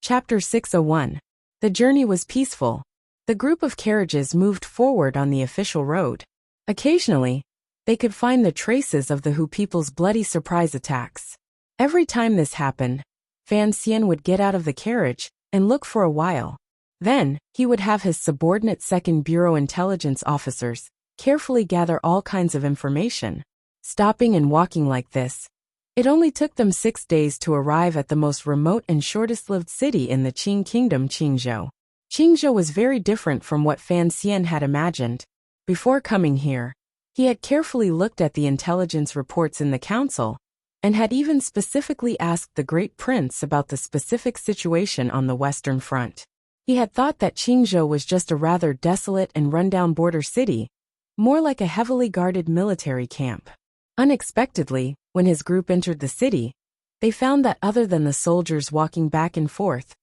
Chapter 601. The journey was peaceful. The group of carriages moved forward on the official road. Occasionally, they could find the traces of the Hu people's bloody surprise attacks. Every time this happened, Fan Xian would get out of the carriage and look for a while. Then, he would have his subordinate Second Bureau intelligence officers carefully gather all kinds of information. Stopping and walking like this, it only took them 6 days to arrive at the most remote and shortest-lived city in the Qing Kingdom, Qingzhou. Qingzhou was very different from what Fan Xian had imagined. Before coming here, he had carefully looked at the intelligence reports in the council, and had even specifically asked the Great Prince about the specific situation on the Western Front. He had thought that Qingzhou was just a rather desolate and rundown border city, more like a heavily guarded military camp. Unexpectedly, when his group entered the city, they found that other than the soldiers walking back and forth,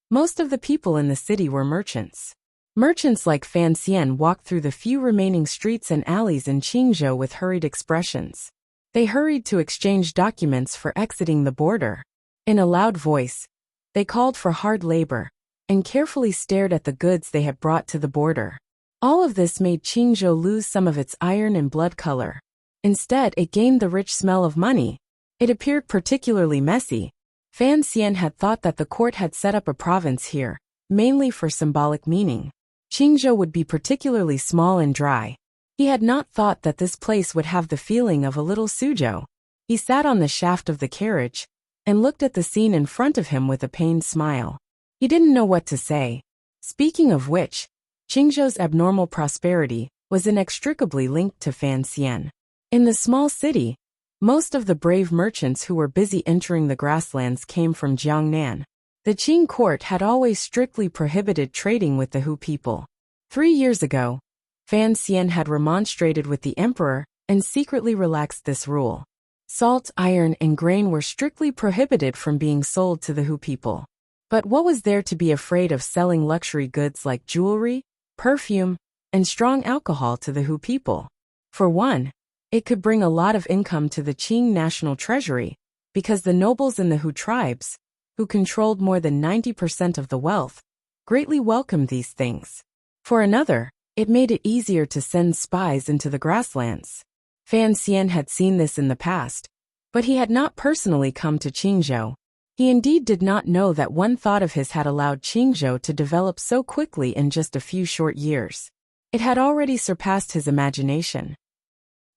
most of the people in the city were merchants. Merchants like Fan Xian walked through the few remaining streets and alleys in Qingzhou with hurried expressions. They hurried to exchange documents for exiting the border. In a loud voice, they called for hard labor, and carefully stared at the goods they had brought to the border. All of this made Qingzhou lose some of its iron and blood color. Instead, it gained the rich smell of money. It appeared particularly messy. Fan Xian had thought that the court had set up a province here, mainly for symbolic meaning. Qingzhou would be particularly small and dry. He had not thought that this place would have the feeling of a little Suzhou. He sat on the shaft of the carriage and looked at the scene in front of him with a pained smile. He didn't know what to say. Speaking of which, Qingzhou's abnormal prosperity was inextricably linked to Fan Xian. In the small city, most of the brave merchants who were busy entering the grasslands came from Jiangnan. The Qing court had always strictly prohibited trading with the Hu people. 3 years ago, Fan Xian had remonstrated with the emperor and secretly relaxed this rule. Salt, iron, and grain were strictly prohibited from being sold to the Hu people. But what was there to be afraid of selling luxury goods like jewelry, perfume, and strong alcohol to the Hu people? For one, it could bring a lot of income to the Qing national treasury, because the nobles in the Hu tribes, who controlled more than 90% of the wealth, greatly welcomed these things. For another, it made it easier to send spies into the grasslands. Fan Xian had seen this in the past, but he had not personally come to Qingzhou. He indeed did not know that one thought of his had allowed Qingzhou to develop so quickly in just a few short years. It had already surpassed his imagination.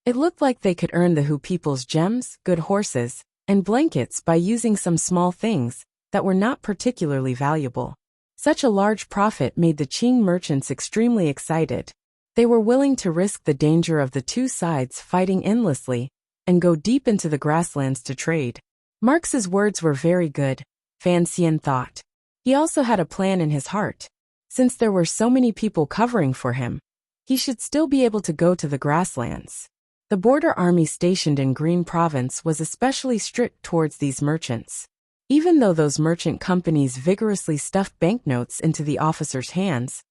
It looked like they could earn the Hu people's gems, good horses, and blankets by using some small things that were not particularly valuable. Such a large profit made the Qing merchants extremely excited. They were willing to risk the danger of the two sides fighting endlessly and go deep into the grasslands to trade. Marx's words were very good, Fan Xian thought. He also had a plan in his heart. Since there were so many people covering for him, he should still be able to go to the grasslands. The border army stationed in Green Province was especially strict towards these merchants. Even though those merchant companies vigorously stuffed banknotes into the officers' hands,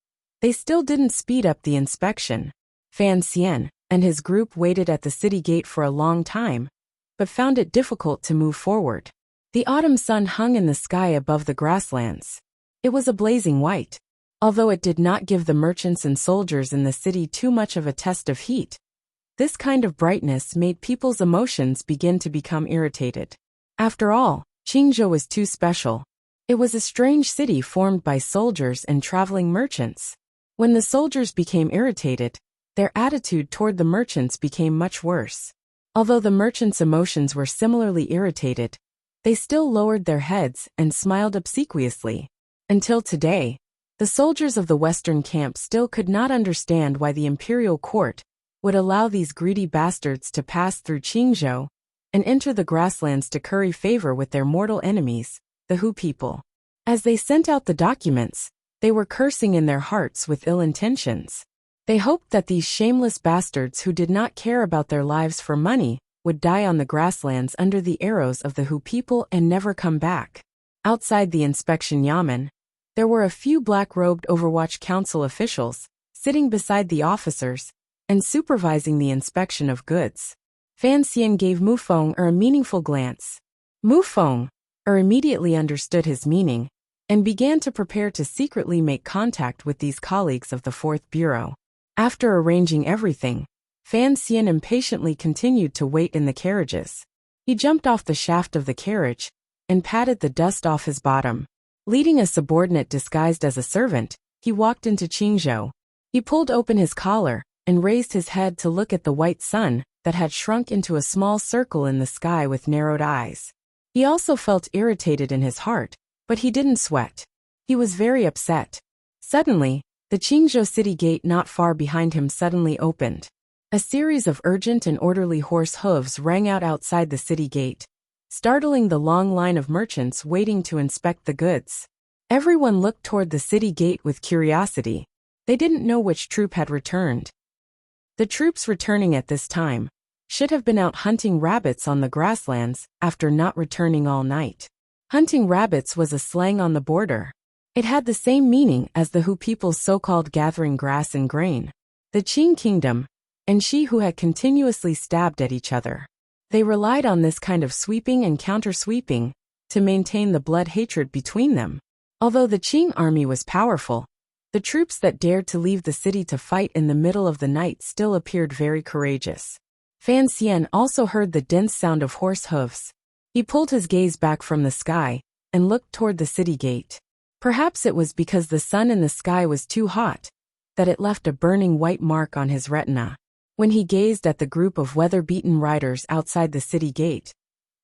they still didn't speed up the inspection. Fan Xian and his group waited at the city gate for a long time, but found it difficult to move forward. The autumn sun hung in the sky above the grasslands. It was a blazing white. Although it did not give the merchants and soldiers in the city too much of a test of heat, this kind of brightness made people's emotions begin to become irritated. After all, Qingzhou was too special. It was a strange city formed by soldiers and traveling merchants. When the soldiers became irritated, their attitude toward the merchants became much worse. Although the merchants' emotions were similarly irritated, they still lowered their heads and smiled obsequiously. Until today, the soldiers of the Western camp still could not understand why the imperial court would allow these greedy bastards to pass through Qingzhou and enter the grasslands to curry favor with their mortal enemies, the Hu people. As they sent out the documents, they were cursing in their hearts with ill intentions. They hoped that these shameless bastards who did not care about their lives for money would die on the grasslands under the arrows of the Hu people and never come back. Outside the inspection yamen, there were a few black-robed Overwatch Council officials, sitting beside the officers and supervising the inspection of goods. Fan Xian gave Mufeng a meaningful glance. Mufeng immediately understood his meaning and began to prepare to secretly make contact with these colleagues of the Fourth Bureau. After arranging everything, Fan Xian impatiently continued to wait in the carriages. He jumped off the shaft of the carriage and patted the dust off his bottom. Leading a subordinate disguised as a servant, he walked into Qingzhou. He pulled open his collar and raised his head to look at the white sun that had shrunk into a small circle in the sky with narrowed eyes. He also felt irritated in his heart, but he didn't sweat. He was very upset. Suddenly, the Qingzhou city gate not far behind him suddenly opened. A series of urgent and orderly horse hooves rang out outside the city gate, startling the long line of merchants waiting to inspect the goods. Everyone looked toward the city gate with curiosity. They didn't know which troop had returned. The troops returning at this time should have been out hunting rabbits on the grasslands after not returning all night. Hunting rabbits was a slang on the border. It had the same meaning as the Hu people's so-called gathering grass and grain. The Qing kingdom and Shi Hu had continuously stabbed at each other. They relied on this kind of sweeping and counter-sweeping to maintain the blood hatred between them. Although the Qing army was powerful, the troops that dared to leave the city to fight in the middle of the night still appeared very courageous. Fan Xian also heard the dense sound of horse hooves. He pulled his gaze back from the sky and looked toward the city gate. Perhaps it was because the sun in the sky was too hot that it left a burning white mark on his retina. When he gazed at the group of weather-beaten riders outside the city gate,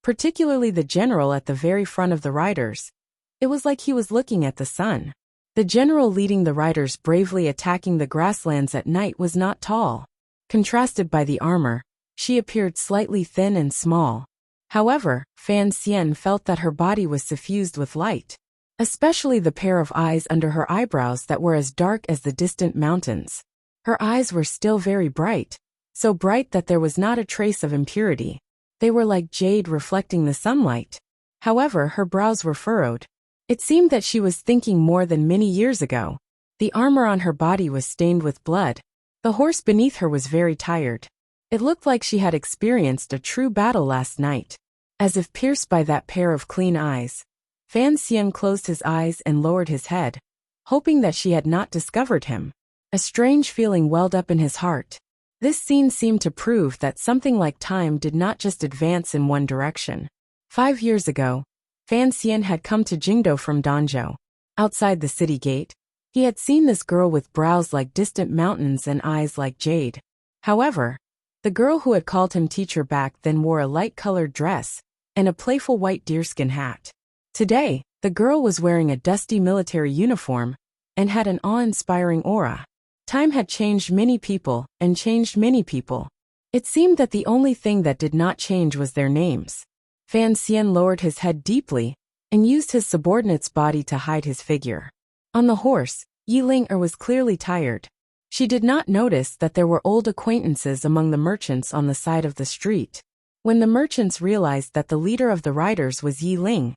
particularly the general at the very front of the riders, it was like he was looking at the sun. The general leading the riders bravely attacking the grasslands at night was not tall. Contrasted by the armor, she appeared slightly thin and small. However, Fan Xian felt that her body was suffused with light, especially the pair of eyes under her eyebrows that were as dark as the distant mountains. Her eyes were still very bright, so bright that there was not a trace of impurity. They were like jade reflecting the sunlight. However, her brows were furrowed. It seemed that she was thinking more than many years ago. The armor on her body was stained with blood. The horse beneath her was very tired. It looked like she had experienced a true battle last night. As if pierced by that pair of clean eyes, Fan Xian closed his eyes and lowered his head, hoping that she had not discovered him. A strange feeling welled up in his heart. This scene seemed to prove that something like time did not just advance in one direction. 5 years ago, Fan Xian had come to Jingdou from Danzhou. Outside the city gate, he had seen this girl with brows like distant mountains and eyes like jade. However, the girl who had called him teacher back then wore a light-colored dress and a playful white deerskin hat. Today, the girl was wearing a dusty military uniform and had an awe-inspiring aura. Time had changed many people and changed many people. It seemed that the only thing that did not change was their names. Fan Xian lowered his head deeply and used his subordinate's body to hide his figure. On the horse, Yi Ling was clearly tired. She did not notice that there were old acquaintances among the merchants on the side of the street. When the merchants realized that the leader of the riders was Yi Ling,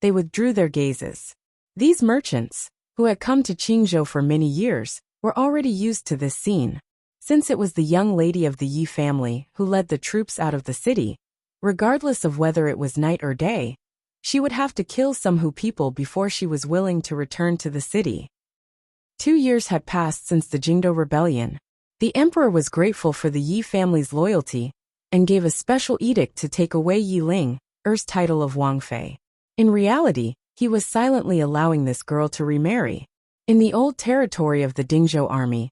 they withdrew their gazes. These merchants, who had come to Qingzhou for many years, were already used to this scene. Since it was the young lady of the Yi family who led the troops out of the city, regardless of whether it was night or day, she would have to kill some Hu people before she was willing to return to the city. 2 years had passed since the Jingdou rebellion. The emperor was grateful for the Yi family's loyalty and gave a special edict to take away Yi Ling's title of Wangfei. In reality, he was silently allowing this girl to remarry. In the old territory of the Dingzhou army,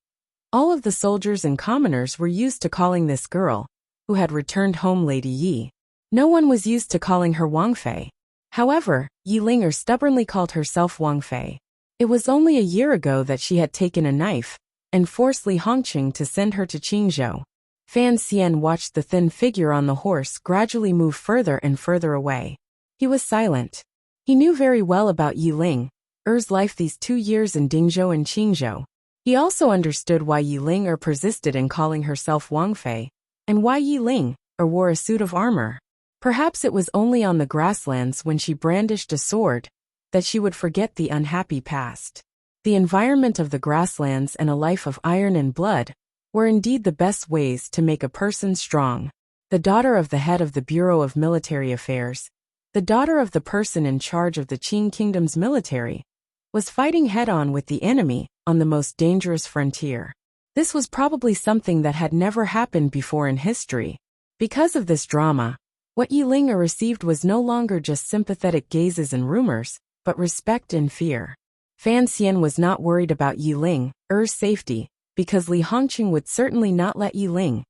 all of the soldiers and commoners were used to calling this girl, who had returned home, Lady Yi. No one was used to calling her Wangfei. However, Yi Ling stubbornly called herself Wangfei. It was only a year ago that she had taken a knife and forced Li Hongqing to send her to Qingzhou. Fan Xian watched the thin figure on the horse gradually move further and further away. He was silent. He knew very well about Yi Ling's life these 2 years in Dingzhou and Qingzhou. He also understood why Yi Ling persisted in calling herself Wangfei, and why Yi Ling wore a suit of armor. Perhaps it was only on the grasslands when she brandished a sword that she would forget the unhappy past. The environment of the grasslands and a life of iron and blood were indeed the best ways to make a person strong. The daughter of the head of the Bureau of Military Affairs, the daughter of the person in charge of the Qing Kingdom's military, was fighting head-on with the enemy on the most dangerous frontier. This was probably something that had never happened before in history. Because of this drama, what Yi Ling received was no longer just sympathetic gazes and rumors, but respect and fear. Fan Xian was not worried about Yi Ling's safety, because Li Hongqing would certainly not let Yi Ling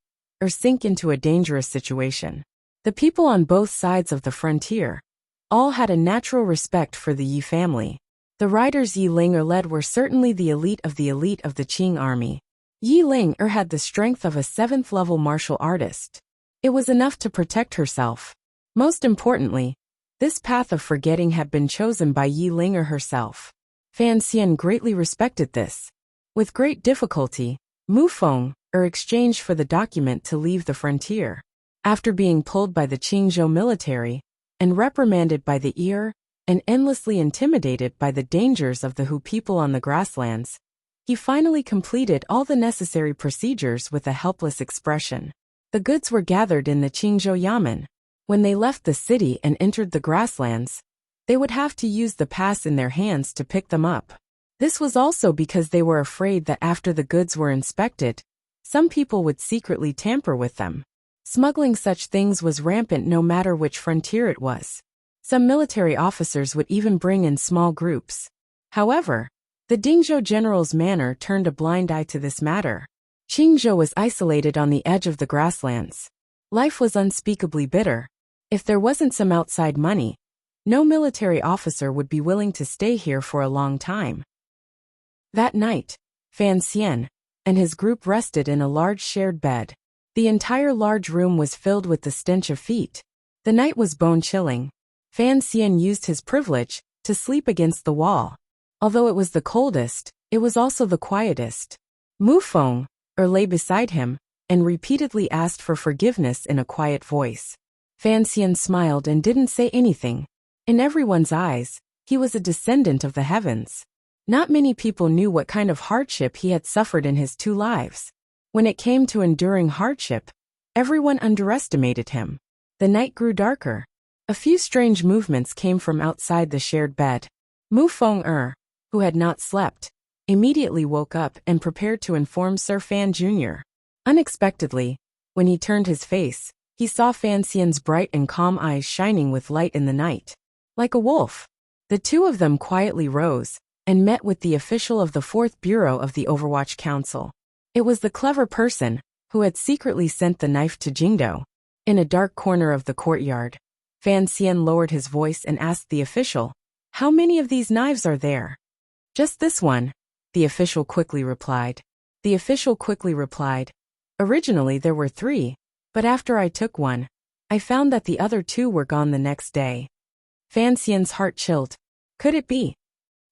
sink into a dangerous situation. The people on both sides of the frontier all had a natural respect for the Yi family. The riders Yi Ling led were certainly the elite of the Qing army. Yi Ling had the strength of a 7th-level martial artist. It was enough to protect herself. Most importantly, this path of forgetting had been chosen by Yi Ling herself. Fan Xian greatly respected this. With great difficulty, Mu Feng exchanged for the document to leave the frontier. After being pulled by the Qingzhou military, and reprimanded by the ear, and endlessly intimidated by the dangers of the Hu people on the grasslands, he finally completed all the necessary procedures with a helpless expression. The goods were gathered in the Qingzhou Yamen. When they left the city and entered the grasslands, they would have to use the pass in their hands to pick them up. This was also because they were afraid that after the goods were inspected, some people would secretly tamper with them. Smuggling such things was rampant no matter which frontier it was. Some military officers would even bring in small groups. However, the Dingzhou general's manner turned a blind eye to this matter. Qingzhou was isolated on the edge of the grasslands. Life was unspeakably bitter. If there wasn't some outside money, no military officer would be willing to stay here for a long time. That night, Fan Xian and his group rested in a large shared bed. The entire large room was filled with the stench of feet. The night was bone-chilling. Fan Xian used his privilege to sleep against the wall. Although it was the coldest, it was also the quietest. Mu Feng lay beside him and repeatedly asked for forgiveness in a quiet voice. Fan Xian smiled and didn't say anything. In everyone's eyes, he was a descendant of the heavens. Not many people knew what kind of hardship he had suffered in his 2 lives. When it came to enduring hardship, everyone underestimated him. The night grew darker. A few strange movements came from outside the shared bed. Mu Feng who had not slept, immediately woke up and prepared to inform Sir Fan Jr. Unexpectedly, when he turned his face, he saw Fan Xian's bright and calm eyes shining with light in the night. Like a wolf, the two of them quietly rose and met with the official of the 4th Bureau of the Overwatch Council. It was the clever person who had secretly sent the knife to Jingdou. In a dark corner of the courtyard, Fan Xian lowered his voice and asked the official, "How many of these knives are there?" "Just this one," the official quickly replied. "Originally there were 3, but after I took one, I found that the other 2 were gone the next day." Fan Xian's heart chilled. Could it be?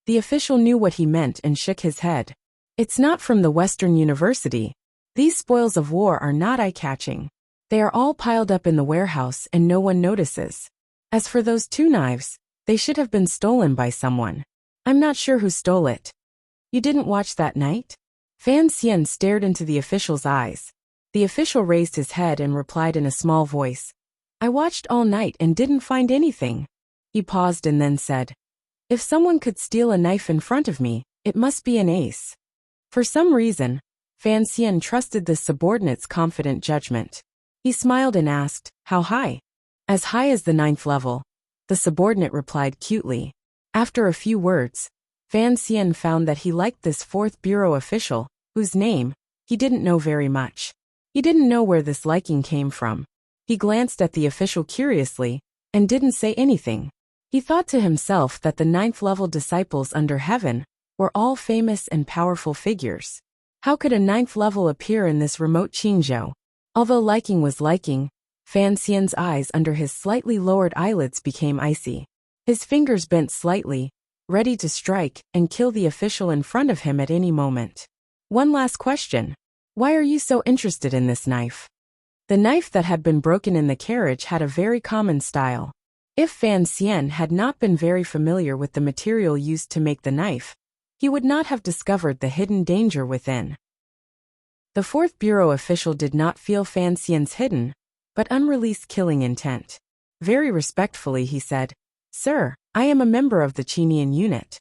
The official knew what he meant and shook his head. "It's not from the Western University. These spoils of war are not eye-catching. They are all piled up in the warehouse and no one notices. As for those 2 knives, they should have been stolen by someone. I'm not sure who stole it." "You didn't watch that night?" Fan Xian stared into the official's eyes. The official raised his head and replied in a small voice, "I watched all night and didn't find anything." He paused and then said, "If someone could steal a knife in front of me, it must be an ace." For some reason, Fan Xian trusted this subordinate's confident judgment. He smiled and asked, "How high?" "As high as the 9th level," the subordinate replied cutely. After a few words, Fan Xian found that he liked this 4th Bureau official, whose name he didn't know very much. He didn't know where this liking came from. He glanced at the official curiously and didn't say anything. He thought to himself that the 9th level disciples under heaven were all famous and powerful figures. How could a 9th level appear in this remote Qingzhou? Although liking was liking, Fan Xian's eyes under his slightly lowered eyelids became icy. His fingers bent slightly, ready to strike and kill the official in front of him at any moment. "One last question. Why are you so interested in this knife?" The knife that had been broken in the carriage had a very common style. If Fan Xian had not been very familiar with the material used to make the knife, he would not have discovered the hidden danger within. The 4th Bureau official did not feel Fan Xian's hidden, but unreleased killing intent. Very respectfully he said, "Sir, I am a member of the Chinian unit."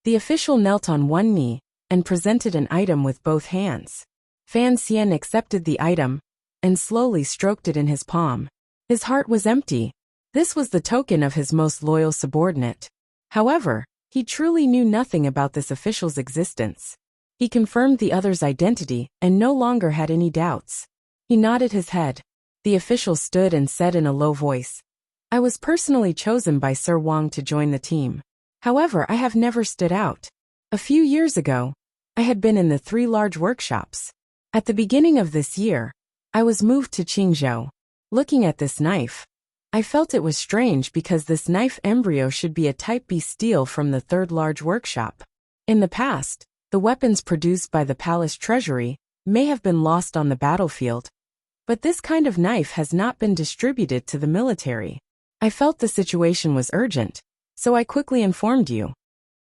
The official knelt on one knee and presented an item with both hands. Fan Xian accepted the item and slowly stroked it in his palm. His heart was empty. This was the token of his most loyal subordinate. However, he truly knew nothing about this official's existence. He confirmed the other's identity and no longer had any doubts. He nodded his head. The official stood and said in a low voice, "I was personally chosen by Sir Wang to join the team. However, I have never stood out. A few years ago, I had been in the 3 large workshops. At the beginning of this year, I was moved to Qingzhou. Looking at this knife, I felt it was strange because this knife embryo should be a Type B steel from the 3rd large workshop. In the past, the weapons produced by the palace treasury may have been lost on the battlefield, but this kind of knife has not been distributed to the military. I felt the situation was urgent, so I quickly informed you."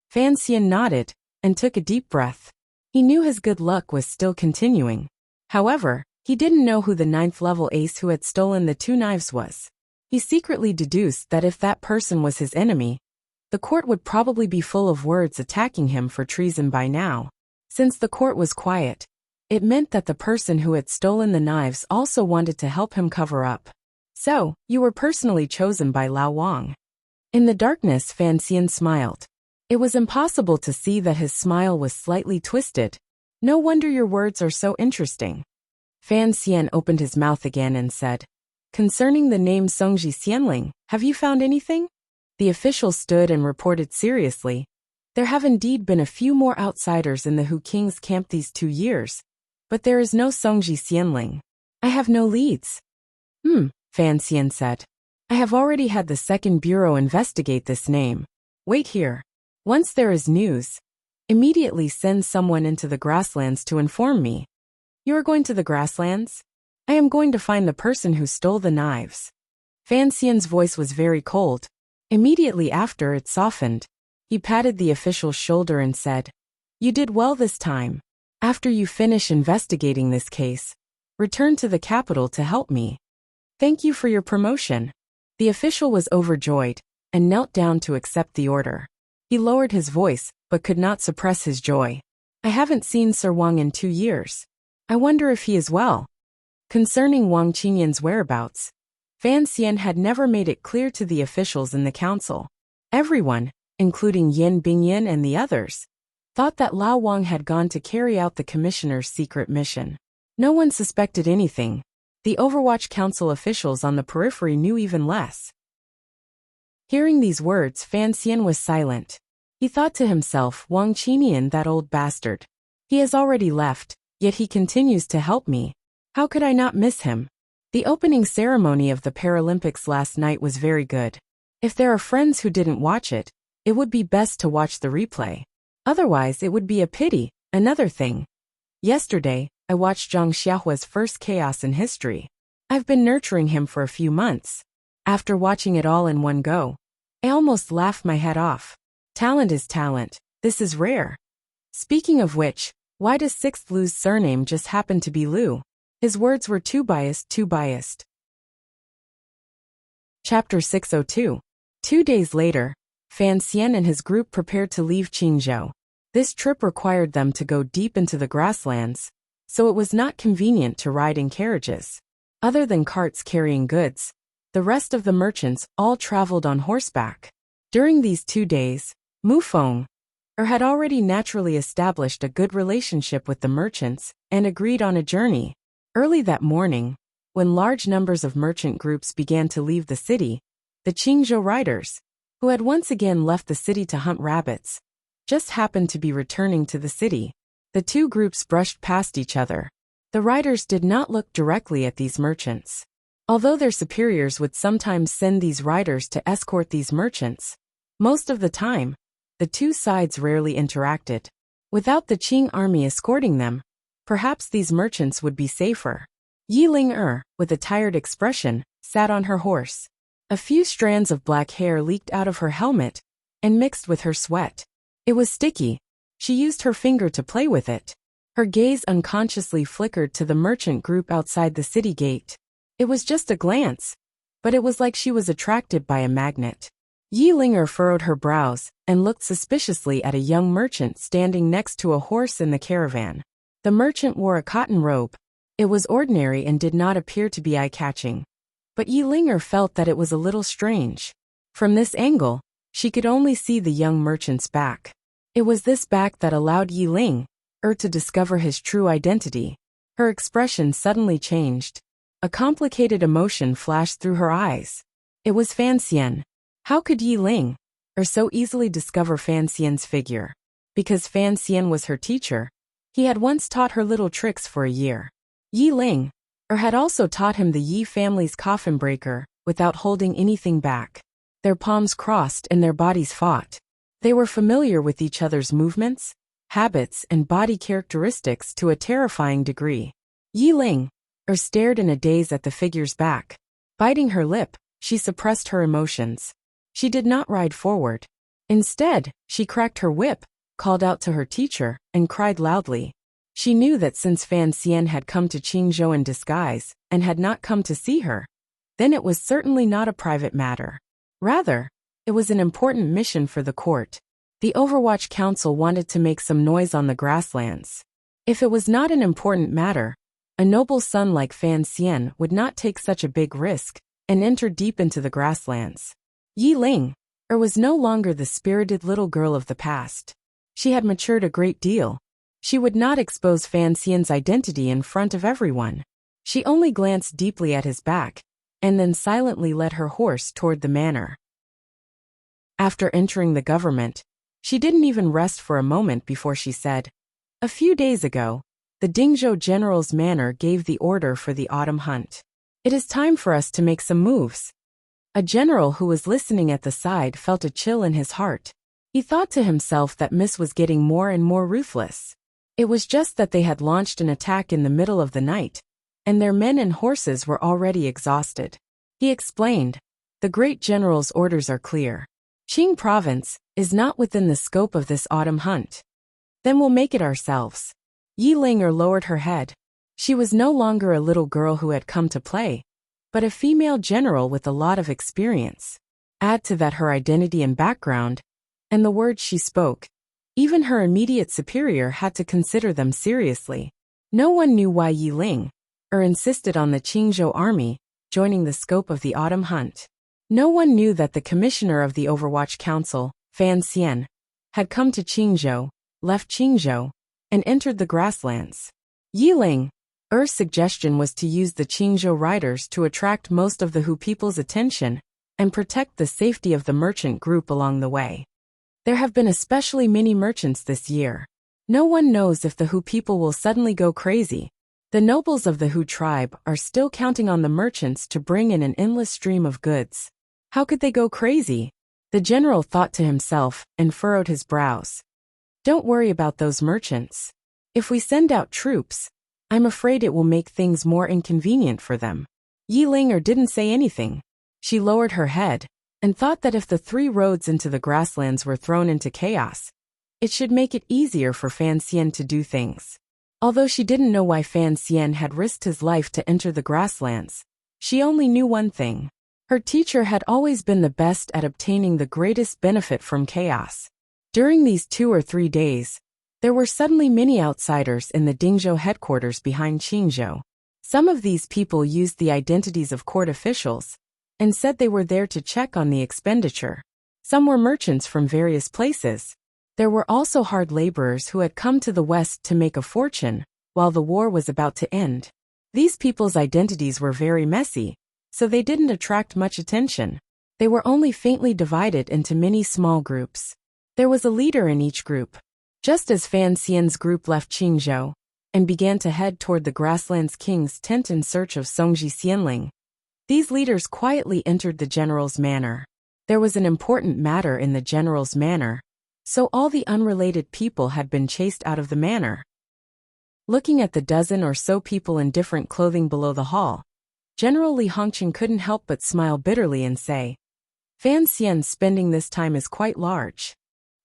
Fan Xian nodded and took a deep breath. He knew his good luck was still continuing. However, he didn't know who the 9th-level ace who had stolen the 2 knives was. He secretly deduced that if that person was his enemy, the court would probably be full of words attacking him for treason by now. Since the court was quiet, it meant that the person who had stolen the knives also wanted to help him cover up. "So, you were personally chosen by Lao Wang." In the darkness, Fan Xian smiled. It was impossible to see that his smile was slightly twisted. "No wonder your words are so interesting." Fan Xian opened his mouth again and said, "Concerning the name Songji Xianling, have you found anything?" The official stood and reported seriously, "There have indeed been a few more outsiders in the Hu King's camp these 2 years, but there is no Songji Xianling. I have no leads." Fan Xian said. "I have already had the 2nd Bureau investigate this name. Wait here. Once there is news, immediately send someone into the grasslands to inform me." "You are going to the grasslands?" "I am going to find the person who stole the knives." Fan Xian's voice was very cold. Immediately after, it softened. He patted the official's shoulder and said, "You did well this time. After you finish investigating this case, return to the capital to help me. Thank you for your promotion." The official was overjoyed and knelt down to accept the order. He lowered his voice but could not suppress his joy. "I haven't seen Sir Wang in 2 years. I wonder if he is well." Concerning Wang Qinyan's whereabouts, Fan Xian had never made it clear to the officials in the council. Everyone, including Yin Bingyan and the others, thought that Lao Wang had gone to carry out the commissioner's secret mission. No one suspected anything. The Overwatch Council officials on the periphery knew even less. Hearing these words, Fan Xian was silent. He thought to himself, "Wang Qinian, that old bastard. He has already left, yet he continues to help me. How could I not miss him?" The opening ceremony of the Paralympics last night was very good. If there are friends who didn't watch it, it would be best to watch the replay. Otherwise, it would be a pity. Another thing. Yesterday, I watched Zhang Xiaohua's first chaos in history. I've been nurturing him for a few months. After watching it all in one go, I almost laughed my head off. Talent is talent. This is rare. Speaking of which, why does 6th Lu's surname just happen to be Lu? His words were too biased, too biased. Chapter 602. 2 days later, Fan Xian and his group prepared to leave Qingzhou. This trip required them to go deep into the grasslands, so it was not convenient to ride in carriages. Other than carts carrying goods, the rest of the merchants all traveled on horseback. During these 2 days, Mu Feng had already naturally established a good relationship with the merchants and agreed on a journey. Early that morning, when large numbers of merchant groups began to leave the city, the Qingzhou riders, who had once again left the city to hunt rabbits, just happened to be returning to the city. The 2 groups brushed past each other. The riders did not look directly at these merchants. Although their superiors would sometimes send these riders to escort these merchants, most of the time, the 2 sides rarely interacted. Without the Qing army escorting them, perhaps these merchants would be safer. Yi Ling with a tired expression, sat on her horse. A few strands of black hair leaked out of her helmet and mixed with her sweat. It was sticky. She used her finger to play with it. Her gaze unconsciously flickered to the merchant group outside the city gate. It was just a glance, but it was like she was attracted by a magnet. Yi Linger furrowed her brows and looked suspiciously at a young merchant standing next to a horse in the caravan. The merchant wore a cotton robe. It was ordinary and did not appear to be eye-catching. But Yi Linger felt that it was a little strange. From this angle, she could only see the young merchant's back. It was this back that allowed Yi Linger to discover his true identity. Her expression suddenly changed. A complicated emotion flashed through her eyes. It was Fan Xian. How could Yi Linger so easily discover Fan Xian's figure? Because Fan Xian was her teacher. He had once taught her little tricks for a year. Yi Linger had also taught him the Yi family's coffin breaker, without holding anything back. Their palms crossed and their bodies fought. They were familiar with each other's movements, habits, and body characteristics to a terrifying degree. Yi Linger stared in a daze at the figure's back. Biting her lip, she suppressed her emotions. She did not ride forward. Instead, she cracked her whip, called out to her teacher, and cried loudly. She knew that since Fan Xian had come to Qingzhou in disguise and had not come to see her, then it was certainly not a private matter. Rather, it was an important mission for the court. The Overwatch Council wanted to make some noise on the grasslands. If it was not an important matter, a noble son like Fan Xian would not take such a big risk and enter deep into the grasslands. Yi Linger was no longer the spirited little girl of the past. She had matured a great deal. She would not expose Fan Xian's identity in front of everyone. She only glanced deeply at his back, and then silently led her horse toward the manor. After entering the government, she didn't even rest for a moment before she said, "A few days ago, the Dingzhou General's manor gave the order for the autumn hunt. It is time for us to make some moves." A general who was listening at the side felt a chill in his heart. He thought to himself that Miss was getting more and more ruthless. It was just that they had launched an attack in the middle of the night, and their men and horses were already exhausted. He explained, "The great general's orders are clear. Qing province is not within the scope of this autumn hunt. Then we'll make it ourselves." Yi Linger lowered her head. She was no longer a little girl who had come to play, but a female general with a lot of experience. Add to that her identity and background, and the words she spoke. Even her immediate superior had to consider them seriously. No one knew why Yi Linger insisted on the Qingzhou army joining the scope of the autumn hunt. No one knew that the commissioner of the Overwatch Council, Fan Xian, had come to Qingzhou, left Qingzhou, and entered the grasslands. Yi Linger's suggestion was to use the Qingzhou riders to attract most of the Hu people's attention and protect the safety of the merchant group along the way. There have been especially many merchants this year. No one knows if the Hu people will suddenly go crazy. The nobles of the Hu tribe are still counting on the merchants to bring in an endless stream of goods. How could they go crazy? The general thought to himself and furrowed his brows. Don't worry about those merchants. If we send out troops, I'm afraid it will make things more inconvenient for them. Yi Linger didn't say anything. She lowered her head and thought that if the 3 roads into the grasslands were thrown into chaos, it should make it easier for Fan Xian to do things. Although she didn't know why Fan Xian had risked his life to enter the grasslands, she only knew one thing. Her teacher had always been the best at obtaining the greatest benefit from chaos. During these 2 or 3 days, there were suddenly many outsiders in the Dingzhou headquarters behind Qingzhou. Some of these people used the identities of court officials and said they were there to check on the expenditure. Some were merchants from various places. There were also hard laborers who had come to the West to make a fortune while the war was about to end. These people's identities were very messy, so they didn't attract much attention. They were only faintly divided into many small groups. There was a leader in each group. Just as Fan Xian's group left Qingzhou and began to head toward the Grasslands King's tent in search of Songji Xianling, these leaders quietly entered the general's manor. There was an important matter in the general's manor, so all the unrelated people had been chased out of the manor. Looking at the dozen or so people in different clothing below the hall, General Li Hongqing couldn't help but smile bitterly and say, "Fan Xian's spending this time is quite large."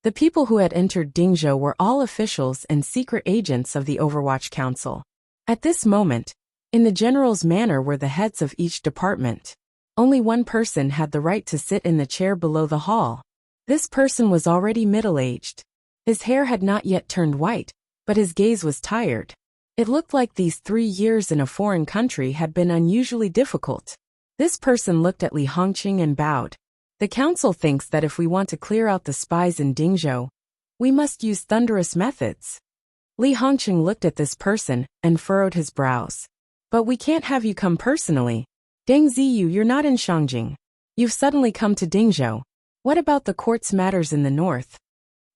The people who had entered Dingzhou were all officials and secret agents of the Overwatch Council. At this moment, in the general's manor were the heads of each department. Only one person had the right to sit in the chair below the hall. This person was already middle-aged. His hair had not yet turned white, but his gaze was tired. It looked like these 3 years in a foreign country had been unusually difficult. This person looked at Li Hongqing and bowed. The council thinks that if we want to clear out the spies in Dingzhou, we must use thunderous methods. Li Hongqing looked at this person and furrowed his brows. But we can't have you come personally. Deng Ziyu, you're not in Shangjing. You've suddenly come to Dingzhou. What about the court's matters in the north?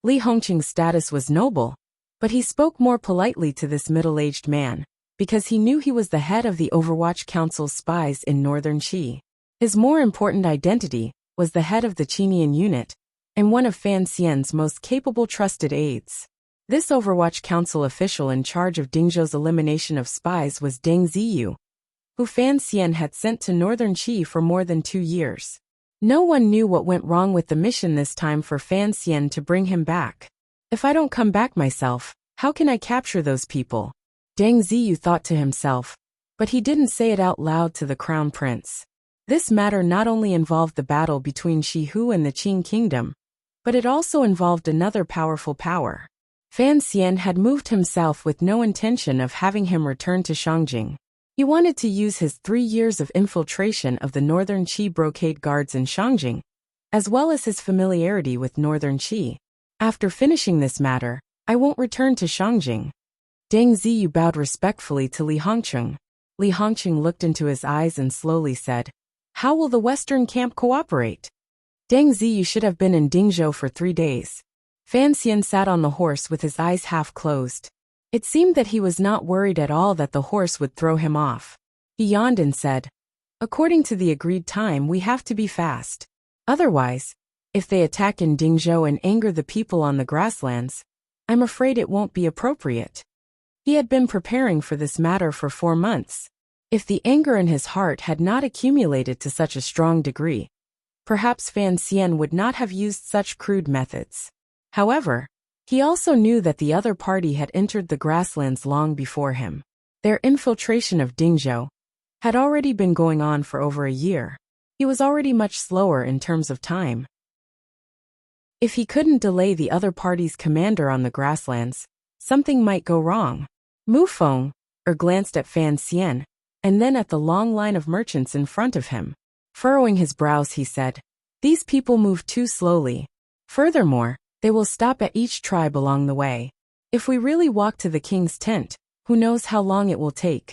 Li Hongqing's status was noble, but he spoke more politely to this middle-aged man, because he knew he was the head of the Overwatch Council's spies in northern Qi. His more important identity was the head of the Qinian unit, and one of Fan Xian's most capable trusted aides. This Overwatch Council official in charge of Dingzhou's elimination of spies was Deng Ziyu, who Fan Xian had sent to northern Qi for more than 2 years. No one knew what went wrong with the mission this time for Fan Xian to bring him back. If I don't come back myself, how can I capture those people? Deng Ziyu thought to himself, but he didn't say it out loud to the crown prince. This matter not only involved the battle between Shihu and the Qing kingdom, but it also involved another powerful power. Fan Xian had moved himself with no intention of having him return to Shangjing. He wanted to use his 3 years of infiltration of the Northern Qi brocade guards in Shangjing, as well as his familiarity with Northern Qi. After finishing this matter, I won't return to Shangjing. Deng Ziyu bowed respectfully to Li Hongqing. Li Hongqing looked into his eyes and slowly said, "How will the Western camp cooperate?" Deng Ziyu should have been in Dingzhou for 3 days. Fan Xian sat on the horse with his eyes half closed. It seemed that he was not worried at all that the horse would throw him off. He yawned and said, "According to the agreed time, we have to be fast. Otherwise, if they attack in Dingzhou and anger the people on the grasslands, I'm afraid it won't be appropriate." He had been preparing for this matter for 4 months. If the anger in his heart had not accumulated to such a strong degree, perhaps Fan Xian would not have used such crude methods. However, he also knew that the other party had entered the grasslands long before him. Their infiltration of Dingzhou had already been going on for over a year. He was already much slower in terms of time. If he couldn't delay the other party's commander on the grasslands, something might go wrong. Mu Feng glanced at Fan Xian, and then at the long line of merchants in front of him. Furrowing his brows, he said, "These people move too slowly. Furthermore, they will stop at each tribe along the way. If we really walk to the king's tent, who knows how long it will take?"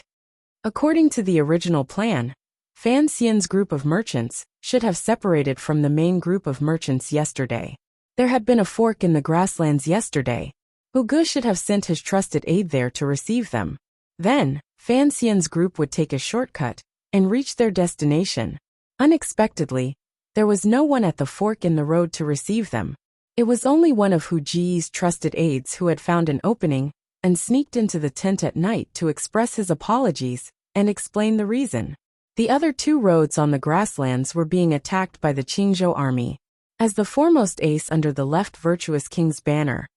According to the original plan, Fan Xian's group of merchants should have separated from the main group of merchants yesterday. There had been a fork in the grasslands yesterday. Hu Ge should have sent his trusted aide there to receive them. Then, Fan Xian's group would take a shortcut and reach their destination. Unexpectedly, there was no one at the fork in the road to receive them. It was only one of Hu Ji's trusted aides who had found an opening and sneaked into the tent at night to express his apologies and explain the reason. The other 2 roads on the grasslands were being attacked by the Qingzhou army. As the foremost ace under the left virtuous king's banner,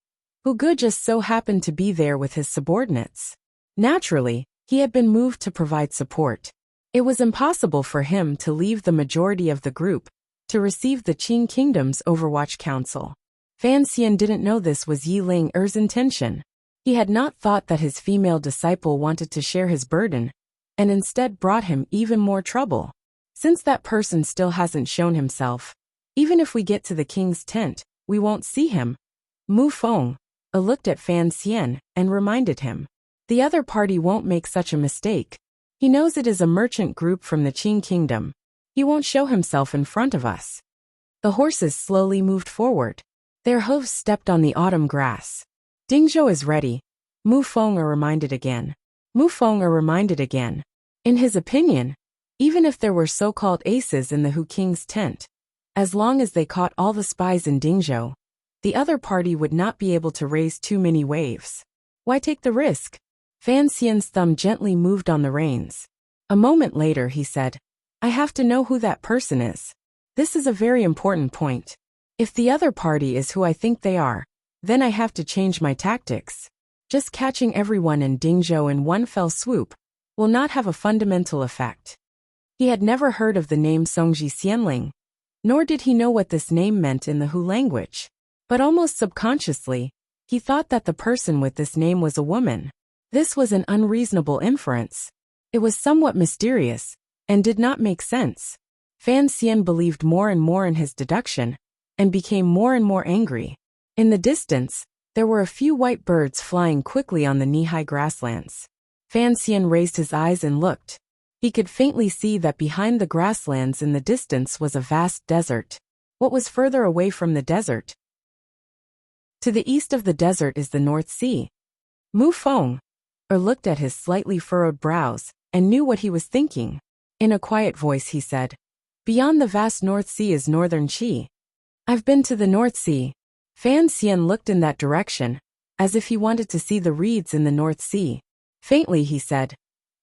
Hu Ge just so happened to be there with his subordinates. Naturally, he had been moved to provide support. It was impossible for him to leave the majority of the group to receive the Qing Kingdom's Overwatch Council. Fan Xian didn't know this was Yi Ling-er's intention. He had not thought that his female disciple wanted to share his burden, and instead brought him even more trouble. Since that person still hasn't shown himself, even if we get to the king's tent, we won't see him. Mu Feng looked at Fan Xian and reminded him. The other party won't make such a mistake. He knows it is a merchant group from the Qing kingdom. He won't show himself in front of us. The horses slowly moved forward. Their hooves stepped on the autumn grass. Dingzhou is ready, Mu Feng reminded again. Mu Feng reminded again. In his opinion, even if there were so-called aces in the Hu King's tent, as long as they caught all the spies in Dingzhou, the other party would not be able to raise too many waves. Why take the risk? Fan Xian's thumb gently moved on the reins. A moment later he said, "I have to know who that person is. This is a very important point. If the other party is who I think they are, then I have to change my tactics. Just catching everyone in Dingzhou in one fell swoop will not have a fundamental effect. He had never heard of the name Songji Xianling, nor did he know what this name meant in the Hu language. But almost subconsciously, he thought that the person with this name was a woman. This was an unreasonable inference. It was somewhat mysterious, and did not make sense. Fan Xian believed more and more in his deduction, and became more and more angry. In the distance, there were a few white birds flying quickly on the knee-high grasslands. Fan Xian raised his eyes and looked. He could faintly see that behind the grasslands in the distance was a vast desert. What was further away from the desert? To the east of the desert is the North Sea. Mu Feng looked at his slightly furrowed brows, and knew what he was thinking. In a quiet voice he said, "Beyond the vast North Sea is northern Qi. I've been to the North Sea." Fan Xian looked in that direction, as if he wanted to see the reeds in the North Sea. Faintly he said,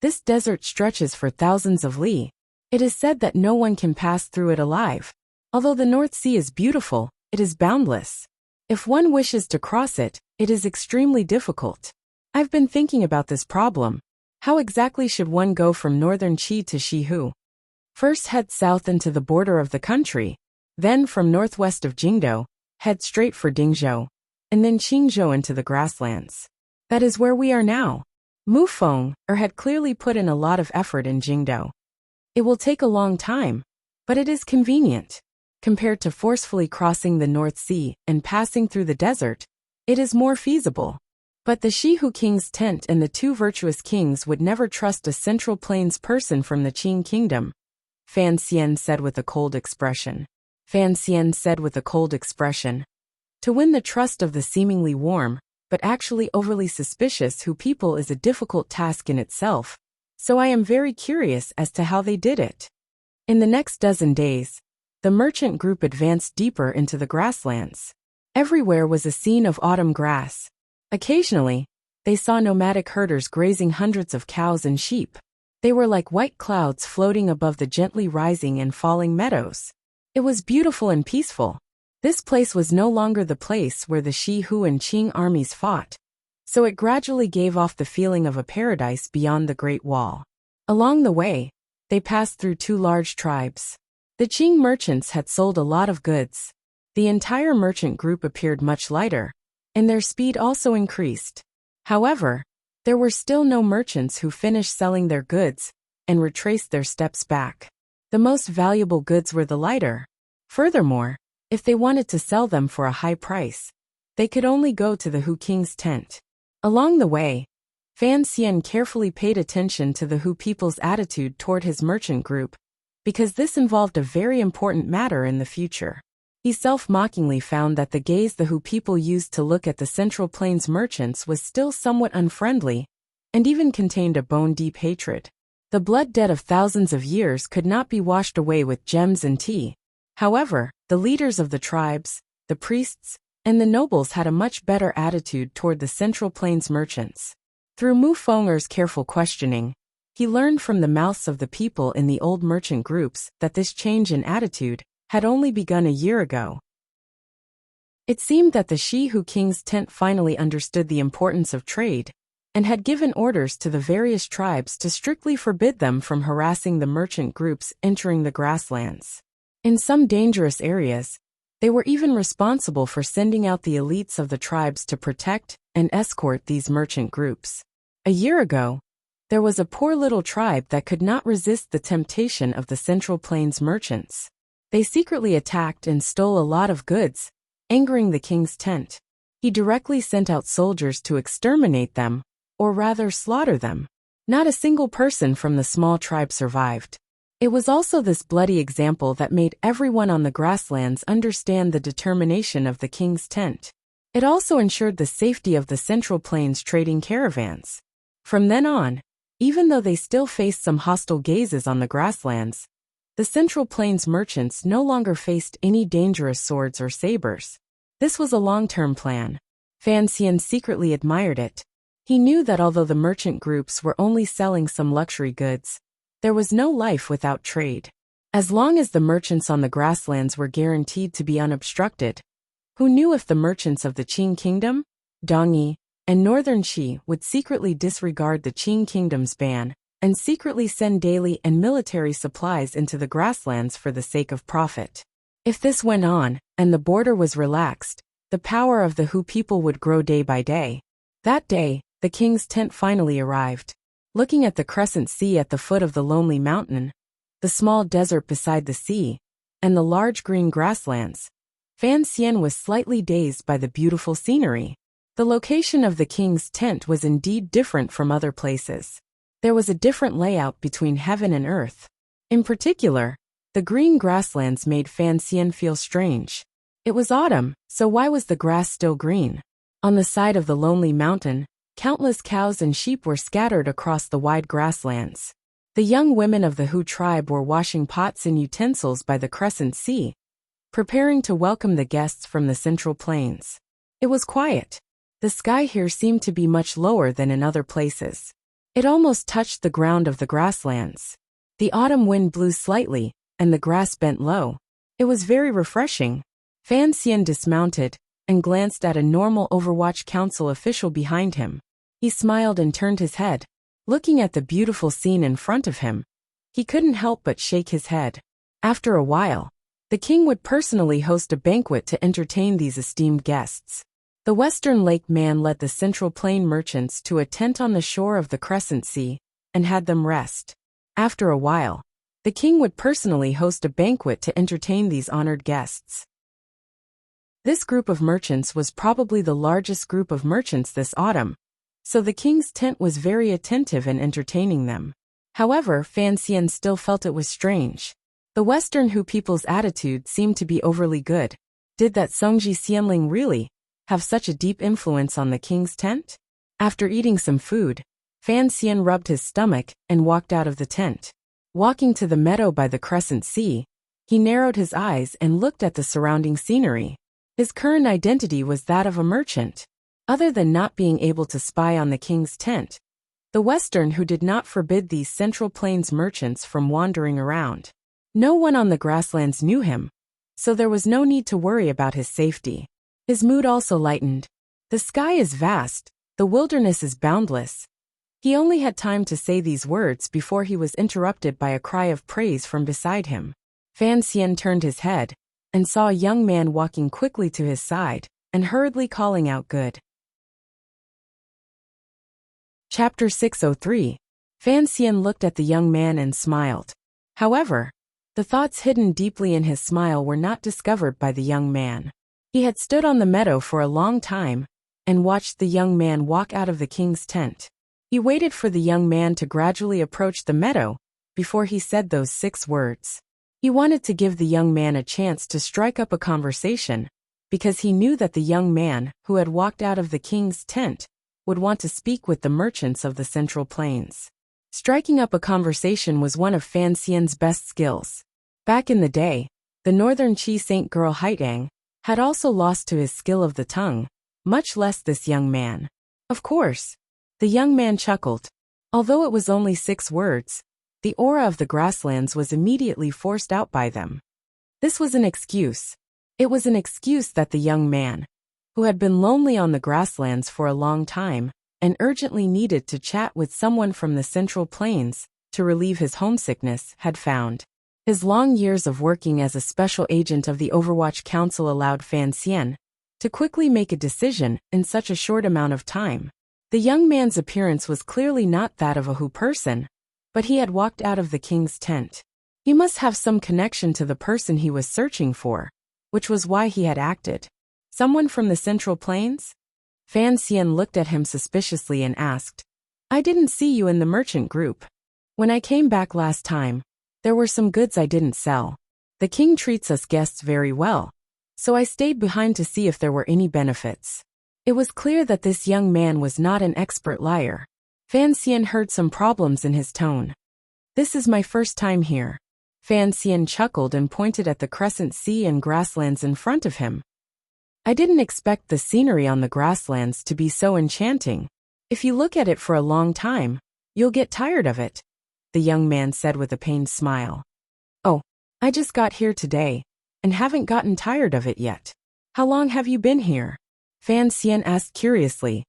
"This desert stretches for thousands of li. It is said that no one can pass through it alive. Although the North Sea is beautiful, it is boundless. If one wishes to cross it, it is extremely difficult. I've been thinking about this problem. How exactly should one go from northern Qi to Shihu? First head south into the border of the country, then from northwest of Jingdou, head straight for Dingzhou, and then Qingzhou into the grasslands. That is where we are now." Mu Feng had clearly put in a lot of effort in Jingdou. It will take a long time, but it is convenient. Compared to forcefully crossing the North Sea and passing through the desert, it is more feasible. But the Shihu king's tent and the two virtuous kings would never trust a Central Plains person from the Qing kingdom, Fan Xian said with a cold expression. To win the trust of the seemingly warm, but actually overly suspicious Hu people is a difficult task in itself, so I am very curious as to how they did it. In the next dozen days, the merchant group advanced deeper into the grasslands. Everywhere was a scene of autumn grass. Occasionally, they saw nomadic herders grazing hundreds of cows and sheep. They were like white clouds floating above the gently rising and falling meadows. It was beautiful and peaceful. This place was no longer the place where the Shi, Hu, and Qing armies fought, so it gradually gave off the feeling of a paradise beyond the Great Wall. Along the way, they passed through two large tribes. The Qing merchants had sold a lot of goods. The entire merchant group appeared much lighter, and their speed also increased. However, there were still no merchants who finished selling their goods and retraced their steps back. The most valuable goods were the lighter. Furthermore, if they wanted to sell them for a high price, they could only go to the Hu king's tent. Along the way, Fan Xian carefully paid attention to the Hu people's attitude toward his merchant group, because this involved a very important matter in the future. He self-mockingly found that the gaze the Hu people used to look at the Central Plains merchants was still somewhat unfriendly, and even contained a bone-deep hatred. The blood debt of thousands of years could not be washed away with gems and tea. However, the leaders of the tribes, the priests, and the nobles had a much better attitude toward the Central Plains merchants. Through Mu Feng's careful questioning, he learned from the mouths of the people in the old merchant groups that this change in attitude had only begun a year ago. It seemed that the Shihu king's tent finally understood the importance of trade, and had given orders to the various tribes to strictly forbid them from harassing the merchant groups entering the grasslands. In some dangerous areas, they were even responsible for sending out the elites of the tribes to protect and escort these merchant groups. A year ago, there was a poor little tribe that could not resist the temptation of the Central Plains merchants. They secretly attacked and stole a lot of goods, angering the king's tent. He directly sent out soldiers to exterminate them, or rather slaughter them. Not a single person from the small tribe survived. It was also this bloody example that made everyone on the grasslands understand the determination of the king's tent. It also ensured the safety of the Central Plains trading caravans. From then on, even though they still faced some hostile gazes on the grasslands, the Central Plains merchants no longer faced any dangerous swords or sabers. This was a long-term plan. Fan Xian secretly admired it. He knew that although the merchant groups were only selling some luxury goods, there was no life without trade. As long as the merchants on the grasslands were guaranteed to be unobstructed, who knew if the merchants of the Qing kingdom, Dongyi, and northern Qi would secretly disregard the Qing kingdom's ban and secretly send daily and military supplies into the grasslands for the sake of profit. If this went on, and the border was relaxed, the power of the Hu people would grow day by day. That day, the king's tent finally arrived. Looking at the crescent sea at the foot of the lonely mountain, the small desert beside the sea, and the large green grasslands, Fan Xian was slightly dazed by the beautiful scenery. The location of the king's tent was indeed different from other places. There was a different layout between heaven and earth. In particular, the green grasslands made Fan Xian feel strange. It was autumn, so why was the grass still green? On the side of the lonely mountain, countless cows and sheep were scattered across the wide grasslands. The young women of the Hu tribe were washing pots and utensils by the crescent sea, preparing to welcome the guests from the central plains. It was quiet. The sky here seemed to be much lower than in other places. It almost touched the ground of the grasslands. The autumn wind blew slightly, and the grass bent low. It was very refreshing. Fan Xian dismounted and glanced at a normal Overwatch Council official behind him. He smiled and turned his head. Looking at the beautiful scene in front of him, he couldn't help but shake his head. After a while, the king would personally host a banquet to entertain these esteemed guests. The Western Lake man led the Central Plain merchants to a tent on the shore of the Crescent Sea and had them rest. After a while, the king would personally host a banquet to entertain these honored guests. This group of merchants was probably the largest group of merchants this autumn, so the king's tent was very attentive in entertaining them. However, Fan Xian still felt it was strange. The Western Hu people's attitude seemed to be overly good. Did that Songji Xianling really have such a deep influence on the king's tent? After eating some food, Fan Xian rubbed his stomach and walked out of the tent. Walking to the meadow by the Crescent Sea, he narrowed his eyes and looked at the surrounding scenery. His current identity was that of a merchant. Other than not being able to spy on the king's tent, the Western Hu did not forbid these Central Plains merchants from wandering around. No one on the grasslands knew him, so there was no need to worry about his safety. His mood also lightened. The sky is vast, the wilderness is boundless. He only had time to say these words before he was interrupted by a cry of praise from beside him. Fan Xian turned his head and saw a young man walking quickly to his side and hurriedly calling out good. Chapter 603. Fan Xian looked at the young man and smiled. However, the thoughts hidden deeply in his smile were not discovered by the young man. He had stood on the meadow for a long time and watched the young man walk out of the king's tent. He waited for the young man to gradually approach the meadow before he said those 6 words. He wanted to give the young man a chance to strike up a conversation, because he knew that the young man who had walked out of the king's tent would want to speak with the merchants of the Central Plains. Striking up a conversation was one of Fan Xian's best skills. Back in the day, the northern Qi Saint girl Haitang had also lost to his skill of the tongue, much less this young man. Of course, the young man chuckled. Although it was only 6 words, the aura of the grasslands was immediately forced out by them. This was an excuse. It was an excuse that the young man, who had been lonely on the grasslands for a long time and urgently needed to chat with someone from the Central Plains to relieve his homesickness, had found. His long years of working as a special agent of the Overwatch Council allowed Fan Xian to quickly make a decision in such a short amount of time. The young man's appearance was clearly not that of a Hu person, but he had walked out of the king's tent. He must have some connection to the person he was searching for, which was why he had acted. Someone from the Central Plains? Fan Xian looked at him suspiciously and asked, "I didn't see you in the merchant group. When I came back last time, there were some goods I didn't sell. The king treats us guests very well, so I stayed behind to see if there were any benefits." It was clear that this young man was not an expert liar. Fan Xian heard some problems in his tone. "This is my first time here." Fan Xian chuckled and pointed at the Crescent Sea and grasslands in front of him. "I didn't expect the scenery on the grasslands to be so enchanting. If you look at it for a long time, you'll get tired of it," the young man said with a pained smile. "Oh, I just got here today, and haven't gotten tired of it yet. How long have you been here?" Fan Xian asked curiously.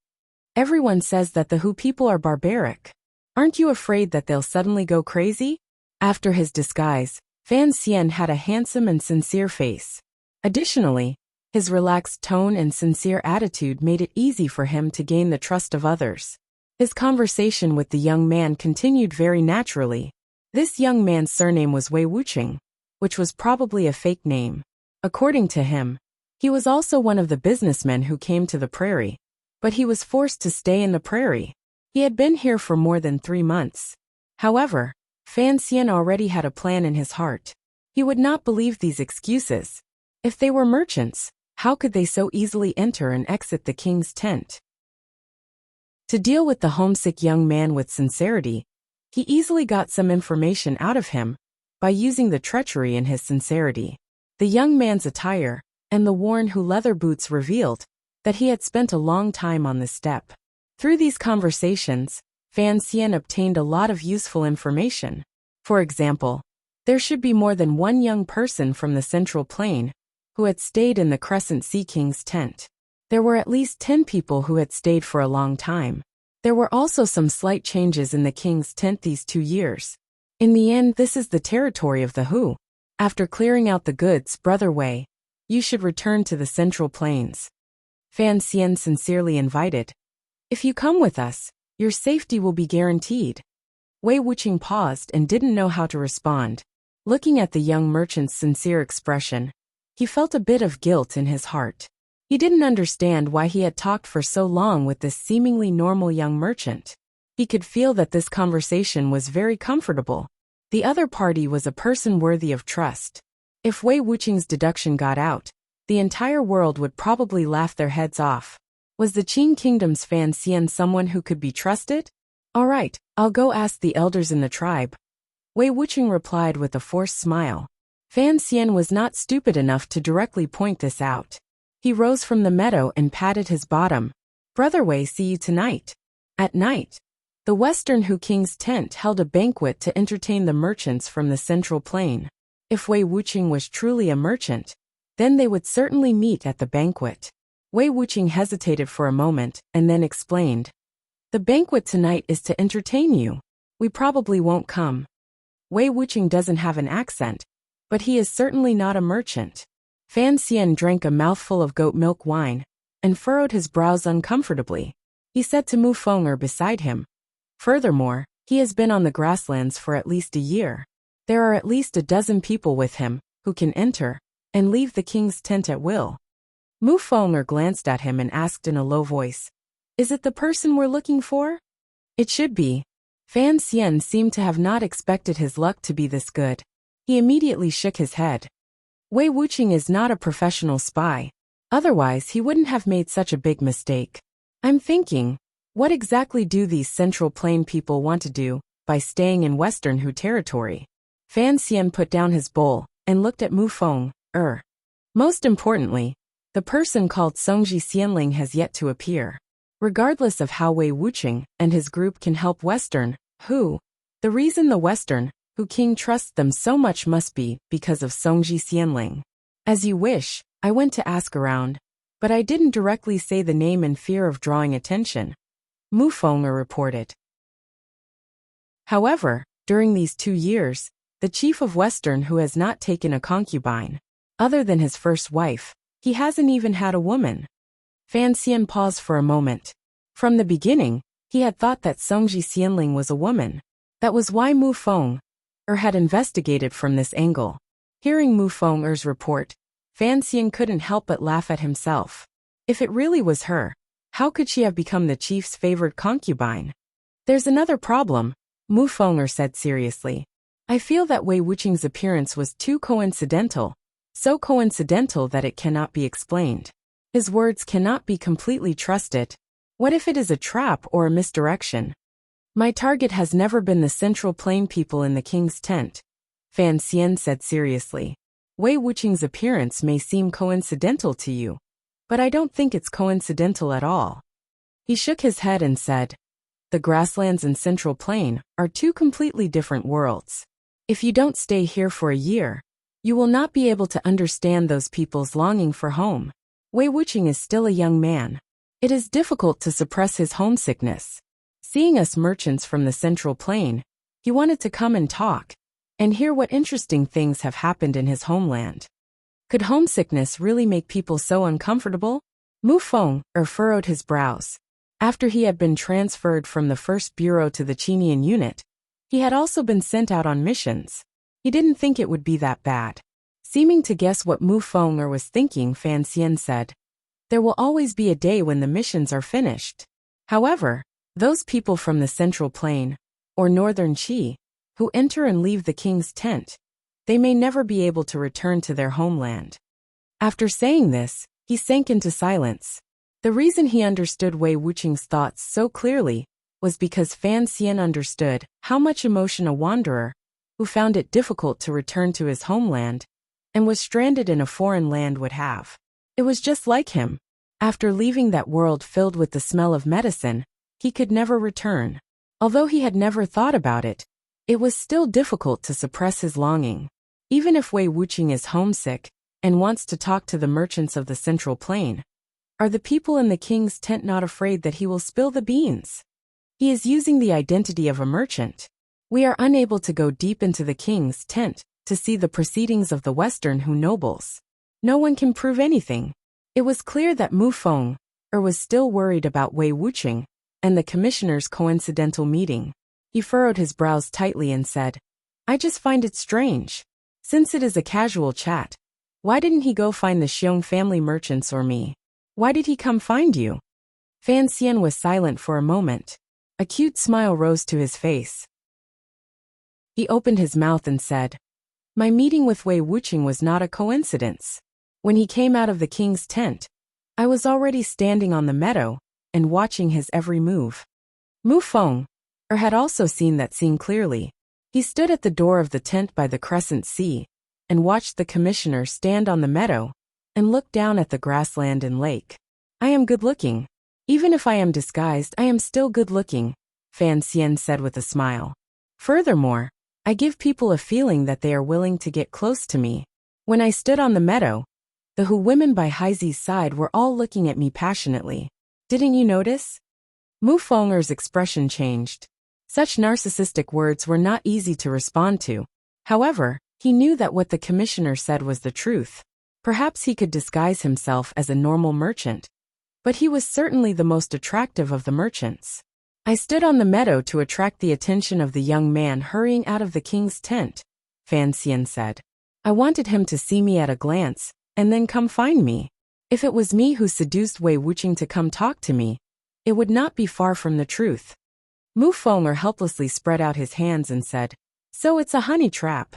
"Everyone says that the Hu people are barbaric. Aren't you afraid that they'll suddenly go crazy? After his disguise, Fan Xian had a handsome and sincere face. Additionally, his relaxed tone and sincere attitude made it easy for him to gain the trust of others. His conversation with the young man continued very naturally. This young man's surname was Wei Wuqing, which was probably a fake name. According to him, he was also one of the businessmen who came to the prairie, but he was forced to stay in the prairie. He had been here for more than 3 months. However, Fan Xian already had a plan in his heart. He would not believe these excuses. If they were merchants, how could they so easily enter and exit the king's tent? To deal with the homesick young man with sincerity, he easily got some information out of him by using the treachery in his sincerity. The young man's attire and the worn leather boots revealed that he had spent a long time on the steppe. Through these conversations, Fan Xian obtained a lot of useful information. For example, there should be more than one young person from the Central Plain who had stayed in the Crescent Sea King's tent. There were at least 10 people who had stayed for a long time. There were also some slight changes in the king's tent these 2 years. In the end, this is the territory of the Hu. After clearing out the goods, Brother Wei, you should return to the Central Plains. Fan Xian sincerely invited. If you come with us, your safety will be guaranteed. Wei Wuqing paused and didn't know how to respond. Looking at the young merchant's sincere expression, he felt a bit of guilt in his heart. He didn't understand why he had talked for so long with this seemingly normal young merchant. He could feel that this conversation was very comfortable. The other party was a person worthy of trust. If Wei Wuqing's deduction got out, the entire world would probably laugh their heads off. Was the Qing Kingdom's Fan Xian someone who could be trusted? All right, I'll go ask the elders in the tribe. Wei Wuqing replied with a forced smile. Fan Xian was not stupid enough to directly point this out. He rose from the meadow and patted his bottom. Brother Wei, see you tonight. At night, the Western Hu King's tent held a banquet to entertain the merchants from the Central Plain. If Wei Wuqing was truly a merchant, then they would certainly meet at the banquet. Wei Wuqing hesitated for a moment and then explained. The banquet tonight is to entertain you. We probably won't come. Wei Wuqing doesn't have an accent, but he is certainly not a merchant. Fan Xian drank a mouthful of goat milk wine and furrowed his brows uncomfortably. He said to Mu Feng beside him. Furthermore, he has been on the grasslands for at least a year. There are at least a dozen people with him who can enter and leave the king's tent at will. Mu Feng glanced at him and asked in a low voice, Is it the person we're looking for? It should be. Fan Xian seemed to have not expected his luck to be this good. He immediately shook his head. Wei Wuqing is not a professional spy. Otherwise, he wouldn't have made such a big mistake. I'm thinking, what exactly do these Central Plain people want to do by staying in Western Hu territory? Fan Xian put down his bowl and looked at Mu Feng. Most importantly, the person called Songji Xianling has yet to appear. Regardless of how Wei Wuqing and his group can help Western Hu, the reason the Western Hu King trusts them so much must be because of Songji Xianling. As you wish, I went to ask around, but I didn't directly say the name in fear of drawing attention. Mu Feng reported. However, during these 2 years, the chief of Western Hu has not taken a concubine. Other than his first wife, he hasn't even had a woman. Fan Xian paused for a moment. From the beginning, he had thought that Songji Xianling was a woman. That was why Mu Feng had investigated from this angle. Hearing Mu Feng's report, Fan Xian couldn't help but laugh at himself. If it really was her, how could she have become the chief's favored concubine? There's another problem, Mu Feng said seriously. I feel that Wei Wuqing's appearance was too coincidental, so coincidental that it cannot be explained. His words cannot be completely trusted. What if it is a trap or a misdirection? My target has never been the Central Plain people in the king's tent, Fan Xian said seriously. Wei Wuqing's appearance may seem coincidental to you, but I don't think it's coincidental at all. He shook his head and said, The grasslands and Central Plain are 2 completely different worlds. If you don't stay here for a year, you will not be able to understand those people's longing for home. Wei Wuqing is still a young man. It is difficult to suppress his homesickness. Seeing us merchants from the Central Plain, he wanted to come and talk, and hear what interesting things have happened in his homeland. Could homesickness really make people so uncomfortable? Mu Feng furrowed his brows. After he had been transferred from the first bureau to the Chinian unit, he had also been sent out on missions. He didn't think it would be that bad. Seeming to guess what Mu Feng was thinking, Fan Xian said, "There will always be a day when the missions are finished. However, those people from the Central Plain, or Northern Qi, who enter and leave the king's tent, they may never be able to return to their homeland." After saying this, he sank into silence. The reason he understood Wei Wuqing's thoughts so clearly was because Fan Xian understood how much emotion a wanderer, who found it difficult to return to his homeland and was stranded in a foreign land, would have. It was just like him. After leaving that world filled with the smell of medicine, he could never return. Although he had never thought about it, it was still difficult to suppress his longing. Even if Wei Wuqing is homesick and wants to talk to the merchants of the Central Plain, are the people in the king's tent not afraid that he will spill the beans? He is using the identity of a merchant. We are unable to go deep into the king's tent to see the proceedings of the Western Hu nobles. No one can prove anything. It was clear that Mu Feng was still worried about Wei Wuqing and the commissioner's coincidental meeting. He furrowed his brows tightly and said, "I just find it strange. Since it is a casual chat, why didn't he go find the Xiong family merchants or me? Why did he come find you?" Fan Xian was silent for a moment. A cute smile rose to his face. He opened his mouth and said, "My meeting with Wei Wuqing was not a coincidence. When he came out of the king's tent, I was already standing on the meadow and watching his every move." Mu Feng had also seen that scene clearly. He stood at the door of the tent by the Crescent Sea and watched the commissioner stand on the meadow and look down at the grassland and lake. "I am good-looking. Even if I am disguised, I am still good-looking," Fan Xian said with a smile. "Furthermore, I give people a feeling that they are willing to get close to me. When I stood on the meadow, the Hu women by Haizi's side were all looking at me passionately. Didn't you notice?" Mu Feng's expression changed. Such narcissistic words were not easy to respond to. However, he knew that what the commissioner said was the truth. Perhaps he could disguise himself as a normal merchant, but he was certainly the most attractive of the merchants. "I stood on the meadow to attract the attention of the young man hurrying out of the king's tent," Fan Xian said. "I wanted him to see me at a glance and then come find me. If it was me who seduced Wei Wuqing to come talk to me, it would not be far from the truth." Mu Feng helplessly spread out his hands and said, "So it's a honey trap."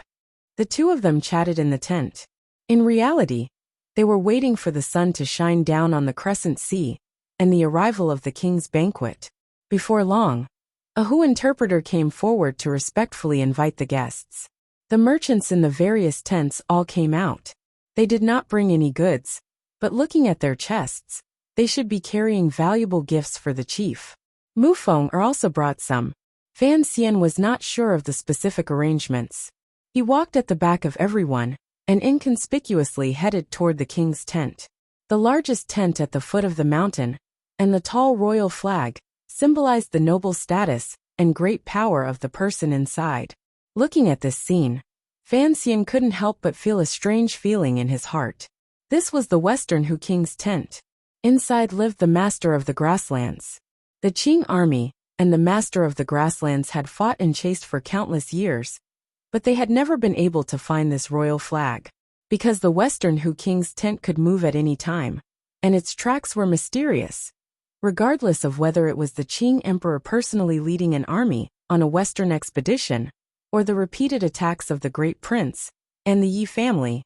The two of them chatted in the tent. In reality, they were waiting for the sun to shine down on the Crescent Sea and the arrival of the king's banquet. Before long, a Hu interpreter came forward to respectfully invite the guests. The merchants in the various tents all came out. They did not bring any goods, but looking at their chests, they should be carrying valuable gifts for the chief. Mu Feng also brought some. Fan Xian was not sure of the specific arrangements. He walked at the back of everyone and inconspicuously headed toward the king's tent. The largest tent at the foot of the mountain and the tall royal flag symbolized the noble status and great power of the person inside. Looking at this scene, Fan Xian couldn't help but feel a strange feeling in his heart. This was the Western Hu king's tent. Inside lived the master of the grasslands. The Qing army and the master of the grasslands had fought and chased for countless years, but they had never been able to find this royal flag. Because the Western Hu king's tent could move at any time, and its tracks were mysterious. Regardless of whether it was the Qing emperor personally leading an army on a Western expedition, or the repeated attacks of the Great Prince and the Yi family,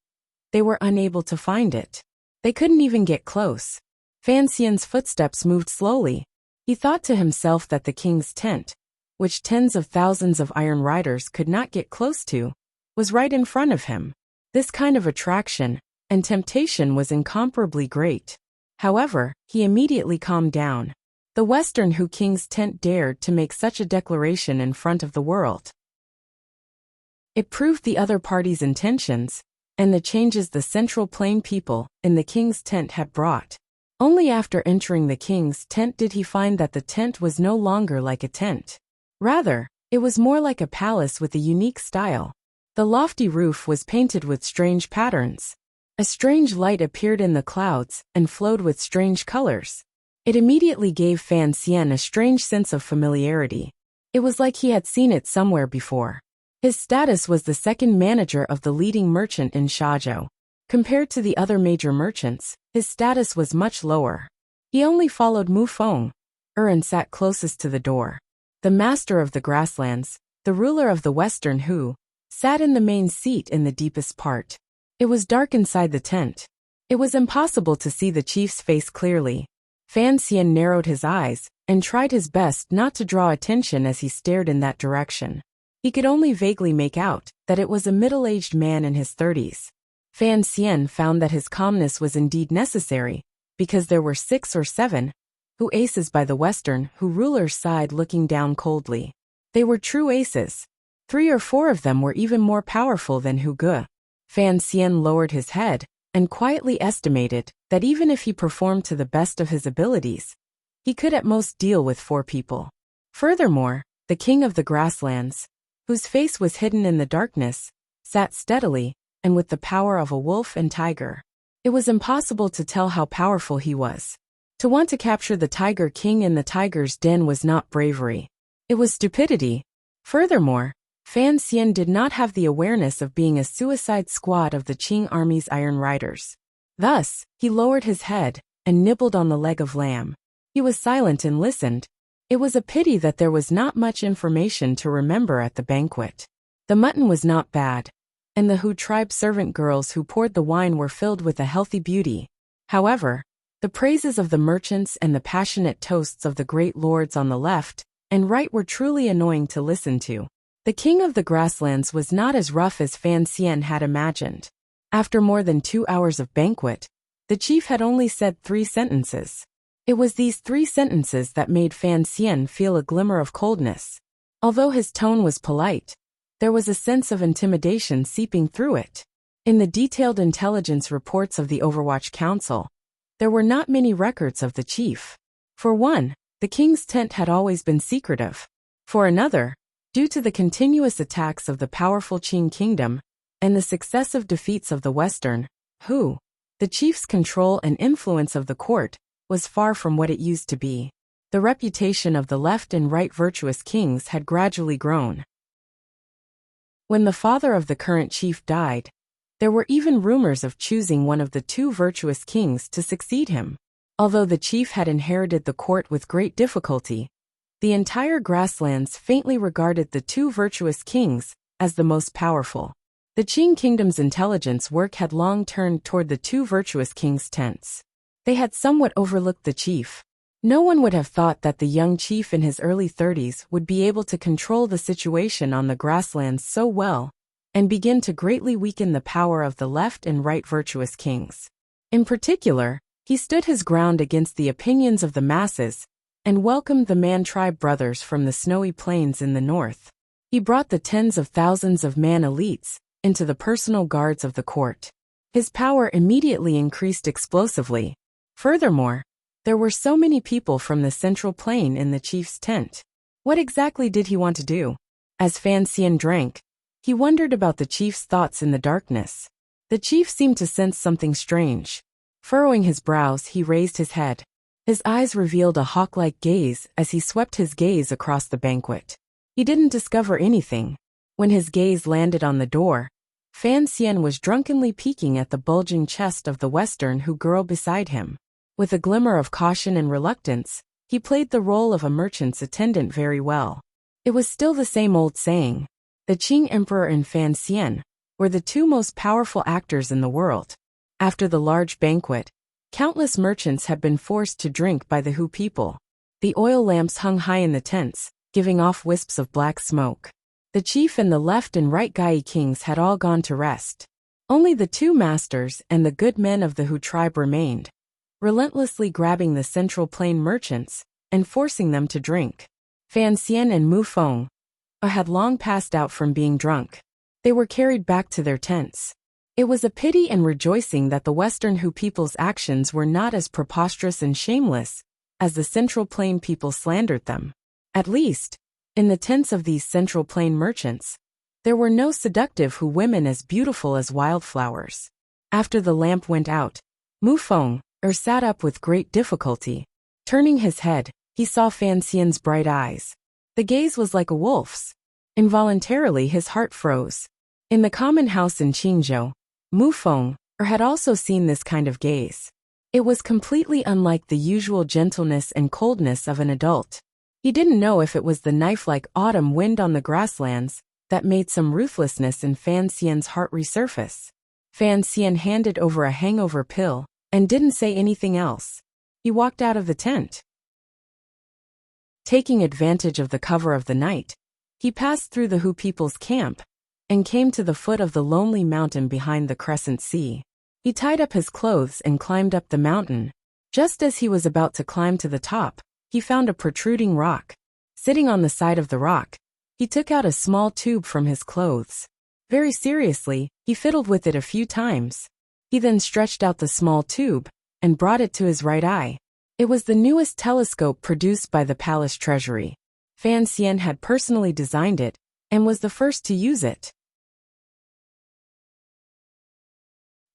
they were unable to find it. They couldn't even get close. Fan Xian's footsteps moved slowly. He thought to himself that the king's tent, which tens of thousands of iron riders could not get close to, was right in front of him. This kind of attraction and temptation was incomparably great. However, he immediately calmed down. The Western Hu king's tent dared to make such a declaration in front of the world. It proved the other party's intentions and the changes the Central Plain people in the king's tent had brought. Only after entering the king's tent did he find that the tent was no longer like a tent. Rather, it was more like a palace with a unique style. The lofty roof was painted with strange patterns. A strange light appeared in the clouds and flowed with strange colors. It immediately gave Fan Xian a strange sense of familiarity. It was like he had seen it somewhere before. His status was the second manager of the leading merchant in Shazhou. Compared to the other major merchants, his status was much lower. He only followed Mu Feng. And sat closest to the door. The master of the grasslands, the ruler of the Western Hu, sat in the main seat in the deepest part. It was dark inside the tent. It was impossible to see the chief's face clearly. Fan Xian narrowed his eyes and tried his best not to draw attention as he stared in that direction. He could only vaguely make out that it was a middle-aged man in his 30s. Fan Xian found that his calmness was indeed necessary, because there were 6 or 7 Hu aces by the Western Hu ruler's side looking down coldly. They were true aces. 3 or 4 of them were even more powerful than Hu Ge. Fan Xian lowered his head and quietly estimated that even if he performed to the best of his abilities, he could at most deal with 4 people. Furthermore, the king of the grasslands, whose face was hidden in the darkness, sat steadily and with the power of a wolf and tiger. It was impossible to tell how powerful he was. To want to capture the Tiger King in the tiger's den was not bravery. It was stupidity. Furthermore, Fan Xian did not have the awareness of being a suicide squad of the Qing army's Iron Riders. Thus, he lowered his head and nibbled on the leg of lamb. He was silent and listened. It was a pity that there was not much information to remember at the banquet. The mutton was not bad, and the Hu tribe servant girls who poured the wine were filled with a healthy beauty. However, the praises of the merchants and the passionate toasts of the great lords on the left and right were truly annoying to listen to. The king of the grasslands was not as rough as Fan Xian had imagined. After more than 2 hours of banquet, the chief had only said 3 sentences. It was these 3 sentences that made Fan Xian feel a glimmer of coldness. Although his tone was polite, there was a sense of intimidation seeping through it. In the detailed intelligence reports of the Overwatch Council, there were not many records of the chief. For one, the king's tent had always been secretive. For another, due to the continuous attacks of the powerful Qing kingdom and the successive defeats of the Western Hu, the chief's control and influence of the court was far from what it used to be. The reputation of the left and right virtuous kings had gradually grown. When the father of the current chief died, there were even rumors of choosing one of the 2 virtuous kings to succeed him. Although the chief had inherited the court with great difficulty, the entire grasslands faintly regarded the 2 virtuous kings as the most powerful. The Qing kingdom's intelligence work had long turned toward the 2 virtuous kings' tents. They had somewhat overlooked the chief. No one would have thought that the young chief in his early 30s would be able to control the situation on the grasslands so well and begin to greatly weaken the power of the left and right virtuous kings. In particular, he stood his ground against the opinions of the masses and welcomed the Man tribe brothers from the snowy plains in the north. He brought the tens of thousands of Man elites into the personal guards of the court. His power immediately increased explosively. Furthermore, there were so many people from the central plain in the chief's tent. What exactly did he want to do? As Fan Xian drank, he wondered about the chief's thoughts in the darkness. The chief seemed to sense something strange. Furrowing his brows, he raised his head. His eyes revealed a hawk-like gaze as he swept his gaze across the banquet. He didn't discover anything. When his gaze landed on the door, Fan Xian was drunkenly peeking at the bulging chest of the Western Hu girl beside him. With a glimmer of caution and reluctance, he played the role of a merchant's attendant very well. It was still the same old saying. The Qing Emperor and Fan Xian were the 2 most powerful actors in the world. After the large banquet, countless merchants had been forced to drink by the Hu people. The oil lamps hung high in the tents, giving off wisps of black smoke. The chief and the left and right Gai kings had all gone to rest. Only the 2 masters and the good men of the Hu tribe remained, relentlessly grabbing the central plain merchants and forcing them to drink. Fan Xian and Mu Feng had long passed out from being drunk. They were carried back to their tents. It was a pity and rejoicing that the Western Hu people's actions were not as preposterous and shameless as the Central Plain people slandered them. At least, in the tents of these Central Plain merchants, there were no seductive Hu women as beautiful as wildflowers. After the lamp went out, Mu Feng sat up with great difficulty. Turning his head, he saw Fan Xian's bright eyes. The gaze was like a wolf's. Involuntarily his heart froze. In the common house in Qingzhou, Mu Feng had also seen this kind of gaze. It was completely unlike the usual gentleness and coldness of an adult. He didn't know if it was the knife-like autumn wind on the grasslands that made some ruthlessness in Fan Xian's heart resurface. Fan Xian handed over a hangover pill and didn't say anything else. He walked out of the tent. Taking advantage of the cover of the night, he passed through the Hu people's camp and came to the foot of the lonely mountain behind the Crescent Sea. He tied up his clothes and climbed up the mountain. Just as he was about to climb to the top, he found a protruding rock. Sitting on the side of the rock, he took out a small tube from his clothes. Very seriously, he fiddled with it a few times. He then stretched out the small tube and brought it to his right eye. It was the newest telescope produced by the palace treasury. Fan Xian had personally designed it and was the first to use it.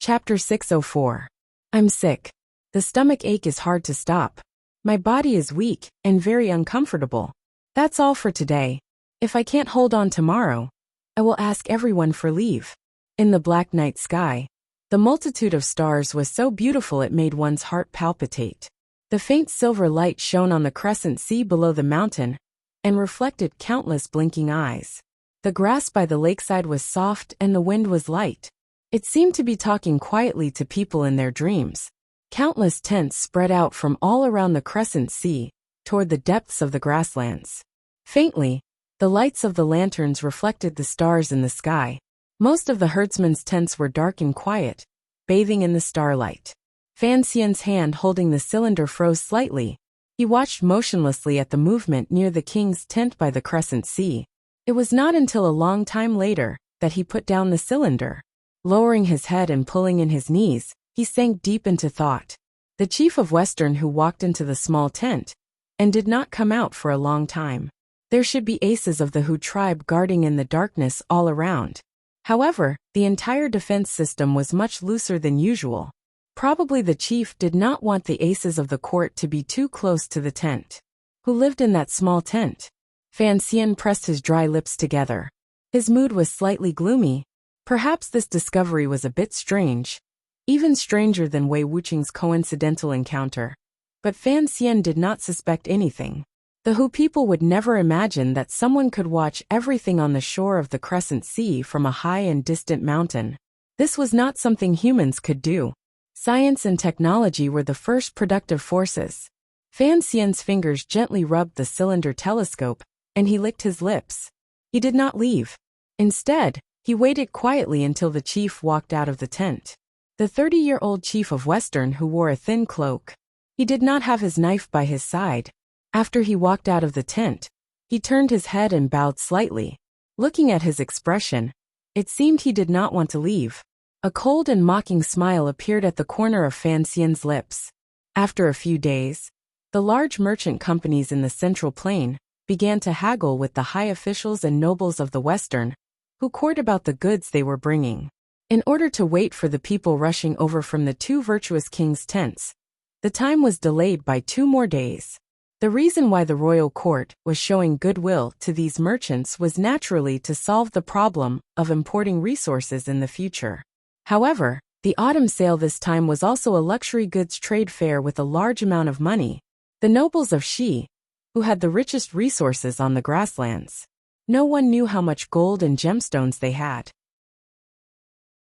Chapter 604. I'm sick. The stomach ache is hard to stop. My body is weak and very uncomfortable. That's all for today. If I can't hold on tomorrow, I will ask everyone for leave. In the black night sky, the multitude of stars was so beautiful it made one's heart palpitate. The faint silver light shone on the Crescent Sea below the mountain and reflected countless blinking eyes. The grass by the lakeside was soft and the wind was light. It seemed to be talking quietly to people in their dreams. Countless tents spread out from all around the Crescent Sea toward the depths of the grasslands. Faintly, the lights of the lanterns reflected the stars in the sky. Most of the herdsmen's tents were dark and quiet, bathing in the starlight. Fan Xian's hand holding the cylinder froze slightly. He watched motionlessly at the movement near the king's tent by the Crescent Sea. It was not until a long time later that he put down the cylinder. Lowering his head and pulling in his knees, he sank deep into thought. The chief of Western Hu walked into the small tent and did not come out for a long time. There should be aces of the Hu tribe guarding in the darkness all around. However, the entire defense system was much looser than usual. Probably the chief did not want the aces of the court to be too close to the tent. Who lived in that small tent? Fan Xian pressed his dry lips together. His mood was slightly gloomy. Perhaps this discovery was a bit strange, even stranger than Wei Wuqing's coincidental encounter. But Fan Xian did not suspect anything. The Hu people would never imagine that someone could watch everything on the shore of the Crescent Sea from a high and distant mountain. This was not something humans could do. Science and technology were the first productive forces. Fan Xian's fingers gently rubbed the cylinder telescope, and he licked his lips. He did not leave. Instead, he waited quietly until the chief walked out of the tent. The 30-year-old chief of Western Hu wore a thin cloak. He did not have his knife by his side. After he walked out of the tent, he turned his head and bowed slightly. Looking at his expression, it seemed he did not want to leave. A cold and mocking smile appeared at the corner of Fan Xian's lips. After a few days, the large merchant companies in the Central Plain began to haggle with the high officials and nobles of the Western, who quarreled about the goods they were bringing. In order to wait for the people rushing over from the two virtuous kings' tents, the time was delayed by 2 more days. The reason why the royal court was showing goodwill to these merchants was naturally to solve the problem of importing resources in the future. However, the autumn sale this time was also a luxury goods trade fair with a large amount of money. The nobles of Xi, who had the richest resources on the grasslands. No one knew how much gold and gemstones they had.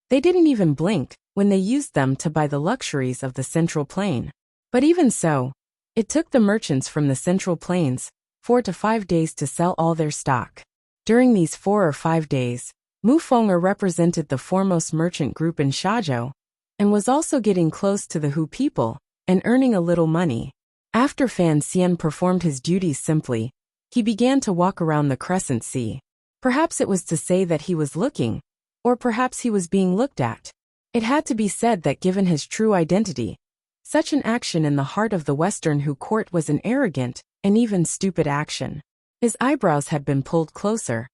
They didn't even blink when they used them to buy the luxuries of the Central Plain. But even so, it took the merchants from the Central Plains 4 to 5 days to sell all their stock. During these 4 or 5 days, Mu Feng represented the foremost merchant group in Shazhou, and was also getting close to the Hu people and earning a little money. After Fan Xian performed his duties simply, he began to walk around the Crescent Sea. Perhaps it was to say that he was looking, or perhaps he was being looked at. It had to be said that given his true identity, such an action in the heart of the Western Hu court was an arrogant and even stupid action. His eyebrows had been pulled closer,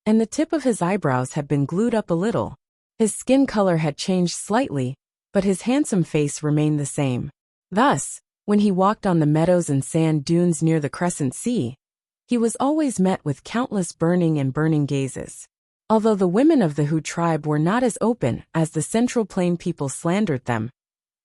and the tip of his eyebrows had been glued up a little. His skin color had changed slightly, but his handsome face remained the same. Thus, when he walked on the meadows and sand dunes near the Crescent Sea, he was always met with countless burning gazes. Although the women of the Hu tribe were not as open as the Central Plain people slandered them,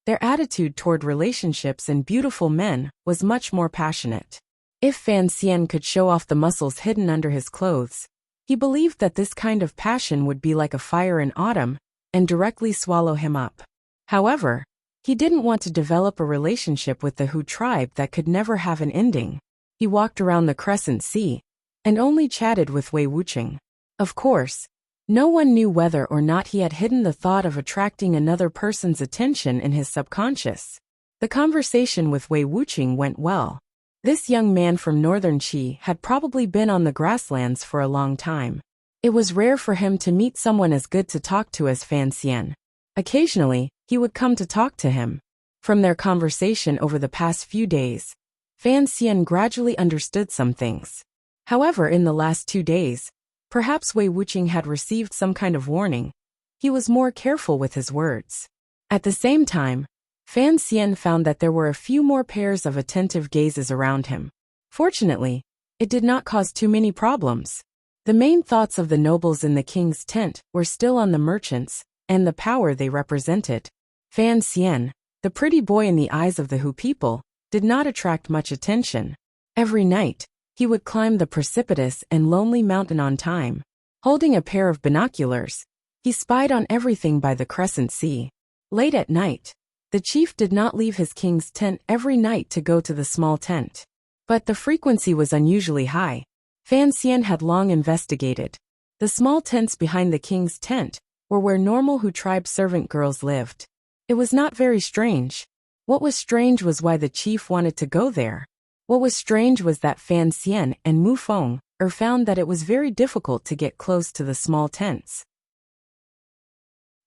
their attitude toward relationships and beautiful men was much more passionate. If Fan Xian could show off the muscles hidden under his clothes, he believed that this kind of passion would be like a fire in autumn and directly swallow him up. However, he didn't want to develop a relationship with the Hu tribe that could never have an ending. He walked around the Crescent Sea and only chatted with Wei Wuqing. Of course, no one knew whether or not he had hidden the thought of attracting another person's attention in his subconscious. The conversation with Wei Wuqing went well. This young man from northern Qi had probably been on the grasslands for a long time. It was rare for him to meet someone as good to talk to as Fan Xian. Occasionally, he would come to talk to him. From their conversation over the past few days, Fan Xian gradually understood some things. However, in the last 2 days, perhaps Wei Wuqing had received some kind of warning. He was more careful with his words. At the same time, Fan Xian found that there were a few more pairs of attentive gazes around him. Fortunately, it did not cause too many problems. The main thoughts of the nobles in the king's tent were still on the merchants and the power they represented. Fan Xian, the pretty boy in the eyes of the Hu people, did not attract much attention. Every night, he would climb the precipitous and lonely mountain on time. Holding a pair of binoculars, he spied on everything by the Crescent Sea. Late at night, the chief did not leave his king's tent every night to go to the small tent. But the frequency was unusually high. Fan Xian had long investigated. The small tents behind the king's tent were where normal Hu tribe servant girls lived. It was not very strange. What was strange was why the chief wanted to go there. What was strange was that Fan Xian and Mu Feng found that it was very difficult to get close to the small tents.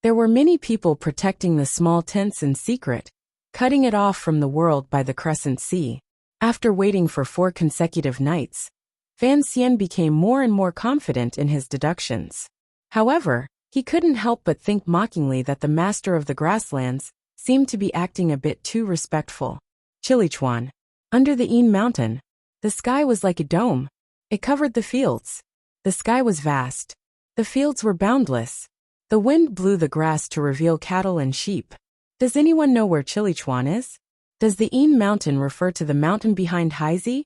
There were many people protecting the small tents in secret, cutting it off from the world by the Crescent Sea. After waiting for 4 consecutive nights, Fan Xian became more and more confident in his deductions. However, he couldn't help but think mockingly that the master of the grasslands seemed to be acting a bit too respectful. Chilichuan. Under the Yin mountain, the sky was like a dome. It covered the fields. The sky was vast. The fields were boundless. The wind blew the grass to reveal cattle and sheep. Does anyone know where Chilichuan is? Does the Yin mountain refer to the mountain behind Haizi?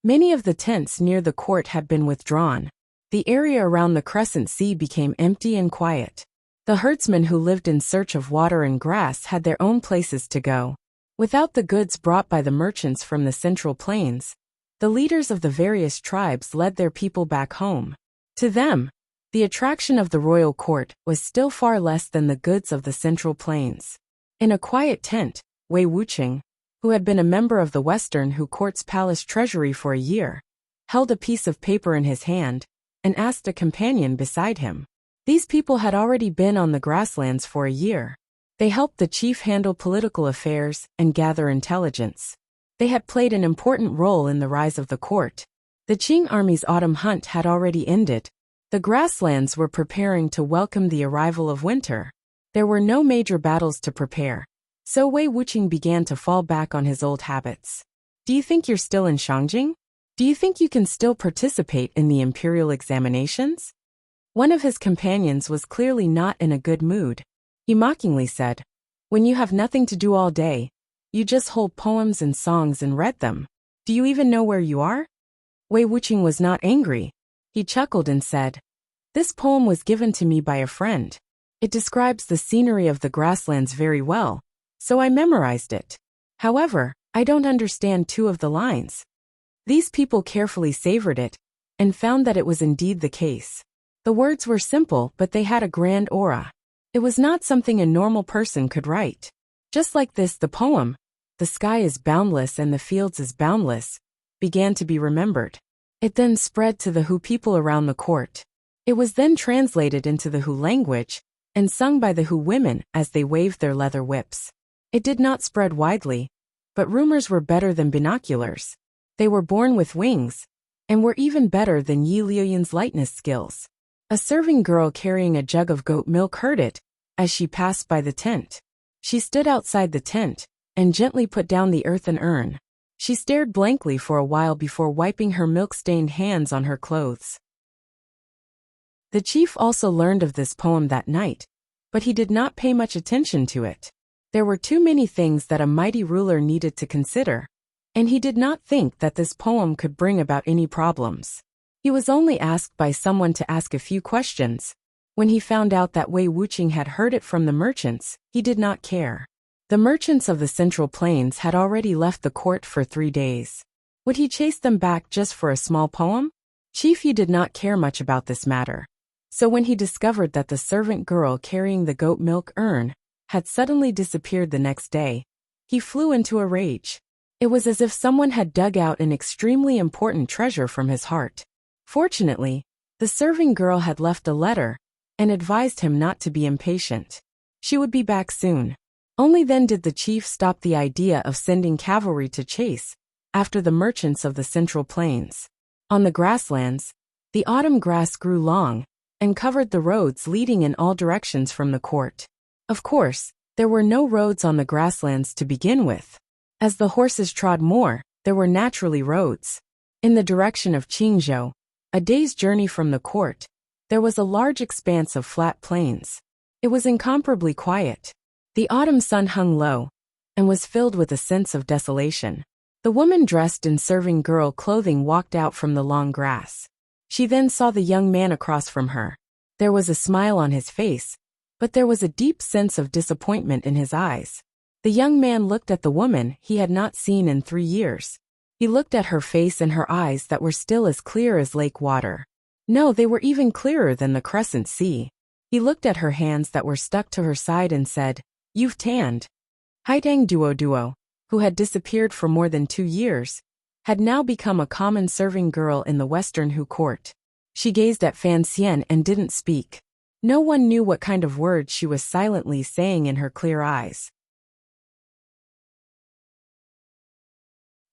Many of the tents near the court had been withdrawn. The area around the Crescent Sea became empty and quiet. The herdsmen who lived in search of water and grass had their own places to go. Without the goods brought by the merchants from the Central Plains, the leaders of the various tribes led their people back home. To them, the attraction of the royal court was still far less than the goods of the Central Plains. In a quiet tent, Wei Wuqing, who had been a member of the Western Hu court's palace treasury for a year, held a piece of paper in his hand and asked a companion beside him. These people had already been on the grasslands for a year. They helped the chief handle political affairs and gather intelligence. They had played an important role in the rise of the court. The Qing army's autumn hunt had already ended. The grasslands were preparing to welcome the arrival of winter. There were no major battles to prepare, so Wei Wuqing began to fall back on his old habits. Do you think you're still in Shangjing? Do you think you can still participate in the imperial examinations? One of his companions was clearly not in a good mood. He mockingly said, "When you have nothing to do all day, you just hold poems and songs and read them. Do you even know where you are?" Wei Wuqing was not angry. He chuckled and said, "This poem was given to me by a friend. It describes the scenery of the grasslands very well, so I memorized it. However, I don't understand 2 of the lines." These people carefully savored it and found that it was indeed the case. The words were simple, but they had a grand aura. It was not something a normal person could write. Just like this, the poem, "The sky is boundless and the fields is boundless," began to be remembered. It then spread to the Hu people around the court. It was then translated into the Hu language and sung by the Hu women as they waved their leather whips. It did not spread widely, but rumors were better than binoculars. They were born with wings, and were even better than Yi Liuyan's lightness skills. A serving girl carrying a jug of goat milk heard it as she passed by the tent. She stood outside the tent and gently put down the earthen urn. She stared blankly for a while before wiping her milk-stained hands on her clothes. The chief also learned of this poem that night, but he did not pay much attention to it. There were too many things that a mighty ruler needed to consider, and he did not think that this poem could bring about any problems. He was only asked by someone to ask a few questions. When he found out that Wei Wuqing had heard it from the merchants, he did not care. The merchants of the Central Plains had already left the court for 3 days. Would he chase them back just for a small poem? Chief Yu did not care much about this matter. So when he discovered that the servant girl carrying the goat milk urn had suddenly disappeared the next day, he flew into a rage. It was as if someone had dug out an extremely important treasure from his heart. Fortunately, the serving girl had left a letter and advised him not to be impatient. She would be back soon. Only then did the chief stop the idea of sending cavalry to chase after the merchants of the Central Plains. On the grasslands, the autumn grass grew long and covered the roads leading in all directions from the court. Of course, there were no roads on the grasslands to begin with. As the horses trod more, there were naturally roads. In the direction of Qingzhou, a day's journey from the court, there was a large expanse of flat plains. It was incomparably quiet. The autumn sun hung low and was filled with a sense of desolation. The woman dressed in serving girl clothing walked out from the long grass. She then saw the young man across from her. There was a smile on his face, but there was a deep sense of disappointment in his eyes. The young man looked at the woman he had not seen in 3 years. He looked at her face and her eyes that were still as clear as lake water. No, they were even clearer than the crescent sea. He looked at her hands that were stuck to her side and said, "You've tanned." Haitang Duo, who had disappeared for more than 2 years, had now become a common serving girl in the Western Hu court. She gazed at Fan Xian and didn't speak. No one knew what kind of words she was silently saying in her clear eyes.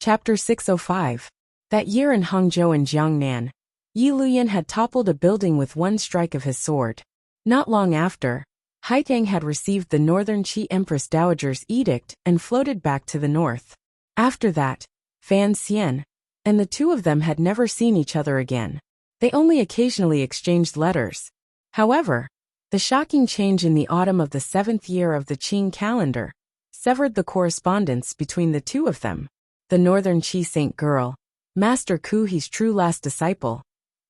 Chapter 605. That year in Hangzhou and Jiangnan, Yi Liuyan had toppled a building with one strike of his sword. Not long after, Haitang had received the Northern Qi Empress Dowager's edict and floated back to the north. After that, Fan Xian and the two of them had never seen each other again. They only occasionally exchanged letters. However, the shocking change in the autumn of the 7th year of the Qing calendar severed the correspondence between the two of them. The Northern Qi Saint girl, Master Kuhi's true last disciple,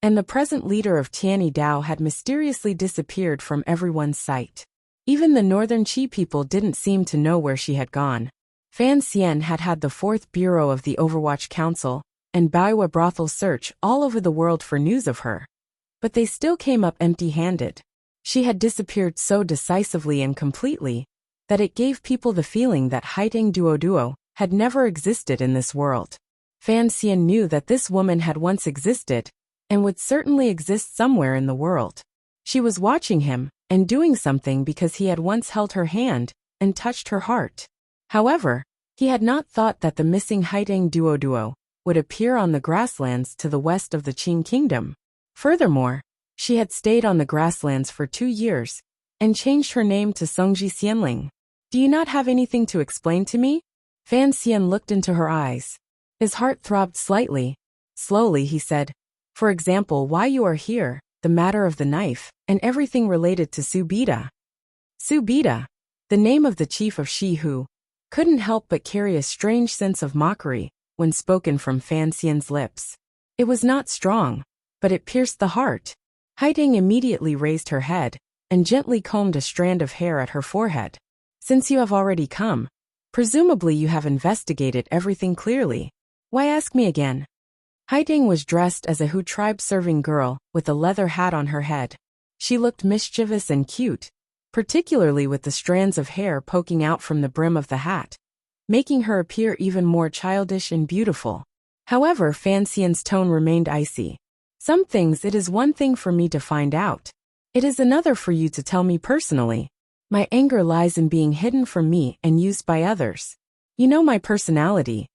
and the present leader of Tianyi Dao had mysteriously disappeared from everyone's sight. Even the Northern Qi people didn't seem to know where she had gone. Fan Xian had had the 4th Bureau of the Overwatch Council and Baiwa brothel search all over the world for news of her. But they still came up empty-handed. She had disappeared so decisively and completely that it gave people the feeling that Haitang Duo had never existed in this world. Fan Xian knew that this woman had once existed and would certainly exist somewhere in the world. She was watching him and doing something because he had once held her hand and touched her heart. However, he had not thought that the missing Haitang Duo would appear on the grasslands to the west of the Qing kingdom. Furthermore, she had stayed on the grasslands for 2 years and changed her name to Songji Xianling. "Do you not have anything to explain to me?" Fan Xian looked into her eyes. His heart throbbed slightly. Slowly he said, "For example, why you are here, the matter of the knife, and everything related to Su Bida." Su Bida, the name of the chief of Shi Hu, couldn't help but carry a strange sense of mockery when spoken from Fan Xian's lips. It was not strong, but it pierced the heart. Haitang immediately raised her head and gently combed a strand of hair at her forehead. "Since you have already come, presumably you have investigated everything clearly. Why ask me again?" Haitang was dressed as a Hu tribe serving girl with a leather hat on her head. She looked mischievous and cute, particularly with the strands of hair poking out from the brim of the hat, making her appear even more childish and beautiful. However, Fan Xian's tone remained icy. "Some things it is one thing for me to find out. It is another for you to tell me personally. My anger lies in being hidden from me and used by others. You know my personality."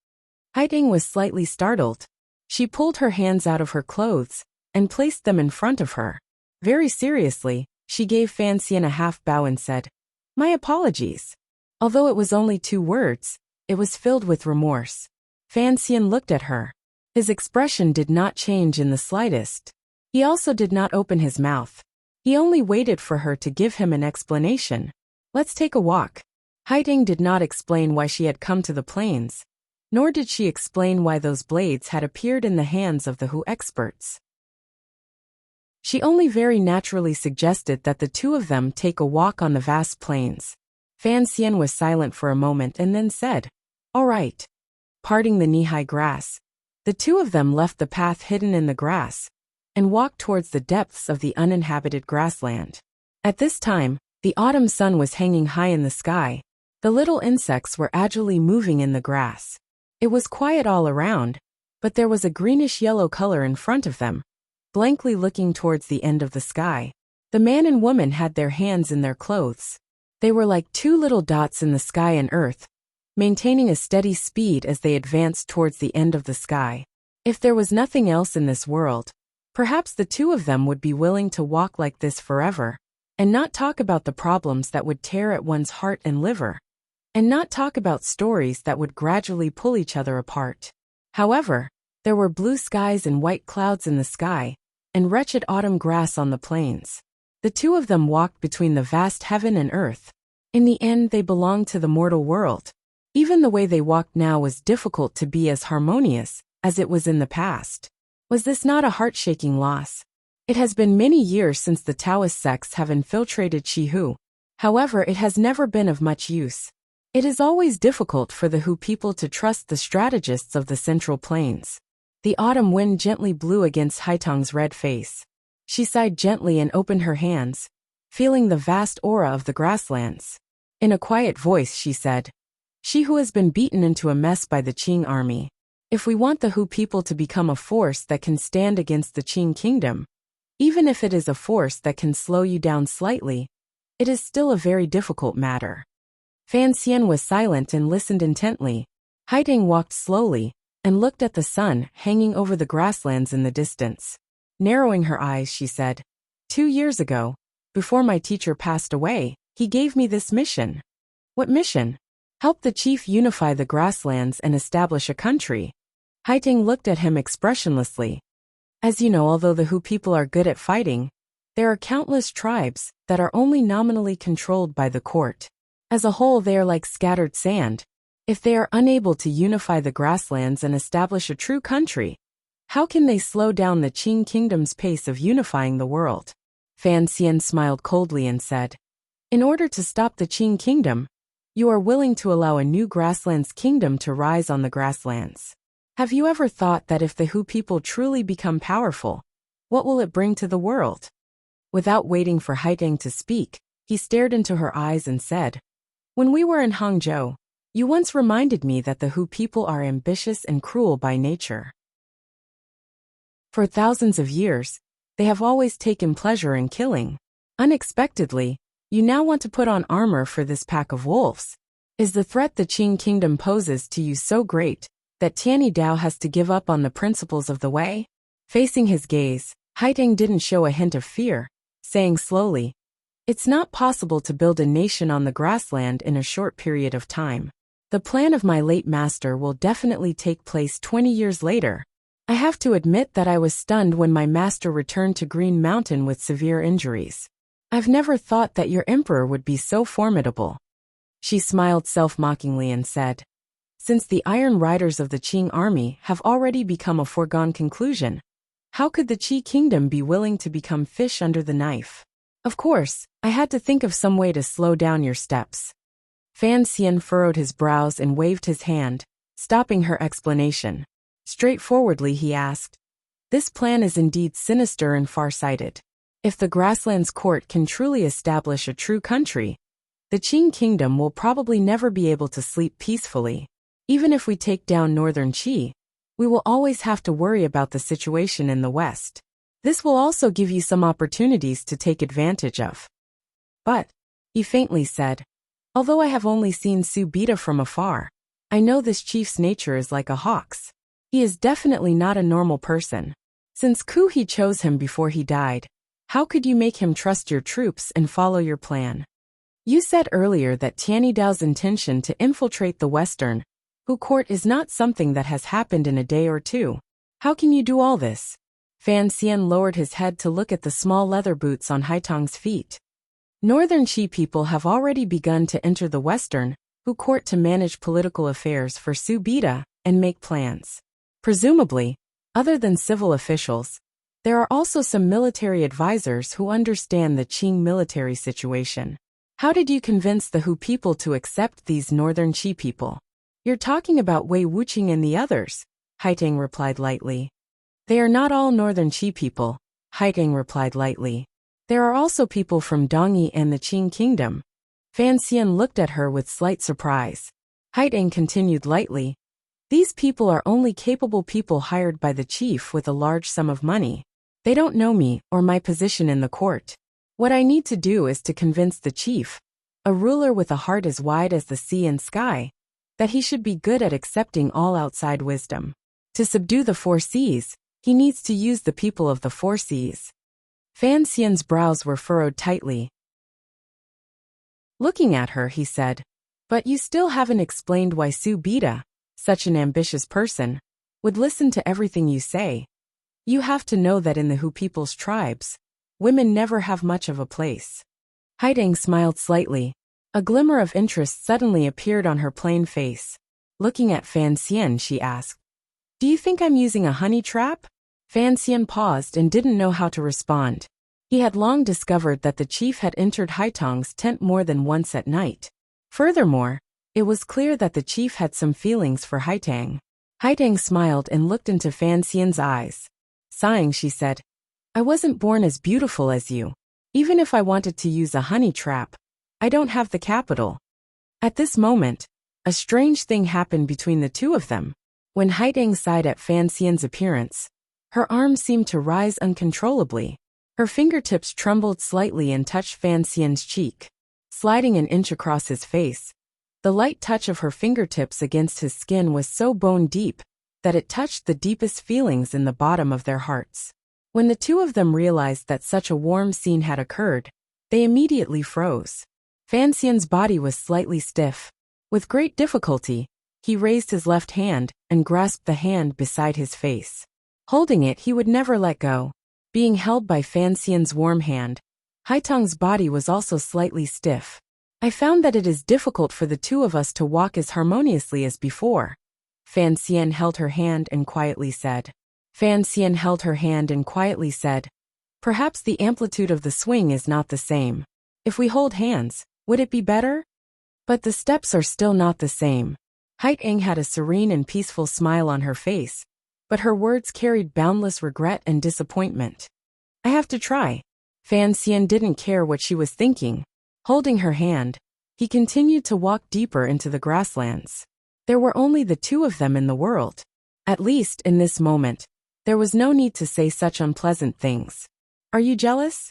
Haiding was slightly startled. She pulled her hands out of her clothes and placed them in front of her. Very seriously, she gave Fan Xian a half bow and said, "My apologies." Although it was only 2 words, it was filled with remorse. Fan Xian looked at her. His expression did not change in the slightest. He also did not open his mouth. He only waited for her to give him an explanation. "Let's take a walk." Haiding did not explain why she had come to the plains, nor did she explain why those blades had appeared in the hands of the Hu experts. She only very naturally suggested that the 2 of them take a walk on the vast plains. Fan Xian was silent for a moment and then said, "All right." Parting the knee-high grass, the 2 of them left the path hidden in the grass and walked towards the depths of the uninhabited grassland. At this time, the autumn sun was hanging high in the sky. The little insects were agilely moving in the grass. It was quiet all around, but there was a greenish-yellow color in front of them, blankly looking towards the end of the sky. The man and woman had their hands in their clothes. They were like 2 little dots in the sky and earth, maintaining a steady speed as they advanced towards the end of the sky. If there was nothing else in this world, perhaps the 2 of them would be willing to walk like this forever, and not talk about the problems that would tear at one's heart and liver, and not talk about stories that would gradually pull each other apart. However, there were blue skies and white clouds in the sky, and wretched autumn grass on the plains. The 2 of them walked between the vast heaven and earth. In the end, they belonged to the mortal world. Even the way they walked now was difficult to be as harmonious as it was in the past. Was this not a heart-shaking loss? It has been many years since the Taoist sects have infiltrated Shihu. However, it has never been of much use. It is always difficult for the Hu people to trust the strategists of the Central Plains. The autumn wind gently blew against Haitong's red face. She sighed gently and opened her hands, feeling the vast aura of the grasslands. In a quiet voice she said, "She who has been beaten into a mess by the Qing army. If we want the Hu people to become a force that can stand against the Qing kingdom, even if it is a force that can slow you down slightly, it is still a very difficult matter." Fan Xian was silent and listened intently. Haiding walked slowly and looked at the sun hanging over the grasslands in the distance. Narrowing her eyes, she said, 2 years ago, before my teacher passed away, he gave me this mission." "What mission?" "Help the chief unify the grasslands and establish a country." Haiding looked at him expressionlessly. "As you know, although the Hu people are good at fighting, there are countless tribes that are only nominally controlled by the court. As a whole, they are like scattered sand. If they are unable to unify the grasslands and establish a true country, how can they slow down the Qing kingdom's pace of unifying the world?" Fan Xian smiled coldly and said, "In order to stop the Qing kingdom, you are willing to allow a new grasslands kingdom to rise on the grasslands. Have you ever thought that if the Hu people truly become powerful, what will it bring to the world?" Without waiting for Haiding to speak, he stared into her eyes and said, "When we were in Hangzhou, you once reminded me that the Hu people are ambitious and cruel by nature. For thousands of years, they have always taken pleasure in killing. Unexpectedly, you now want to put on armor for this pack of wolves. Is the threat the Qing kingdom poses to you so great that Tianyi Dao has to give up on the principles of the way?" Facing his gaze, Haiding didn't show a hint of fear, saying slowly, "It's not possible to build a nation on the grassland in a short period of time. The plan of my late master will definitely take place 20 years later. I have to admit that I was stunned when my master returned to Green Mountain with severe injuries. I've never thought that your emperor would be so formidable." She smiled self-mockingly and said, "Since the Iron Riders of the Qing army have already become a foregone conclusion, how could the Qi kingdom be willing to become fish under the knife? Of course, I had to think of some way to slow down your steps." Fan Xian furrowed his brows and waved his hand, stopping her explanation. Straightforwardly he asked, "This plan is indeed sinister and far-sighted. If the grasslands court can truly establish a true country, the Qing kingdom will probably never be able to sleep peacefully. Even if we take down northern Qi, we will always have to worry about the situation in the west. This will also give you some opportunities to take advantage of. But, he faintly said, although I have only seen Subita from afar, I know this chief's nature is like a hawk's. He is definitely not a normal person. Since Kuhi chose him before he died, how could you make him trust your troops and follow your plan? You said earlier that Tianidao's intention to infiltrate the Western Hu court is not something that has happened in a day or two. How can you do all this? Fan Xian lowered his head to look at the small leather boots on Haitong's feet. Northern Qi people have already begun to enter the Western Hu court to manage political affairs for Subita and make plans. Presumably, other than civil officials, there are also some military advisors who understand the Qing military situation. How did you convince the Hu people to accept these Northern Qi people? You're talking about Wei Wuqing and the others, Haitang replied lightly. They are not all Northern Qi people, Haitang replied lightly. There are also people from Dongyi and the Qing kingdom. Fan Xian looked at her with slight surprise. Haitang continued lightly. These people are only capable people hired by the chief with a large sum of money. They don't know me or my position in the court. What I need to do is to convince the chief, a ruler with a heart as wide as the sea and sky, that he should be good at accepting all outside wisdom. To subdue the four seas, he needs to use the people of the four seas. Fan Xian's brows were furrowed tightly. Looking at her, he said, but you still haven't explained why Subita, such an ambitious person, would listen to everything you say. You have to know that in the Hu people's tribes, women never have much of a place. Haitang smiled slightly. A glimmer of interest suddenly appeared on her plain face. Looking at Fan Xian, she asked, do you think I'm using a honey trap? Fan Xian paused and didn't know how to respond. He had long discovered that the chief had entered Haitong's tent more than once at night. Furthermore, it was clear that the chief had some feelings for Haitang. Haitang smiled and looked into Fan Xian's eyes. Sighing, she said, I wasn't born as beautiful as you. Even if I wanted to use a honey trap, I don't have the capital. At this moment, a strange thing happened between the two of them. When Haitang sighed at Fan Xian's appearance, her arms seemed to rise uncontrollably. Her fingertips trembled slightly and touched Fan Xian's cheek, sliding an inch across his face. The light touch of her fingertips against his skin was so bone deep that it touched the deepest feelings in the bottom of their hearts. When the two of them realized that such a warm scene had occurred, they immediately froze. Fan Xian's body was slightly stiff. With great difficulty, he raised his left hand and grasped the hand beside his face. Holding it, he would never let go. Being held by Fan Xian's warm hand, Haitong's body was also slightly stiff. I found that it is difficult for the two of us to walk as harmoniously as before. Fan Xian held her hand and quietly said. Perhaps the amplitude of the swing is not the same. If we hold hands, would it be better? But the steps are still not the same. Haitang had a serene and peaceful smile on her face, but her words carried boundless regret and disappointment. I have to try. Fan Xian didn't care what she was thinking. Holding her hand, he continued to walk deeper into the grasslands. There were only the two of them in the world. At least in this moment, there was no need to say such unpleasant things. Are you jealous?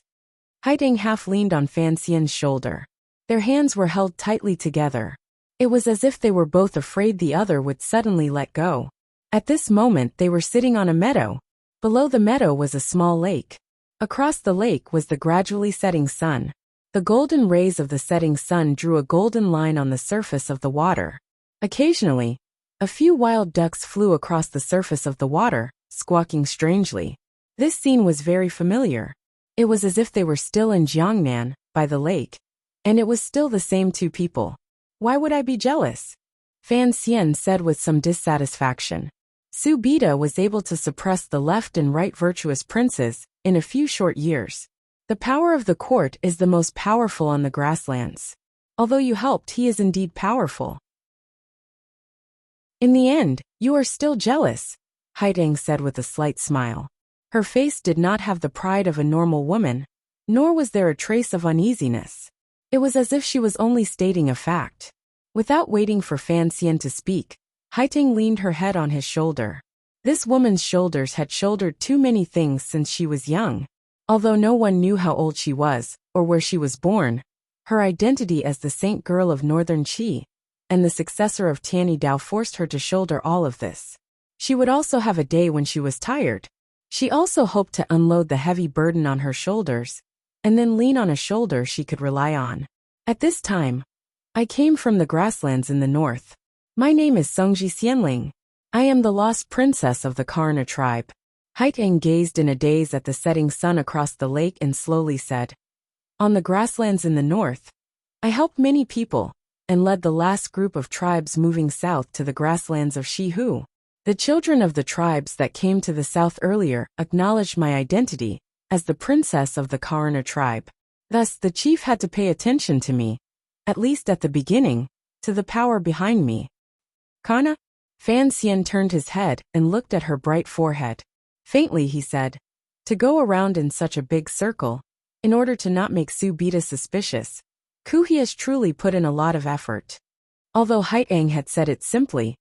Haitang half leaned on Fan Xian's shoulder. Their hands were held tightly together. It was as if they were both afraid the other would suddenly let go. At this moment they were sitting on a meadow. Below the meadow was a small lake. Across the lake was the gradually setting sun. The golden rays of the setting sun drew a golden line on the surface of the water. Occasionally, a few wild ducks flew across the surface of the water, squawking strangely. This scene was very familiar. It was as if they were still in Jiangnan, by the lake. And it was still the same two people. Why would I be jealous? Fan Xian said with some dissatisfaction. Subita was able to suppress the left and right virtuous princes in a few short years. The power of the court is the most powerful on the grasslands. Although you helped, he is indeed powerful. In the end, you are still jealous, Haitang said with a slight smile. Her face did not have the pride of a normal woman, nor was there a trace of uneasiness. It was as if she was only stating a fact. Without waiting for Fan Xian to speak, Haitang leaned her head on his shoulder. This woman's shoulders had shouldered too many things since she was young. Although no one knew how old she was, or where she was born, her identity as the saint girl of Northern Qi and the successor of Tianyi Dao forced her to shoulder all of this. She would also have a day when she was tired. She also hoped to unload the heavy burden on her shoulders, and then lean on a shoulder she could rely on. At this time, I came from the grasslands in the north. My name is Songji Xianling. I am the lost princess of the Karna tribe. Haiteng gazed in a daze at the setting sun across the lake and slowly said, on the grasslands in the north, I helped many people and led the last group of tribes moving south to the grasslands of Shihu. The children of the tribes that came to the south earlier acknowledged my identity as the princess of the Karna tribe. Thus, the chief had to pay attention to me, at least at the beginning, to the power behind me. Kana? Fan Xian turned his head and looked at her bright forehead. Faintly he said, to go around in such a big circle, in order to not make Su Bida suspicious, Ku He has truly put in a lot of effort. Although Haiteng had said it simply,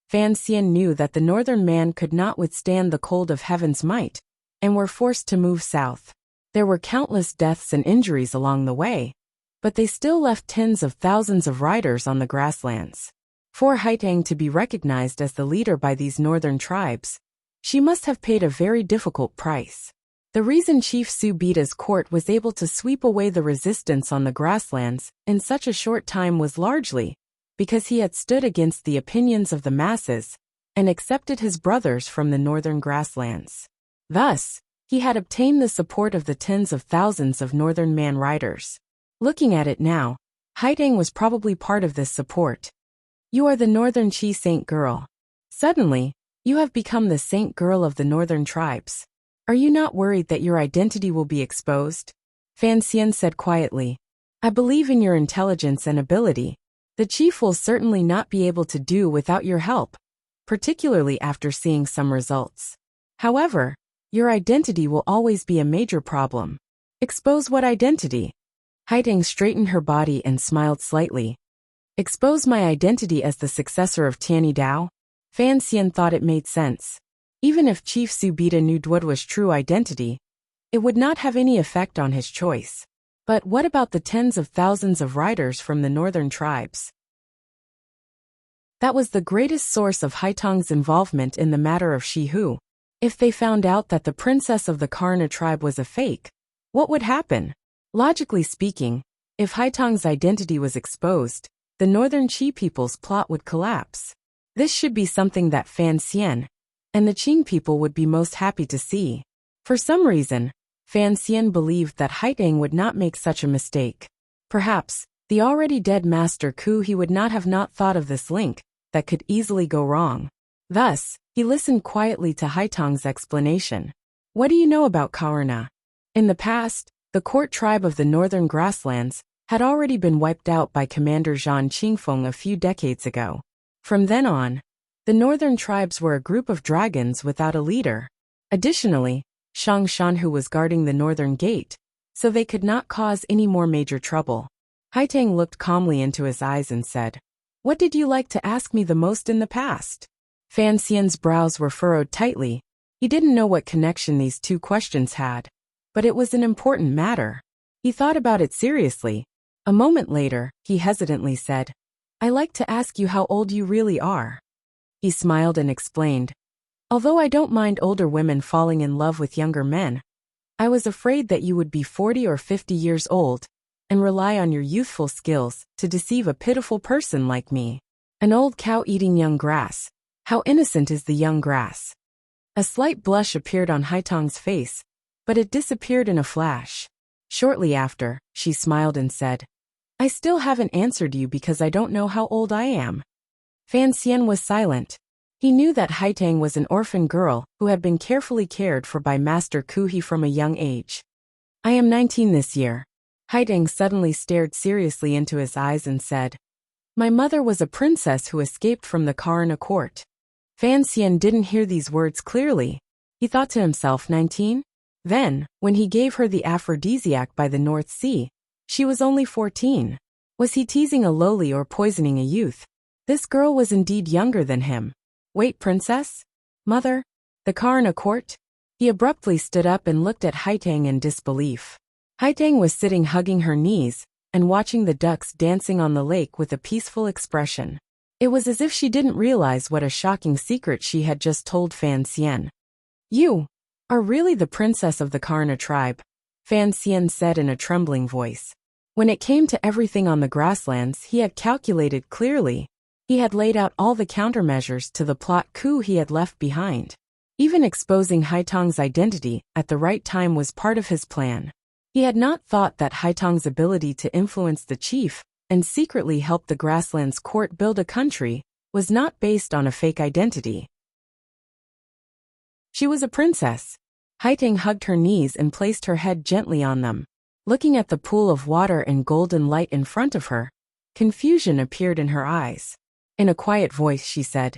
Fan Xian knew that the northern man could not withstand the cold of heaven's might, and were forced to move south. There were countless deaths and injuries along the way, but they still left tens of thousands of riders on the grasslands. For Haiteng to be recognized as the leader by these northern tribes, she must have paid a very difficult price. The reason Chief Su Bida's court was able to sweep away the resistance on the grasslands in such a short time was largely because he had stood against the opinions of the masses and accepted his brothers from the northern grasslands. Thus, he had obtained the support of the tens of thousands of northern man riders. Looking at it now, Haiteng was probably part of this support. You are the northern Qi saint girl. Suddenly, you have become the saint girl of the northern tribes. Are you not worried that your identity will be exposed? Fan Xian said quietly. I believe in your intelligence and ability. The chief will certainly not be able to do without your help, particularly after seeing some results. However, your identity will always be a major problem. Expose what identity? Haiteng straightened her body and smiled slightly. Expose my identity as the successor of Tianyi Dao? Fan Xian thought it made sense. Even if Chief Su Bida knew Duodwa's true identity, it would not have any effect on his choice. But what about the tens of thousands of riders from the northern tribes? That was the greatest source of Haiteng's involvement in the matter of Shihu. If they found out that the princess of the Karna tribe was a fake, what would happen? Logically speaking, if Haiteng's identity was exposed, the northern Qi people's plot would collapse. This should be something that Fan Xian and the Qing people would be most happy to see. For some reason, Fan Xian believed that Haiteng would not make such a mistake. Perhaps, the already dead Master Ku He would not have not thought of this link that could easily go wrong. Thus, he listened quietly to Haiteng's explanation. What do you know about Karna? In the past, the court tribe of the northern grasslands had already been wiped out by Commander Zhan Qingfeng a few decades ago. From then on, the northern tribes were a group of dragons without a leader. Additionally, Shang Shanhu was guarding the northern gate, so they could not cause any more major trouble. Haiteng looked calmly into his eyes and said, what did you like to ask me the most in the past? Fan Xian's brows were furrowed tightly. He didn't know what connection these two questions had, but it was an important matter. He thought about it seriously. A moment later, he hesitantly said, I like to ask you how old you really are. He smiled and explained, although I don't mind older women falling in love with younger men, I was afraid that you would be 40 or 50 years old and rely on your youthful skills to deceive a pitiful person like me. An old cow eating young grass. How innocent is the young grass. A slight blush appeared on Haiteng's face, but it disappeared in a flash. Shortly after, she smiled and said, I still haven't answered you because I don't know how old I am. Fan Xian was silent. He knew that Haiteng was an orphan girl who had been carefully cared for by Master Ku He from a young age. I am 19 this year. Haiteng suddenly stared seriously into his eyes and said, my mother was a princess who escaped from the Karna court. Fan Xian didn't hear these words clearly. He thought to himself, 19? Then, when he gave her the aphrodisiac by the North Sea, she was only 14. Was he teasing a lowly or poisoning a youth? This girl was indeed younger than him. Wait, princess? Mother, The car in a court? He abruptly stood up and looked at Haitang in disbelief. Haitang was sitting hugging her knees and watching the ducks dancing on the lake with a peaceful expression. It was as if she didn't realize what a shocking secret she had just told Fan Xian. You are really the princess of the Karna tribe, Fan Xian said in a trembling voice. When it came to everything on the grasslands, he had calculated clearly. He had laid out all the countermeasures to the plot coup he had left behind. Even exposing Haitang's identity at the right time was part of his plan. He had not thought that Haitang's ability to influence the chief and secretly help the grasslands court build a country was not based on a fake identity. She was a princess. Haitang hugged her knees and placed her head gently on them. Looking at the pool of water and golden light in front of her, confusion appeared in her eyes. In a quiet voice she said,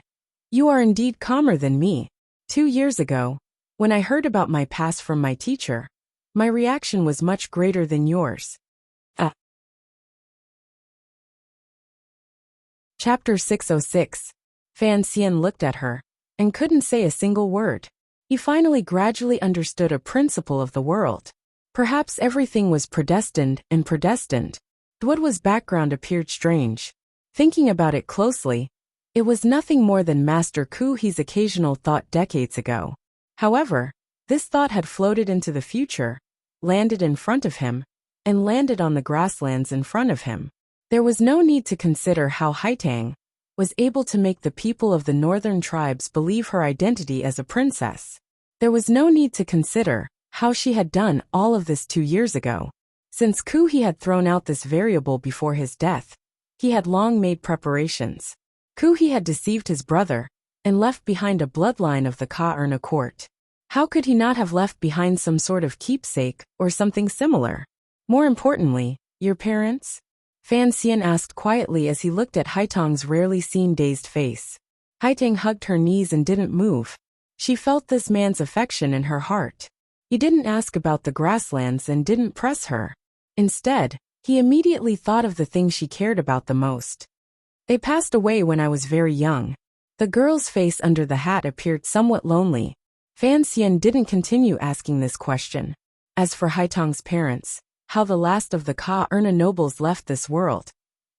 "You are indeed calmer than me. 2 years ago, when I heard about my past from my teacher, my reaction was much greater than yours." Chapter 606. Fan Xian looked at her and couldn't say a single word. He finally gradually understood a principle of the world. Perhaps everything was predestined. Duodwa's background appeared strange. Thinking about it closely, it was nothing more than Master Kuhi's occasional thought decades ago. However, this thought had floated into the future, landed in front of him, and landed on the grasslands in front of him. There was no need to consider how Haitang was able to make the people of the northern tribes believe her identity as a princess. There was no need to consider how she had done all of this 2 years ago. Since Kuhi had thrown out this variable before his death, he had long made preparations. Kuhi had deceived his brother and left behind a bloodline of the Ka-Erna court. How could he not have left behind some sort of keepsake or something similar? More importantly, your parents? Fan Xian asked quietly as he looked at Haitang's rarely seen dazed face. Haitang hugged her knees and didn't move. She felt this man's affection in her heart. He didn't ask about the grasslands and didn't press her. Instead, he immediately thought of the thing she cared about the most. They passed away when I was very young. The girl's face under the hat appeared somewhat lonely. Fan Xian didn't continue asking this question. As for Haitang's parents, how the last of the Ka-Erna nobles left this world,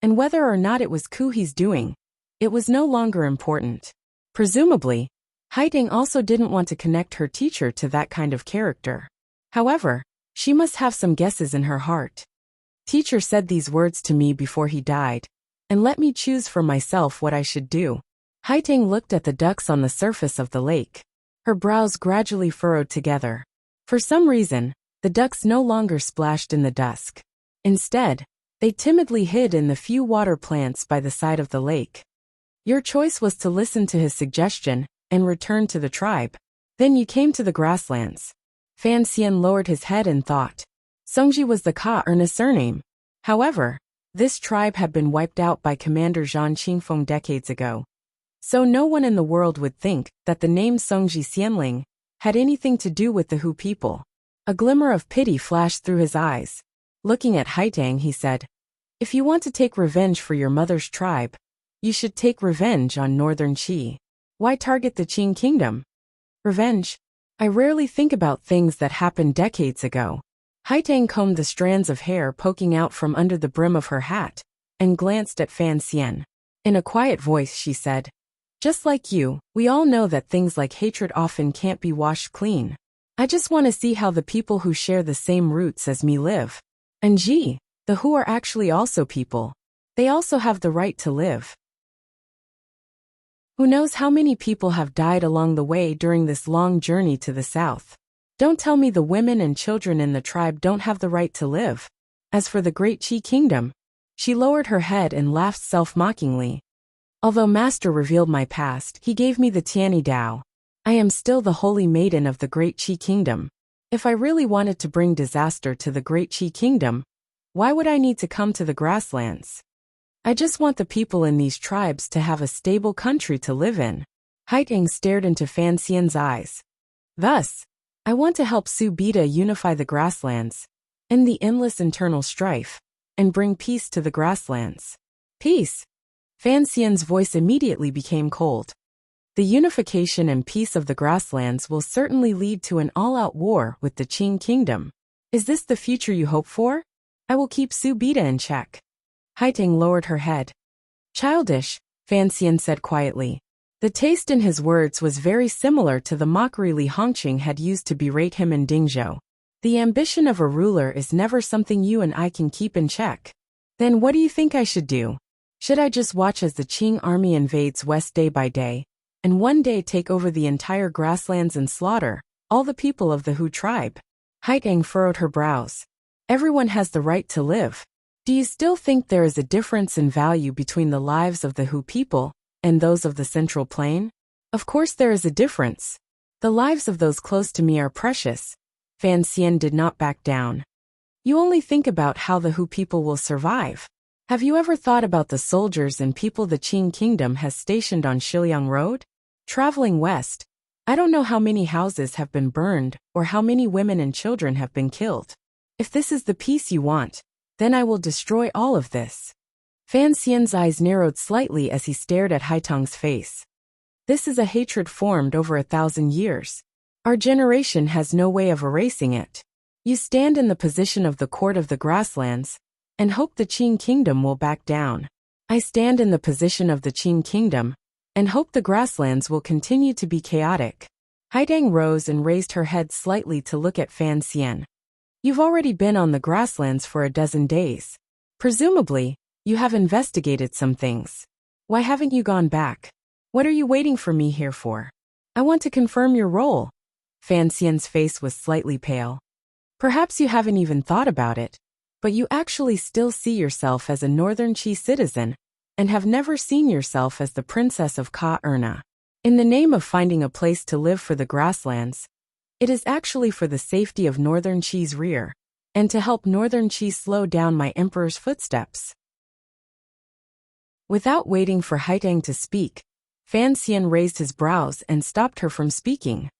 and whether or not it was Kuhi's doing, it was no longer important. Presumably, Haitang also didn't want to connect her teacher to that kind of character. However, she must have some guesses in her heart. Teacher said these words to me before he died, and let me choose for myself what I should do. Haitang looked at the ducks on the surface of the lake. Her brows gradually furrowed together. For some reason, the ducks no longer splashed in the dusk. Instead, they timidly hid in the few water plants by the side of the lake. Your choice was to listen to his suggestion and return to the tribe. Then you came to the grasslands. Fan Xian lowered his head and thought. Songji was the Ka-Erna surname. However, this tribe had been wiped out by Commander Zhang Qingfeng decades ago. So no one in the world would think that the name Songji Xianling had anything to do with the Hu people. A glimmer of pity flashed through his eyes. Looking at Haitang, he said, "If you want to take revenge for your mother's tribe, you should take revenge on Northern Qi. Why target the Qing kingdom? Revenge? I rarely think about things that happened decades ago." Haitang combed the strands of hair poking out from under the brim of her hat and glanced at Fan Xian. In a quiet voice she said, "Just like you, we all know that things like hatred often can't be washed clean. I just want to see how the people who share the same roots as me live. And gee, the Hu are actually also people. They also have the right to live. Who knows how many people have died along the way during this long journey to the south. Don't tell me the women and children in the tribe don't have the right to live. As for the great Qi kingdom," she lowered her head and laughed self-mockingly. "Although Master revealed my past, he gave me the Tiani Dao. I am still the holy maiden of the great Qi kingdom. If I really wanted to bring disaster to the great Qi kingdom, why would I need to come to the grasslands? I just want the people in these tribes to have a stable country to live in." Haitang stared into Fan Xian's eyes. "Thus, I want to help Su Bida unify the grasslands, end the endless internal strife, and bring peace to the grasslands." "Peace?" Fan Xian's voice immediately became cold. The unification and peace of the grasslands will certainly lead to an all-out war with the Qing kingdom. Is this the future you hope for? I will keep Su Bida in check. Haiteng lowered her head. Childish, Fan Xian said quietly. The taste in his words was very similar to the mockery Li Hongqing had used to berate him in Dingzhou. The ambition of a ruler is never something you and I can keep in check. Then what do you think I should do? Should I just watch as the Qing army invades west day by day, and one day take over the entire grasslands and slaughter all the people of the Hu tribe? Haiteng furrowed her brows. Everyone has the right to live. Do you still think there is a difference in value between the lives of the Hu people and those of the Central Plain? Of course there is a difference. The lives of those close to me are precious. Fan Xian did not back down. You only think about how the Hu people will survive. Have you ever thought about the soldiers and people the Qing kingdom has stationed on Shiliang Road? Traveling west, I don't know how many houses have been burned or how many women and children have been killed. If this is the peace you want, then I will destroy all of this. Fan Xian's eyes narrowed slightly as he stared at Haiteng's face. This is a hatred formed over 1,000 years. Our generation has no way of erasing it. You stand in the position of the court of the grasslands and hope the Qing kingdom will back down. I stand in the position of the Qing kingdom and hope the grasslands will continue to be chaotic. Haiteng rose and raised her head slightly to look at Fan Xian. You've already been on the grasslands for 12 days. Presumably, you have investigated some things. Why haven't you gone back? What are you waiting for me here for? I want to confirm your role. Fan Xian's face was slightly pale. Perhaps you haven't even thought about it, but you actually still see yourself as a Northern Qi citizen and have never seen yourself as the princess of Ka-Erna. In the name of finding a place to live for the grasslands, it is actually for the safety of Northern Qi's rear, and to help Northern Qi slow down my emperor's footsteps. Without waiting for Haiteng to speak, Fan Xian raised his brows and stopped her from speaking.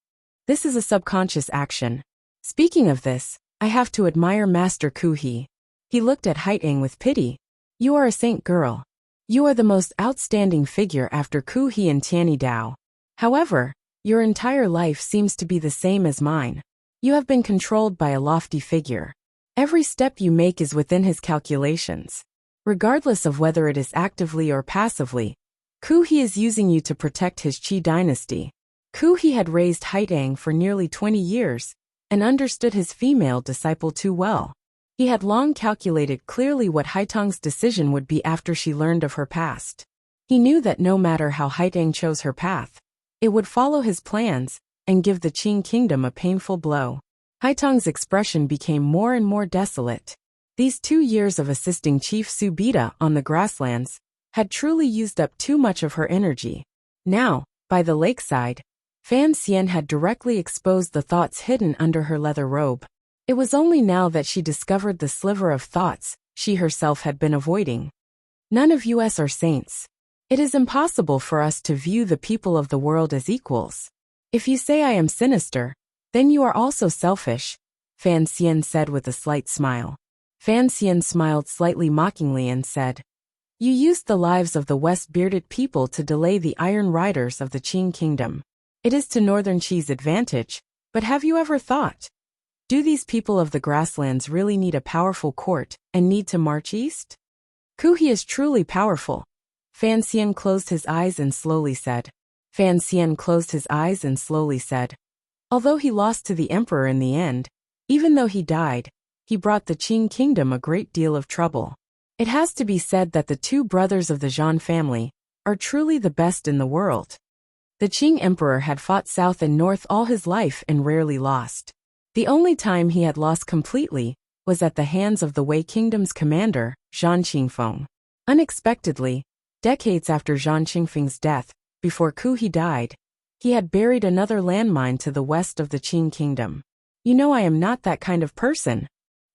This is a subconscious action. Speaking of this, I have to admire Master Ku He. He looked at Haiteng with pity. You are a saint girl. You are the most outstanding figure after Ku He and Tianyi Dao. However, your entire life seems to be the same as mine. You have been controlled by a lofty figure. Every step you make is within his calculations. Regardless of whether it is actively or passively, Ku He is using you to protect his Qi dynasty. Ku He had raised Haiteng for nearly 20 years and understood his female disciple too well. He had long calculated clearly what Haiteng's decision would be after she learned of her past. He knew that no matter how Haiteng chose her path, it would follow his plans and give the Qing kingdom a painful blow. Haiteng's expression became more and more desolate. These 2 years of assisting Chief Su Bida on the grasslands had truly used up too much of her energy. Now, by the lakeside, Fan Xian had directly exposed the thoughts hidden under her leather robe. It was only now that she discovered the sliver of thoughts she herself had been avoiding. None of us are saints. It is impossible for us to view the people of the world as equals. If you say I am sinister, then you are also selfish, Fan Xian said with a slight smile. Fan Xian smiled slightly mockingly and said, You used the lives of the West-bearded people to delay the Iron Riders of the Qing kingdom. It is to Northern Qi's advantage, but have you ever thought? Do these people of the grasslands really need a powerful court and need to march east? Ku He is truly powerful. Fan Xian closed his eyes and slowly said. Although he lost to the emperor in the end, even though he died, he brought the Qing kingdom a great deal of trouble. It has to be said that the 2 brothers of the Zhan family are truly the best in the world. The Qing emperor had fought south and north all his life and rarely lost. The only time he had lost completely was at the hands of the Wei kingdom's commander, Zhan Qingfeng. Unexpectedly, decades after Zhan Qingfeng's death, before Ku He died, he had buried another landmine to the west of the Qing kingdom. You know I am not that kind of person.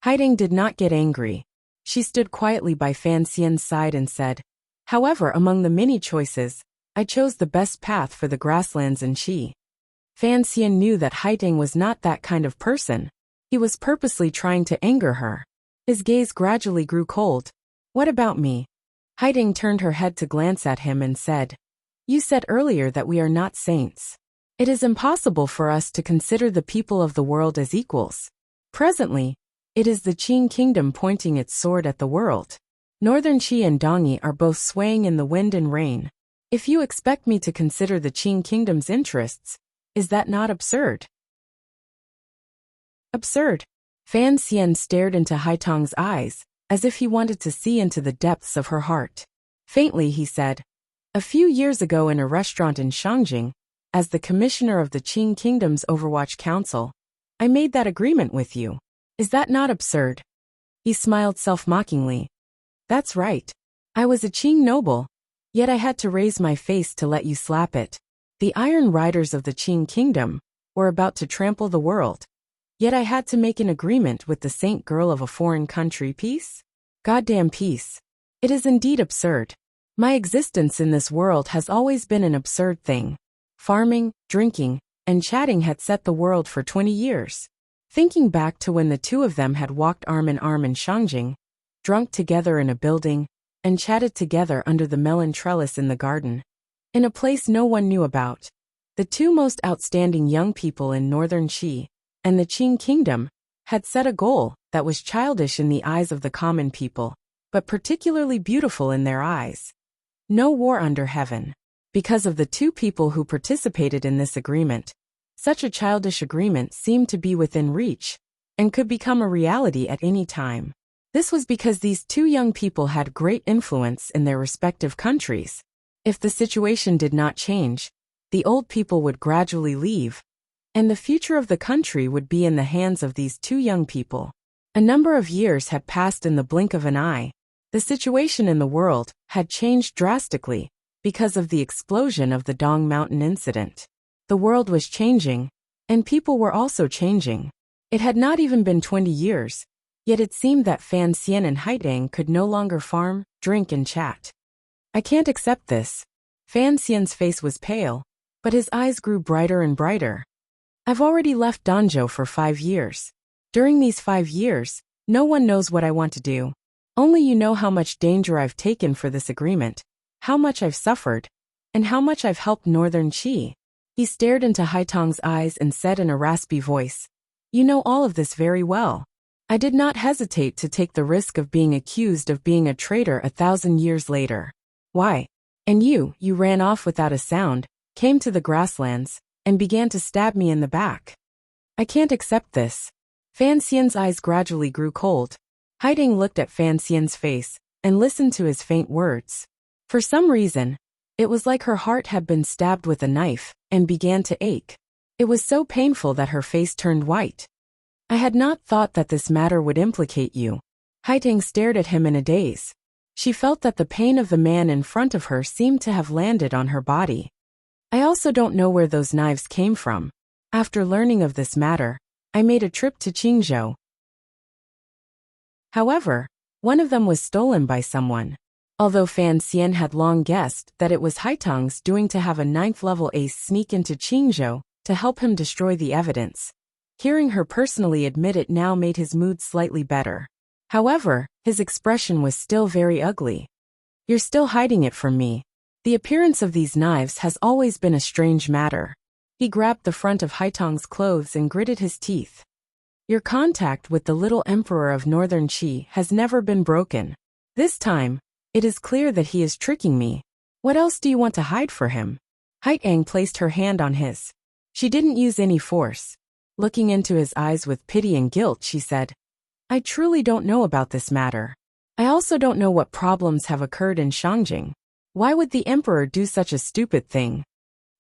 Haiteng did not get angry. She stood quietly by Fan Xian's side and said, However, among the many choices, I chose the best path for the grasslands and Qi. Fan Xian knew that Haiteng was not that kind of person. He was purposely trying to anger her. His gaze gradually grew cold. What about me? Haiteng turned her head to glance at him and said, You said earlier that we are not saints. It is impossible for us to consider the people of the world as equals. Presently, it is the Qing kingdom pointing its sword at the world. Northern Qi and Dongyi are both swaying in the wind and rain. If you expect me to consider the Qing kingdom's interests, is that not absurd? Absurd. Fan Xian stared into Haitong's eyes, as if he wanted to see into the depths of her heart. Faintly he said, "A few years ago in a restaurant in Shangjing, as the commissioner of the Qing Kingdom's Overwatch Council, I made that agreement with you. Is that not absurd?" He smiled self-mockingly. "That's right. I was a Qing noble, yet I had to raise my face to let you slap it. The Iron Riders of the Qing Kingdom were about to trample the world, yet I had to make an agreement with the saint girl of a foreign country. Peace? Goddamn peace. It is indeed absurd. My existence in this world has always been an absurd thing. Farming, drinking, and chatting had set the world for 20 years. Thinking back to when the two of them had walked arm in arm in Shangjing, drunk together in a building, and chatted together under the melon trellis in the garden, in a place no one knew about, the two most outstanding young people in Northern Qi and the Qing Kingdom had set a goal that was childish in the eyes of the common people, but particularly beautiful in their eyes. No war under heaven. Because of the two people who participated in this agreement, such a childish agreement seemed to be within reach and could become a reality at any time. This was because these two young people had great influence in their respective countries. If the situation did not change, the old people would gradually leave, and the future of the country would be in the hands of these two young people. A number of years had passed in the blink of an eye. The situation in the world had changed drastically because of the explosion of the Dong Mountain incident. The world was changing, and people were also changing. It had not even been 20 years, yet it seemed that Fan Xian and Haitang could no longer farm, drink, and chat. "I can't accept this." Fan Xian's face was pale, but his eyes grew brighter and brighter. "I've already left Danzhou for 5 years. During these 5 years, no one knows what I want to do. Only you know how much danger I've taken for this agreement, how much I've suffered, and how much I've helped Northern Qi." He stared into Haitong's eyes and said in a raspy voice, "You know all of this very well. I did not hesitate to take the risk of being accused of being a traitor 1,000 years later. Why? And you ran off without a sound, came to the grasslands, and began to stab me in the back. I can't accept this." Fan Xian's eyes gradually grew cold. Haitang looked at Fan Xian's face and listened to his faint words. For some reason, it was like her heart had been stabbed with a knife and began to ache. It was so painful that her face turned white. "I had not thought that this matter would implicate you." Haitang stared at him in a daze. She felt that the pain of the man in front of her seemed to have landed on her body. "I also don't know where those knives came from. After learning of this matter, I made a trip to Qingzhou. However, one of them was stolen by someone." Although Fan Xian had long guessed that it was Haitang's doing to have a 9th-level ace sneak into Qingzhou to help him destroy the evidence, hearing her personally admit it now made his mood slightly better. However, his expression was still very ugly. "You're still hiding it from me. The appearance of these knives has always been a strange matter." He grabbed the front of Haitong's clothes and gritted his teeth. "Your contact with the little emperor of Northern Qi has never been broken. This time, it is clear that he is tricking me. What else do you want to hide for him?" Haitang placed her hand on his. She didn't use any force. Looking into his eyes with pity and guilt, she said, "I truly don't know about this matter. I also don't know what problems have occurred in Shangjing. Why would the emperor do such a stupid thing?"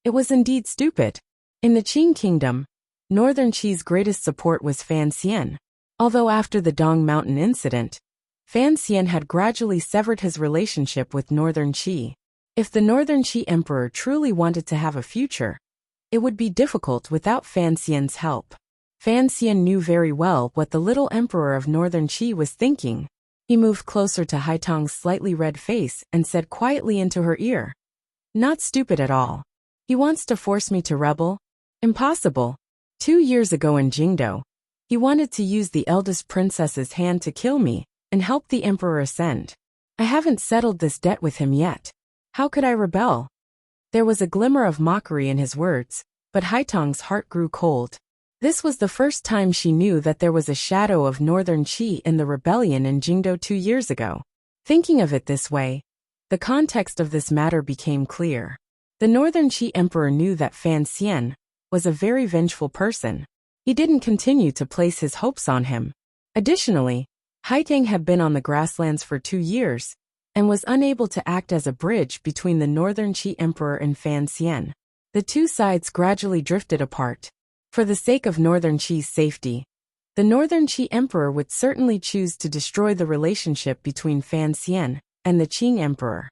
It was indeed stupid. In the Qing Kingdom, Northern Qi's greatest support was Fan Xian. Although after the Dong Mountain incident, Fan Xian had gradually severed his relationship with Northern Qi. If the Northern Qi emperor truly wanted to have a future, it would be difficult without Fan Xian's help. Fan Xian knew very well what the little emperor of Northern Qi was thinking. He moved closer to Haitong's slightly red face and said quietly into her ear, "Not stupid at all. He wants to force me to rebel? Impossible. 2 years ago in Jingdou, he wanted to use the eldest princess's hand to kill me and help the emperor ascend. I haven't settled this debt with him yet. How could I rebel?" There was a glimmer of mockery in his words, but Haitong's heart grew cold. This was the first time she knew that there was a shadow of Northern Qi in the rebellion in Jingdo 2 years ago. Thinking of it this way, the context of this matter became clear. The Northern Qi emperor knew that Fan Xian was a very vengeful person. He didn't continue to place his hopes on him. Additionally, Haitong had been on the grasslands for 2 years and was unable to act as a bridge between the Northern Qi emperor and Fan Xian. The two sides gradually drifted apart. For the sake of Northern Qi's safety, the Northern Qi emperor would certainly choose to destroy the relationship between Fan Xian and the Qing emperor.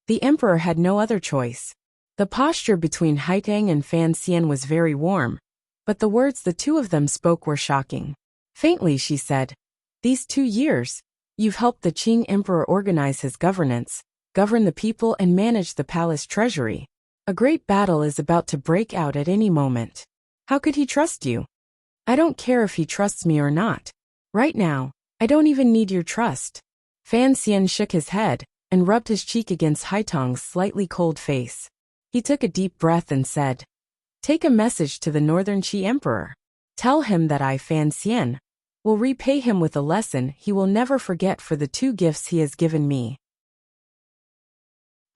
The emperor had no other choice. The posture between Haitong and Fan Xian was very warm, but the words the two of them spoke were shocking. Faintly she said, "These 2 years, you've helped the Qing emperor organize his governance, govern the people and manage the palace treasury. A great battle is about to break out at any moment. How could he trust you?" "I don't care if he trusts me or not. Right now, I don't even need your trust." Fan Xian shook his head and rubbed his cheek against Haitong's slightly cold face. He took a deep breath and said, "Take a message to the Northern Qi emperor. Tell him that I, Fan Xian, will repay him with a lesson he will never forget for the 2 gifts he has given me."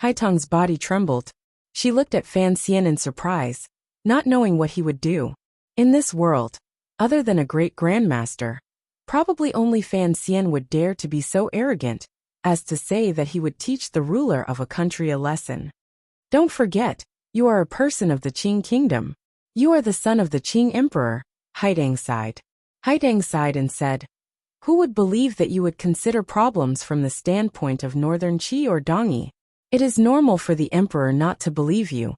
Haitong's body trembled. She looked at Fan Xian in surprise, not knowing what he would do. In this world, other than a great grandmaster, probably only Fan Xian would dare to be so arrogant as to say that he would teach the ruler of a country a lesson. "Don't forget, you are a person of the Qing kingdom. You are the son of the Qing emperor," Haitong sighed. Haitong sighed and said, "Who would believe that you would consider problems from the standpoint of Northern Qi or Dongyi? It is normal for the emperor not to believe you.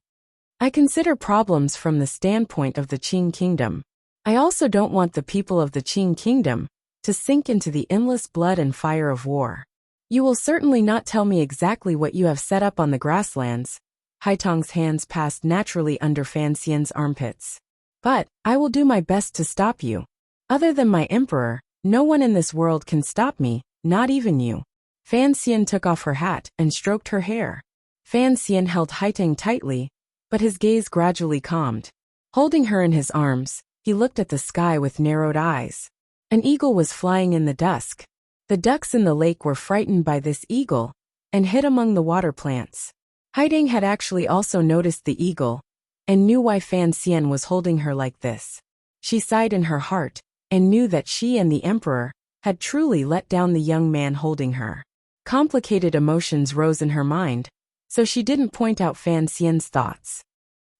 I consider problems from the standpoint of the Qing kingdom. I also don't want the people of the Qing kingdom to sink into the endless blood and fire of war. You will certainly not tell me exactly what you have set up on the grasslands." Haitong's hands passed naturally under Fan Xian's armpits. "But I will do my best to stop you. Other than my emperor, no one in this world can stop me, not even you." Fan Xian took off her hat and stroked her hair. Fan Xian held Haitong tightly, but his gaze gradually calmed. Holding her in his arms, he looked at the sky with narrowed eyes. An eagle was flying in the dusk. The ducks in the lake were frightened by this eagle and hid among the water plants. Haitong had actually also noticed the eagle and knew why Fan Xian was holding her like this. She sighed in her heart and knew that she and the emperor had truly let down the young man holding her. Complicated emotions rose in her mind, so she didn't point out Fan Xian's thoughts.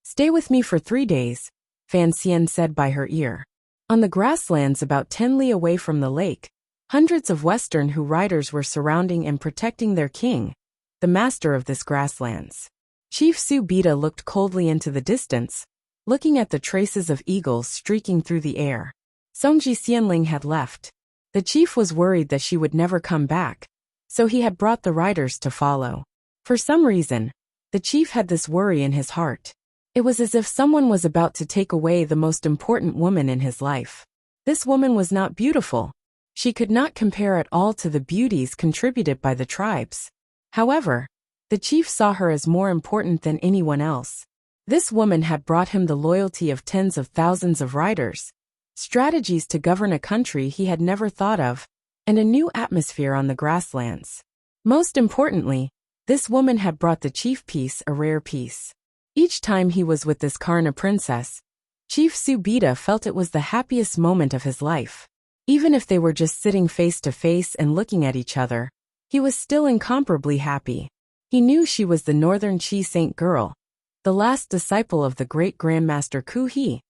"Stay with me for 3 days, Fan Xian said by her ear. On the grasslands about 10 li away from the lake, hundreds of Western Hu riders were surrounding and protecting their king, the master of this grasslands. Chief Su Bida looked coldly into the distance, looking at the traces of eagles streaking through the air. Songji Xianling had left. The chief was worried that she would never come back, so he had brought the riders to follow. For some reason, the chief had this worry in his heart. It was as if someone was about to take away the most important woman in his life. This woman was not beautiful. She could not compare at all to the beauties contributed by the tribes. However, the chief saw her as more important than anyone else. This woman had brought him the loyalty of tens of thousands of riders, strategies to govern a country he had never thought of, and a new atmosphere on the grasslands. Most importantly, this woman had brought the chief peace, a rare peace. Each time he was with this Karna princess, Chief Su Bida felt it was the happiest moment of his life. Even if they were just sitting face to face and looking at each other, he was still incomparably happy. He knew she was the Northern Qi Saint girl, the last disciple of the great Grandmaster Ku He,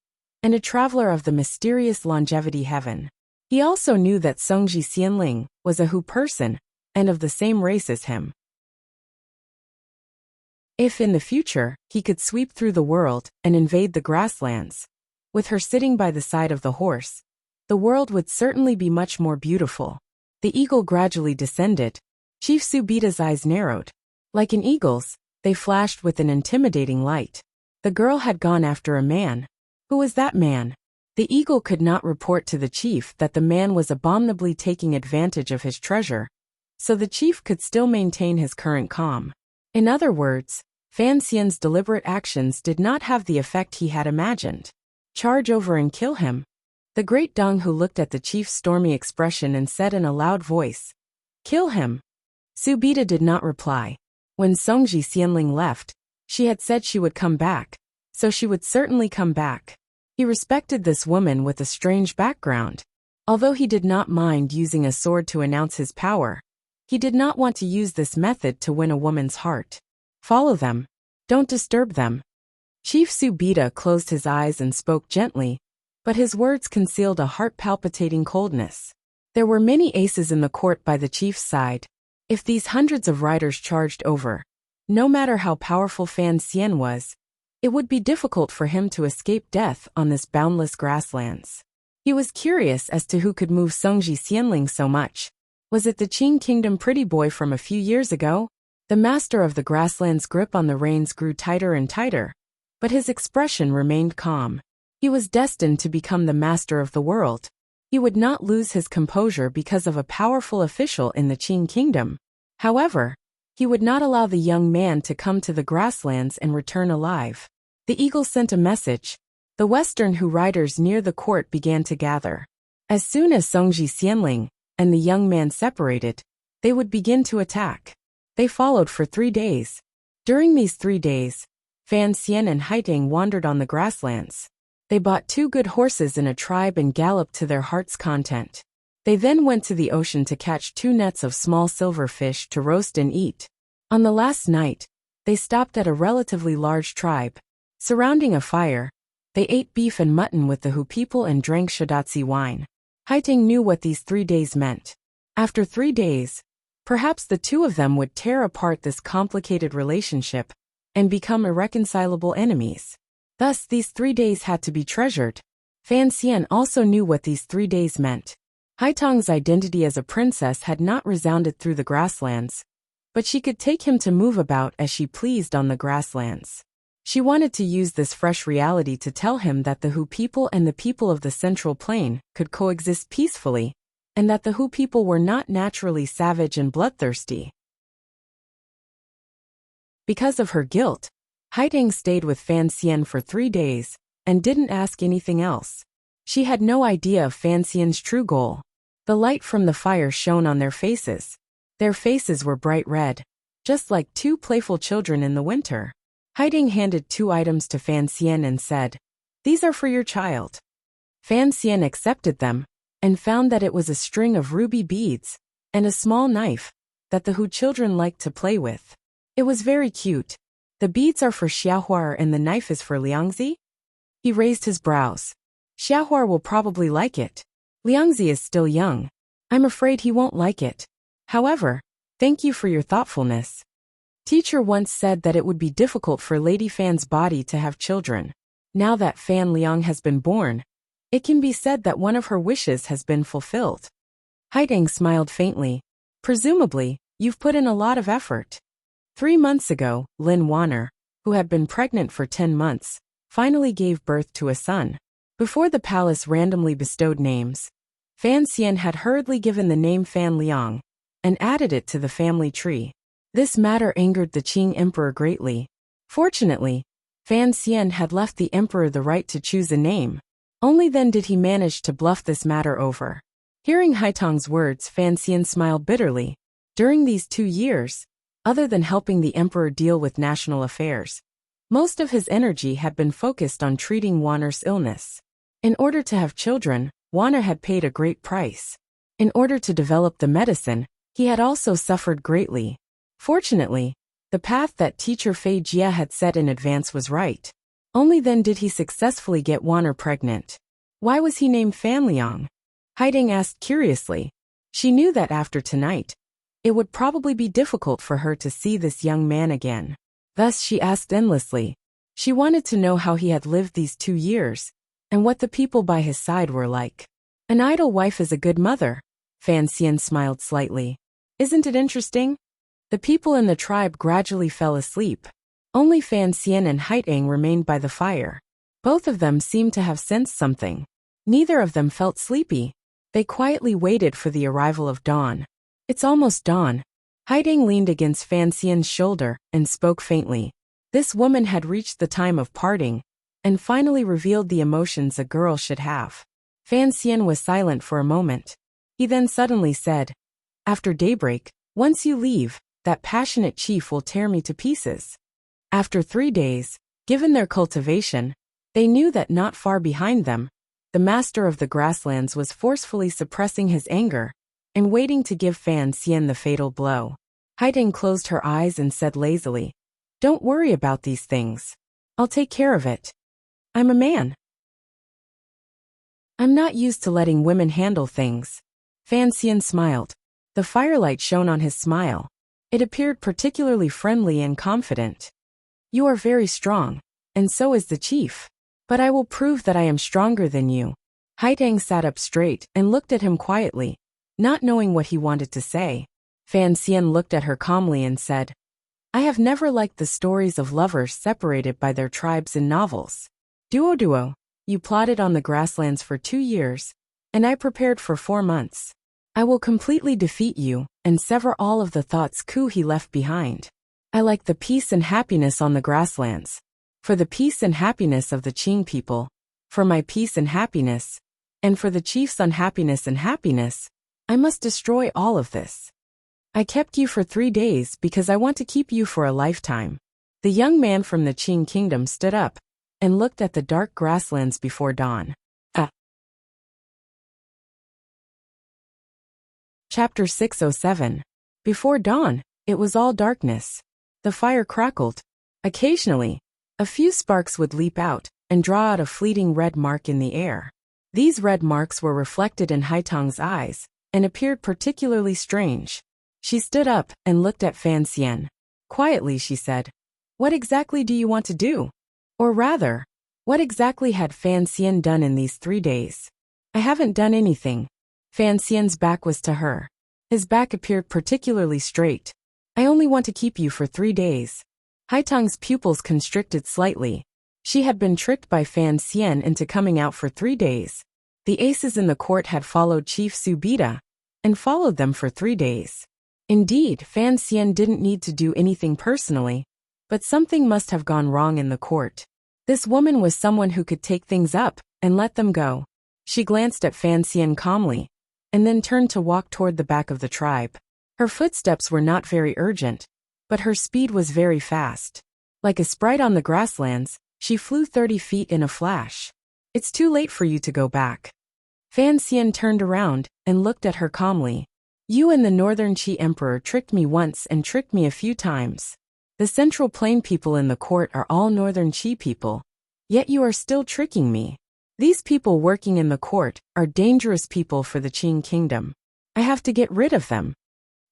and a traveler of the mysterious longevity heaven. He also knew that Songji Xianling was a Hu person, and of the same race as him. If in the future, he could sweep through the world and invade the grasslands, with her sitting by the side of the horse, the world would certainly be much more beautiful. The eagle gradually descended. Chief Su Bida's eyes narrowed. Like an eagle's, they flashed with an intimidating light. The girl had gone after a man. Who was that man? The eagle could not report to the chief that the man was abominably taking advantage of his treasure, so the chief could still maintain his current calm. In other words, Fan Xian's deliberate actions did not have the effect he had imagined. Charge over and kill him. The great Dong Hu looked at the chief's stormy expression and said in a loud voice, "Kill him." Su Bida did not reply. When Songji Xianling left, she had said she would come back, so she would certainly come back. He respected this woman with a strange background. Although he did not mind using a sword to announce his power, he did not want to use this method to win a woman's heart. Follow them. Don't disturb them. Chief Su Bida closed his eyes and spoke gently, but his words concealed a heart-palpitating coldness. There were many aces in the court by the chief's side. If these hundreds of riders charged over, no matter how powerful Fan Xian was, it would be difficult for him to escape death on this boundless grasslands. He was curious as to who could move Songji Xianling so much. Was it the Qing Kingdom pretty boy from a few years ago? The master of the grassland's grip on the reins grew tighter and tighter, but his expression remained calm. He was destined to become the master of the world. He would not lose his composure because of a powerful official in the Qing Kingdom. However, he would not allow the young man to come to the grasslands and return alive. The eagle sent a message. The Western Hu riders near the court began to gather. As soon as Songji Xianling and the young man separated, they would begin to attack. They followed for 3 days. During these 3 days, Fan Xian and Haiteng wandered on the grasslands. They bought 2 good horses in a tribe and galloped to their heart's content. They then went to the ocean to catch 2 nets of small silver fish to roast and eat. On the last night, they stopped at a relatively large tribe. Surrounding a fire, they ate beef and mutton with the Hu people and drank Shidatsi wine. Haiteng knew what these 3 days meant. After 3 days, perhaps the 2 of them would tear apart this complicated relationship and become irreconcilable enemies. Thus, these 3 days had to be treasured. Fan Xian also knew what these 3 days meant. Haiteng's identity as a princess had not resounded through the grasslands, but she could take him to move about as she pleased on the grasslands. She wanted to use this fresh reality to tell him that the Hu people and the people of the Central Plain could coexist peacefully, and that the Hu people were not naturally savage and bloodthirsty. Because of her guilt, Haiteng stayed with Fan Xian for 3 days and didn't ask anything else. She had no idea of Fan Xian's true goal. The light from the fire shone on their faces. Their faces were bright red, just like 2 playful children in the winter. Haiteng handed 2 items to Fan Xian and said, "These are for your child." Fan Xian accepted them and found that it was a string of ruby beads and a small knife that the Hu children liked to play with. It was very cute. "The beads are for Xiaohuar and the knife is for Liangzi?" He raised his brows. "Xiaohuar will probably like it. Liangzi is still young. I'm afraid he won't like it. However, thank you for your thoughtfulness. Teacher once said that it would be difficult for Lady Fan's body to have children. Now that Fan Liang has been born, it can be said that one of her wishes has been fulfilled." Haiteng smiled faintly. "Presumably, you've put in a lot of effort." 3 months ago, Lin Wanner, who had been pregnant for 10 months, finally gave birth to a son. Before the palace randomly bestowed names, Fan Xian had hurriedly given the name Fan Liang and added it to the family tree. This matter angered the Qing emperor greatly. Fortunately, Fan Xian had left the emperor the right to choose a name. Only then did he manage to bluff this matter over. Hearing Haiteng's words, Fan Xian smiled bitterly. During these 2 years, other than helping the emperor deal with national affairs, most of his energy had been focused on treating Wanner's illness. In order to have children, Wanner had paid a great price. In order to develop the medicine, he had also suffered greatly. Fortunately, the path that teacher Fei Jia had set in advance was right. Only then did he successfully get Wanner pregnant. Why was he named Fan Liang? Haiteng asked curiously. She knew that after tonight, it would probably be difficult for her to see this young man again. Thus she asked endlessly. She wanted to know how he had lived these 2 years, and what the people by his side were like. "An idle wife is a good mother," Fan Xian smiled slightly. "Isn't it interesting?" The people in the tribe gradually fell asleep. Only Fan Xian and Haiteng remained by the fire. Both of them seemed to have sensed something. Neither of them felt sleepy. They quietly waited for the arrival of dawn. "It's almost dawn." Haiteng leaned against Fan Xian's shoulder and spoke faintly. This woman had reached the time of parting, and finally revealed the emotions a girl should have. Fan Xian was silent for a moment. He then suddenly said, "After daybreak, once you leave, that passionate chief will tear me to pieces." After 3 days, given their cultivation, they knew that not far behind them, the master of the grasslands was forcefully suppressing his anger and waiting to give Fan Xian the fatal blow. Haiding closed her eyes and said lazily, "Don't worry about these things. I'll take care of it. I'm a man. I'm not used to letting women handle things." Fan Xian smiled. The firelight shone on his smile. It appeared particularly friendly and confident. "You are very strong, and so is the chief. But I will prove that I am stronger than you." Haiding sat up straight and looked at him quietly, not knowing what he wanted to say. Fan Xian looked at her calmly and said, "I have never liked the stories of lovers separated by their tribes in novels. Duo, you plotted on the grasslands for 2 years, and I prepared for 4 months. I will completely defeat you and sever all of the thoughts he left behind. I like the peace and happiness on the grasslands. For the peace and happiness of the Qing people, for my peace and happiness, and for the chief's unhappiness and happiness, I must destroy all of this. I kept you for 3 days because I want to keep you for a lifetime." The young man from the Qing kingdom stood up and looked at the dark grasslands before dawn. Chapter 607. Before dawn, it was all darkness. The fire crackled. Occasionally, a few sparks would leap out and draw out a fleeting red mark in the air. These red marks were reflected in Haitang's eyes and appeared particularly strange. She stood up and looked at Fan Xian. Quietly she said, "What exactly do you want to do? Or rather, what exactly had Fan Xian done in these 3 days?" "I haven't done anything." Fan Xian's back was to her. His back appeared particularly straight. "I only want to keep you for 3 days." Haitang's pupils constricted slightly. She had been tricked by Fan Xian into coming out for 3 days. The aces in the court had followed Chief Subida and followed them for 3 days. Indeed, Fan Xian didn't need to do anything personally, but something must have gone wrong in the court. This woman was someone who could take things up and let them go. She glanced at Fan Xian calmly, and then turned to walk toward the back of the tribe. Her footsteps were not very urgent, but her speed was very fast. Like a sprite on the grasslands, she flew 30 feet in a flash. "It's too late for you to go back." Fan Xian turned around and looked at her calmly. "You and the Northern Qi Emperor tricked me once and tricked me a few times. The Central Plain people in the court are all Northern Qi people. Yet you are still tricking me. These people working in the court are dangerous people for the Qing kingdom. I have to get rid of them."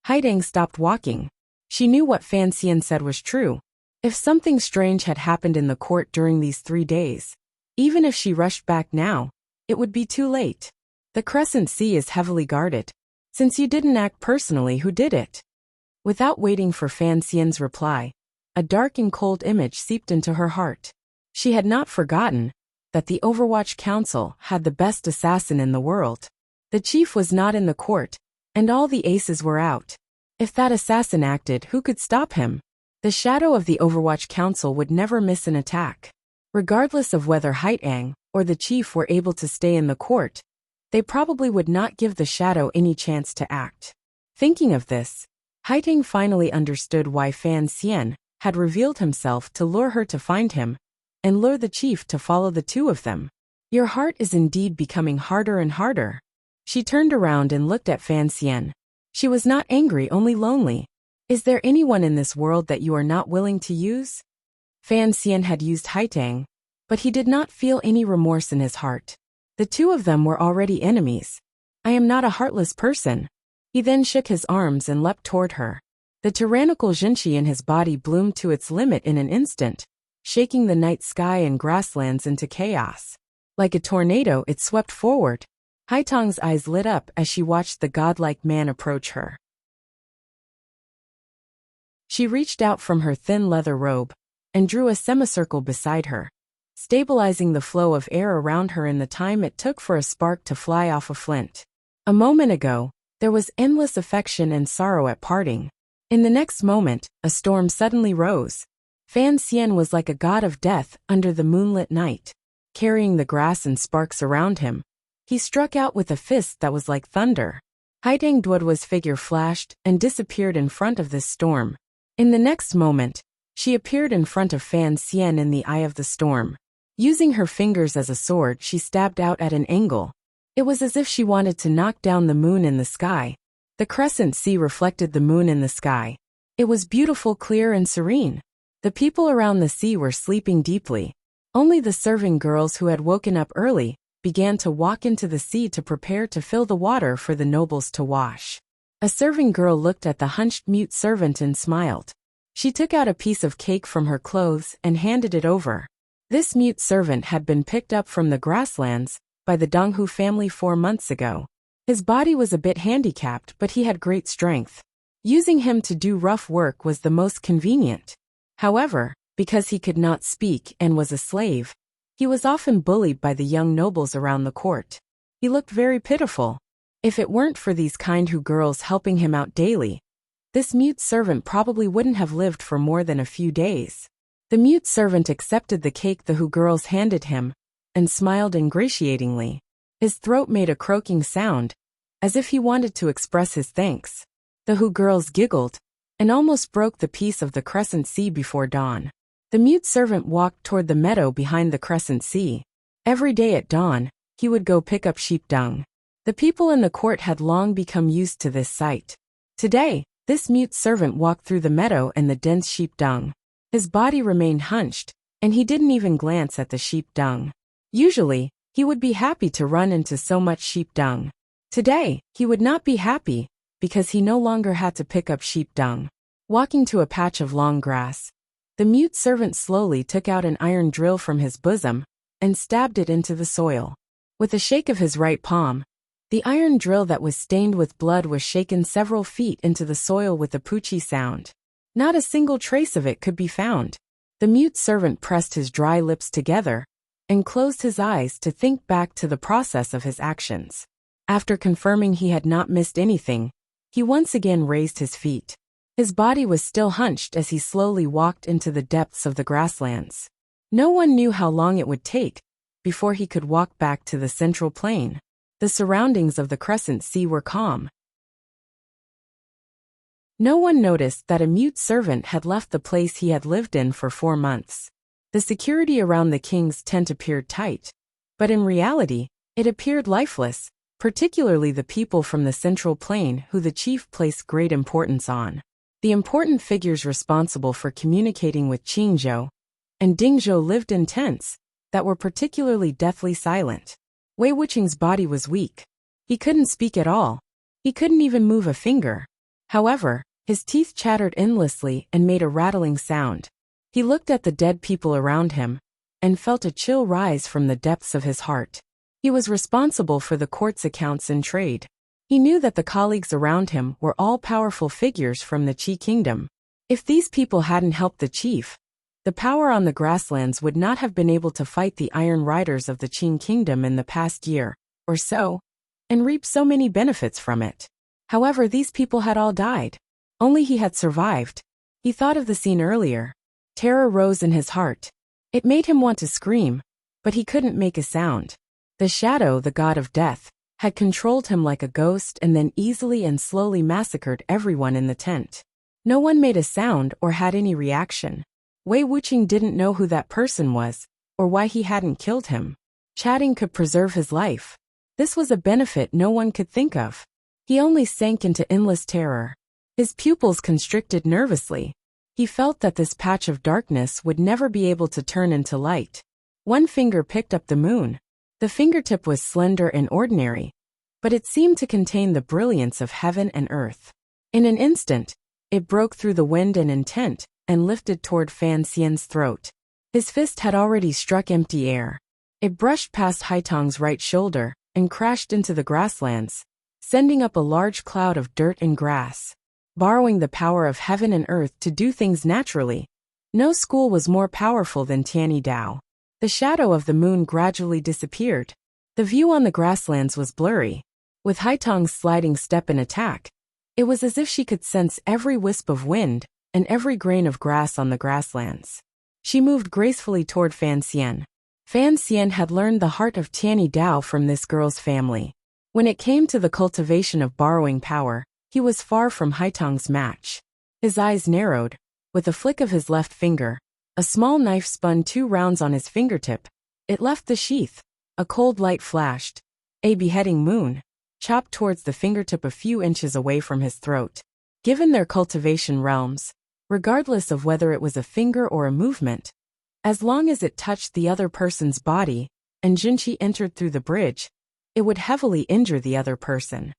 Haiding stopped walking. She knew what Fan Xian said was true. If something strange had happened in the court during these 3 days, even if she rushed back now, it would be too late. The Crescent Sea is heavily guarded. Since you didn't act personally, who did it? Without waiting for Fan Xian's reply, a dark and cold image seeped into her heart. She had not forgotten that the Overwatch Council had the best assassin in the world. The chief was not in the court, and all the aces were out. If that assassin acted, who could stop him? The shadow of the Overwatch Council would never miss an attack. Regardless of whether Haitang or the chief were able to stay in the court, they probably would not give the shadow any chance to act. Thinking of this, Haitang finally understood why Fan Xian had revealed himself to lure her to find him, and lure the chief to follow the two of them. "Your heart is indeed becoming harder and harder." She turned around and looked at Fan Xian. She was not angry, only lonely. "Is there anyone in this world that you are not willing to use?" Fan Xian had used Haitang, but he did not feel any remorse in his heart. The two of them were already enemies. "I am not a heartless person." He then shook his arms and leapt toward her. The tyrannical Jinqi in his body bloomed to its limit in an instant, shaking the night sky and grasslands into chaos. Like a tornado, it swept forward. Haitang's eyes lit up as she watched the godlike man approach her. She reached out from her thin leather robe and drew a semicircle beside her, stabilizing the flow of air around her in the time it took for a spark to fly off a flint. A moment ago, there was endless affection and sorrow at parting. In the next moment, a storm suddenly rose. Fan Xian was like a god of death under the moonlit night. Carrying the grass and sparks around him, he struck out with a fist that was like thunder. Haidang Duoduo's figure flashed and disappeared in front of this storm. In the next moment, she appeared in front of Fan Xian in the eye of the storm. Using her fingers as a sword, she stabbed out at an angle. It was as if she wanted to knock down the moon in the sky. The crescent sea reflected the moon in the sky. It was beautiful, clear, and serene. The people around the sea were sleeping deeply. Only the serving girls who had woken up early began to walk into the sea to prepare to fill the water for the nobles to wash. A serving girl looked at the hunched mute servant and smiled. She took out a piece of cake from her clothes and handed it over. This mute servant had been picked up from the grasslands by the Donghu family 4 months ago. His body was a bit handicapped, but he had great strength. Using him to do rough work was the most convenient. However, because he could not speak and was a slave, he was often bullied by the young nobles around the court. He looked very pitiful. If it weren't for these kind Hu girls helping him out daily, this mute servant probably wouldn't have lived for more than a few days. The mute servant accepted the cake the Hu girls handed him and smiled ingratiatingly. His throat made a croaking sound, as if he wanted to express his thanks. The Hu girls giggled and almost broke the piece of the crescent sea before dawn. The mute servant walked toward the meadow behind the crescent sea. Every day at dawn, he would go pick up sheep dung. The people in the court had long become used to this sight. Today, this mute servant walked through the meadow and the dense sheep dung. His body remained hunched, and he didn't even glance at the sheep dung. Usually, he would be happy to run into so much sheep dung. Today, he would not be happy, because he no longer had to pick up sheep dung. Walking to a patch of long grass, the mute servant slowly took out an iron drill from his bosom and stabbed it into the soil. With a shake of his right palm, the iron drill that was stained with blood was shaken several feet into the soil with a poochie sound. Not a single trace of it could be found. The mute servant pressed his dry lips together and closed his eyes to think back to the process of his actions. After confirming he had not missed anything, he once again raised his feet. His body was still hunched as he slowly walked into the depths of the grasslands. No one knew how long it would take before he could walk back to the central plain. The surroundings of the crescent sea were calm. No one noticed that a mute servant had left the place he had lived in for 4 months. The security around the king's tent appeared tight, but in reality, it appeared lifeless, particularly the people from the central plain who the chief placed great importance on. The important figures responsible for communicating with Qingzhou and Dingzhou lived in tents that were particularly deathly silent. Wei Wuqing's body was weak. He couldn't speak at all. He couldn't even move a finger. However, his teeth chattered endlessly and made a rattling sound. He looked at the dead people around him and felt a chill rise from the depths of his heart. He was responsible for the court's accounts and trade. He knew that the colleagues around him were all powerful figures from the Qi kingdom. If these people hadn't helped the chief, the power on the grasslands would not have been able to fight the Iron Riders of the Qing kingdom in the past year or so, and reap so many benefits from it. However, these people had all died. Only he had survived. He thought of the scene earlier. Terror rose in his heart. It made him want to scream, but he couldn't make a sound. The shadow, the god of death, had controlled him like a ghost and then easily and slowly massacred everyone in the tent. No one made a sound or had any reaction. Wei Wuqing didn't know who that person was, or why he hadn't killed him. Chatting could preserve his life. This was a benefit no one could think of. He only sank into endless terror. His pupils constricted nervously. He felt that this patch of darkness would never be able to turn into light. One finger picked up the moon. The fingertip was slender and ordinary, but it seemed to contain the brilliance of heaven and earth. In an instant, it broke through the wind and intent and lifted toward Fan Xian's throat. His fist had already struck empty air. It brushed past Haitong's right shoulder and crashed into the grasslands, sending up a large cloud of dirt and grass. Borrowing the power of heaven and earth to do things naturally, no school was more powerful than Tianyi Dao. The shadow of the moon gradually disappeared. The view on the grasslands was blurry. With Haitong's sliding step and attack, it was as if she could sense every wisp of wind and every grain of grass on the grasslands. She moved gracefully toward Fan Xian. Fan Xian had learned the heart of Tianyi Dao from this girl's family. When it came to the cultivation of borrowing power, he was far from Haitang's match. His eyes narrowed. With a flick of his left finger, a small knife spun 2 rounds on his fingertip. It left the sheath. A cold light flashed. A beheading moon, chopped towards the fingertip a few inches away from his throat. Given their cultivation realms, regardless of whether it was a finger or a movement, as long as it touched the other person's body, and Jinqi entered through the bridge, it would heavily injure the other person.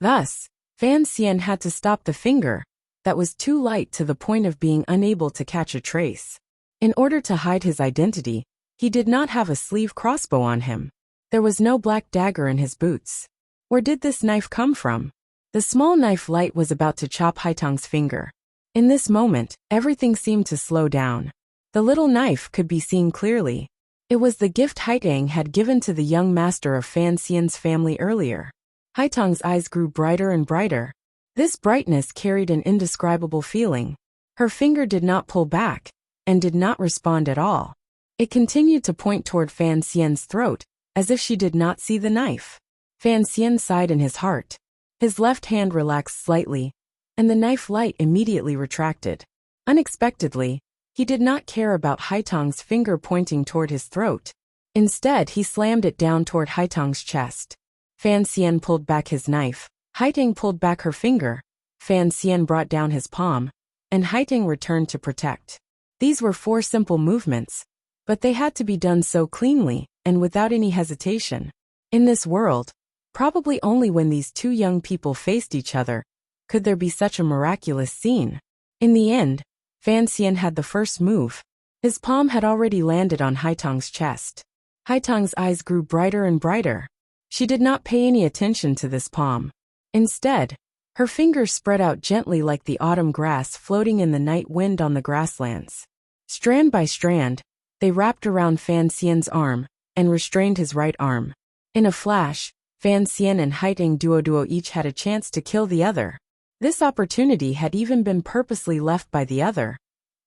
Thus, Fan Xian had to stop the finger that was too light to the point of being unable to catch a trace. In order to hide his identity, he did not have a sleeve crossbow on him. There was no black dagger in his boots. Where did this knife come from? The small knife light was about to chop Haitang's finger. In this moment, everything seemed to slow down. The little knife could be seen clearly. It was the gift Haitang had given to the young master of Fan Xian's family earlier. Haitang's eyes grew brighter and brighter. This brightness carried an indescribable feeling. Her finger did not pull back, and did not respond at all. It continued to point toward Fan Xian's throat, as if she did not see the knife. Fan Xian sighed in his heart. His left hand relaxed slightly, and the knife light immediately retracted. Unexpectedly, he did not care about Haitang's finger pointing toward his throat. Instead, he slammed it down toward Haitang's chest. Fan Xian pulled back his knife. Haitang pulled back her finger. Fan Xian brought down his palm, and Haitang returned to protect. These were 4 simple movements, but they had to be done so cleanly, and without any hesitation. In this world, probably only when these 2 young people faced each other, could there be such a miraculous scene. In the end, Fan Xian had the first move. His palm had already landed on Haitang's chest. Haitang's eyes grew brighter and brighter. She did not pay any attention to this palm. Instead, her fingers spread out gently like the autumn grass floating in the night wind on the grasslands. Strand by strand, they wrapped around Fan Xian's arm, and restrained his right arm. In a flash, Fan Xian and Haitang Duo each had a chance to kill the other. This opportunity had even been purposely left by the other,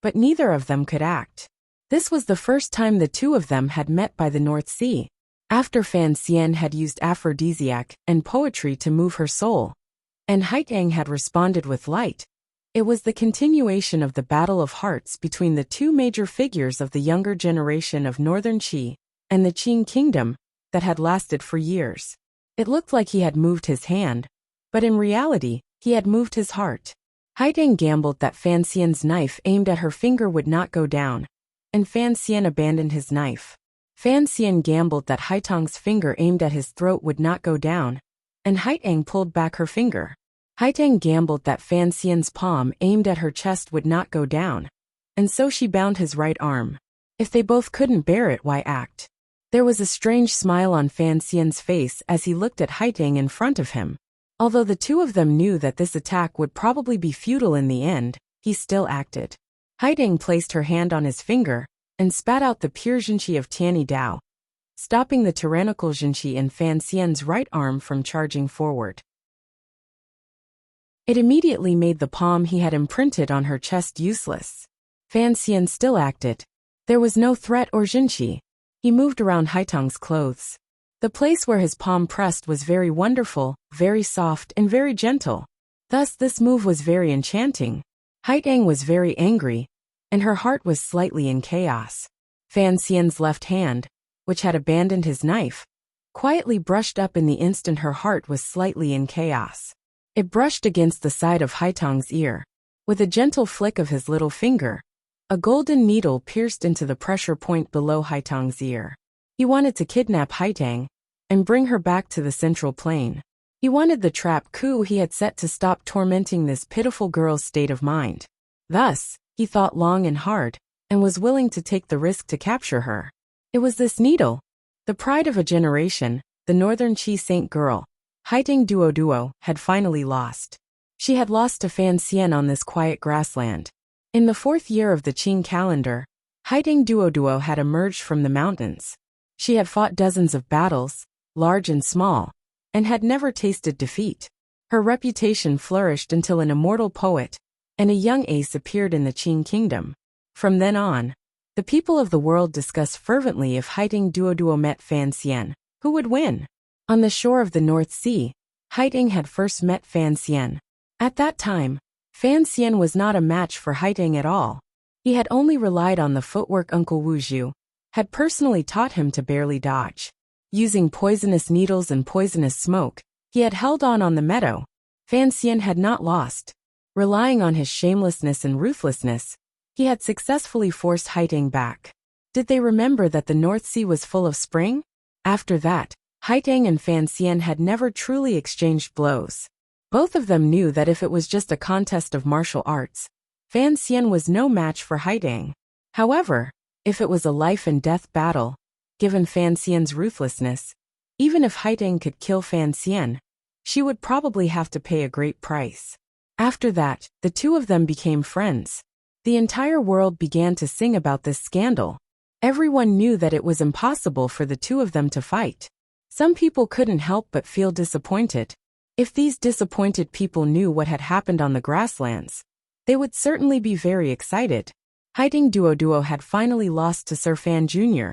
but neither of them could act. This was the first time the 2 of them had met by the North Sea. After Fan Xian had used aphrodisiac and poetry to move her soul, and Haitang had responded with light, it was the continuation of the battle of hearts between the 2 major figures of the younger generation of Northern Qi and the Qing kingdom that had lasted for years. It looked like he had moved his hand, but in reality, he had moved his heart. Haitang gambled that Fan Xian's knife aimed at her finger would not go down, and Fan Xian abandoned his knife. Fan Xian gambled that Haitang's finger aimed at his throat would not go down, and Haitang pulled back her finger. Haitang gambled that Fan Xian's palm aimed at her chest would not go down, and so she bound his right arm. If they both couldn't bear it, why act? There was a strange smile on Fan Xian's face as he looked at Haitang in front of him. Although the 2 of them knew that this attack would probably be futile in the end, he still acted. Haitang placed her hand on his finger, and spat out the pure Jinqi of Tianyi Dao, stopping the tyrannical Jinqi in Fan Xian's right arm from charging forward. It immediately made the palm he had imprinted on her chest useless. Fan Xian still acted. There was no threat or Jinqi. He moved around Haitang's clothes. The place where his palm pressed was very wonderful, very soft and very gentle. Thus this move was very enchanting. Haitang was very angry, and her heart was slightly in chaos. Fan Xian's left hand, which had abandoned his knife, quietly brushed up in the instant her heart was slightly in chaos. It brushed against the side of Haitang's ear. With a gentle flick of his little finger, a golden needle pierced into the pressure point below Haitang's ear. He wanted to kidnap Haitang and bring her back to the central plane. He wanted the trap coup he had set to stop tormenting this pitiful girl's state of mind. Thus, he thought long and hard, and was willing to take the risk to capture her. It was this needle, the pride of a generation, the Northern Qi saint girl, Haitang Duo, had finally lost. She had lost to Fan Xian on this quiet grassland. In the 4th year of the Qing calendar, Haitang Duo had emerged from the mountains. She had fought dozens of battles, large and small, and had never tasted defeat. Her reputation flourished until an immortal poet and a young ace appeared in the Qing kingdom. From then on, the people of the world discussed fervently if Haiding Duoduo met Fan Xian, who would win. On the shore of the North Sea, Haiding had first met Fan Xian. At that time, Fan Xian was not a match for Haiding at all. He had only relied on the footwork Uncle Wu Zhu had personally taught him to barely dodge. Using poisonous needles and poisonous smoke, he had held on the meadow. Fan Xian had not lost. Relying on his shamelessness and ruthlessness, he had successfully forced Haiding back. Did they remember that the North Sea was full of spring? After that, Haiding and Fan Xian had never truly exchanged blows. Both of them knew that if it was just a contest of martial arts, Fan Xian was no match for Haiding. However, if it was a life-and-death battle, given Fan Xian's ruthlessness, even if Haiding could kill Fan Xian, she would probably have to pay a great price. After that, the two of them became friends. The entire world began to sing about this scandal. Everyone knew that it was impossible for the two of them to fight. Some people couldn't help but feel disappointed. If these disappointed people knew what had happened on the grasslands, they would certainly be very excited. Haiding Duoduo had finally lost to Sir Fan Jr.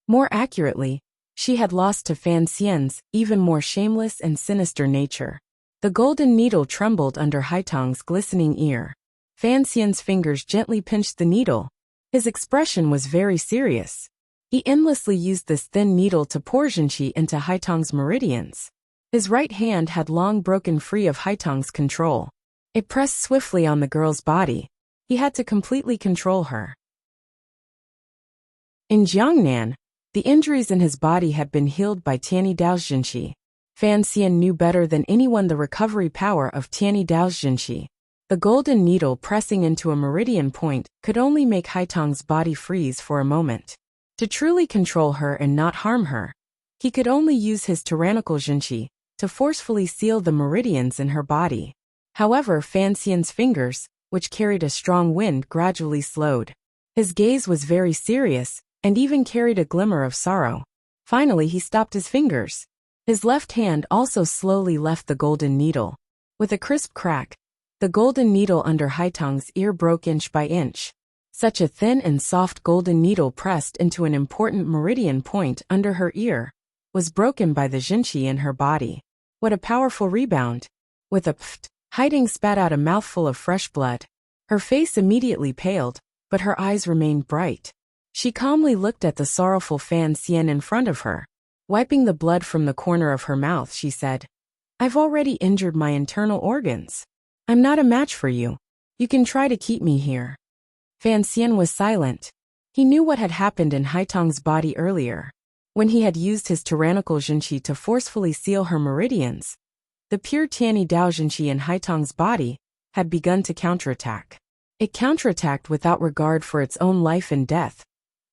More accurately, she had lost to Fan Xian's even more shameless and sinister nature. The golden needle trembled under Haitang's glistening ear. Fan Xian's fingers gently pinched the needle. His expression was very serious. He endlessly used this thin needle to pour Jinqi into Haitang's meridians. His right hand had long broken free of Haitang's control. It pressed swiftly on the girl's body. He had to completely control her. In Jiangnan, the injuries in his body had been healed by Tianyi Dao's Jinqi. Fan Xian knew better than anyone the recovery power of Tianyi Dao's Jinqi. The golden needle pressing into a meridian point could only make Haitang's body freeze for a moment. To truly control her and not harm her, he could only use his tyrannical Jinqi to forcefully seal the meridians in her body. However, Fan Xian's fingers, which carried a strong wind, gradually slowed. His gaze was very serious, and even carried a glimmer of sorrow. Finally, he stopped his fingers. His left hand also slowly left the golden needle. With a crisp crack, the golden needle under Haitang's ear broke inch by inch. Such a thin and soft golden needle pressed into an important meridian point under her ear was broken by the Jinqi in her body. What a powerful rebound! With a pft, Haiding spat out a mouthful of fresh blood. Her face immediately paled, but her eyes remained bright. She calmly looked at the sorrowful Fan Xian in front of her. Wiping the blood from the corner of her mouth, she said, "I've already injured my internal organs. I'm not a match for you. You can try to keep me here." Fan Xian was silent. He knew what had happened in Haitang's body earlier. When he had used his tyrannical Jinqi to forcefully seal her meridians, the pure Tianyi Dao Jinqi in Haitang's body had begun to counterattack. It counterattacked without regard for its own life and death,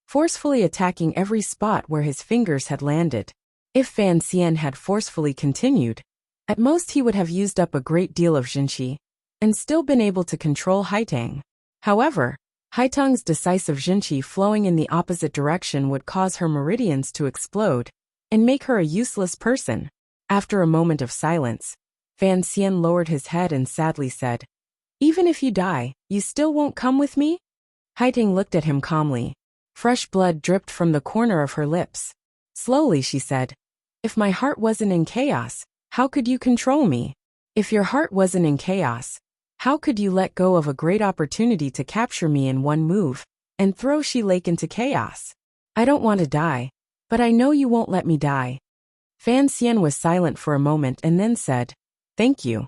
forcefully attacking every spot where his fingers had landed. If Fan Xian had forcefully continued, at most he would have used up a great deal of Jinqi and still been able to control Haitang. However, Haitang's decisive Jinqi flowing in the opposite direction would cause her meridians to explode and make her a useless person. After a moment of silence, Fan Xian lowered his head and sadly said, "Even if you die, you still won't come with me?" Haitang looked at him calmly. Fresh blood dripped from the corner of her lips. Slowly she said, "If my heart wasn't in chaos, how could you control me? If your heart wasn't in chaos, how could you let go of a great opportunity to capture me in one move and throw Shi Lake into chaos? I don't want to die, but I know you won't let me die." Fan Xian was silent for a moment and then said, "Thank you."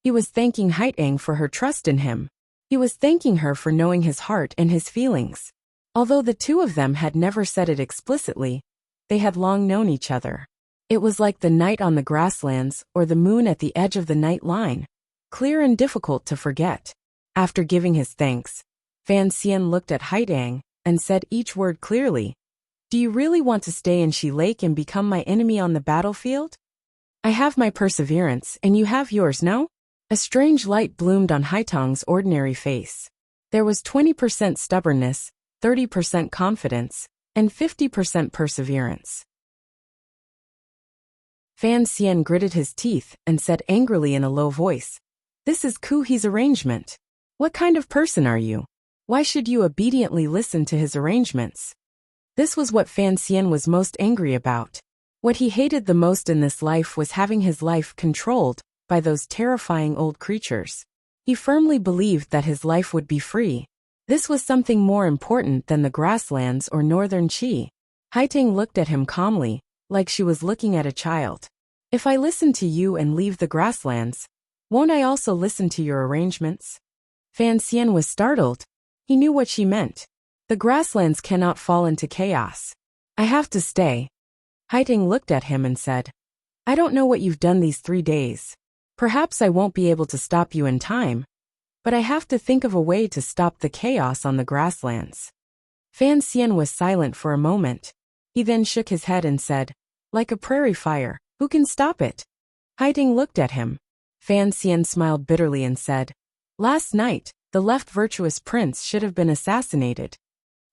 He was thanking Haitang for her trust in him. He was thanking her for knowing his heart and his feelings. Although the two of them had never said it explicitly, they had long known each other. It was like the night on the grasslands or the moon at the edge of the night line, clear and difficult to forget. After giving his thanks, Fan Xian looked at Haitang and said each word clearly, "Do you really want to stay in Shi Lake and become my enemy on the battlefield? I have my perseverance and you have yours, no?" A strange light bloomed on Haitang's ordinary face. There was 20% stubbornness, 30% confidence, and 50% perseverance. Fan Xian gritted his teeth and said angrily in a low voice, "This is Ku He's arrangement. What kind of person are you? Why should you obediently listen to his arrangements?" This was what Fan Xian was most angry about. What he hated the most in this life was having his life controlled by those terrifying old creatures. He firmly believed that his life would be free. This was something more important than the grasslands or northern Qi. Haiteng looked at him calmly, like she was looking at a child. "If I listen to you and leave the grasslands, won't I also listen to your arrangements?" Fan Xian was startled. He knew what she meant. The grasslands cannot fall into chaos. "I have to stay." Haiteng looked at him and said, "I don't know what you've done these 3 days. Perhaps I won't be able to stop you in time, but I have to think of a way to stop the chaos on the grasslands." Fan Xian was silent for a moment. He then shook his head and said, "Like a prairie fire, who can stop it?" Haiteng looked at him. Fan Xian smiled bitterly and said, "Last night, the left virtuous prince should have been assassinated."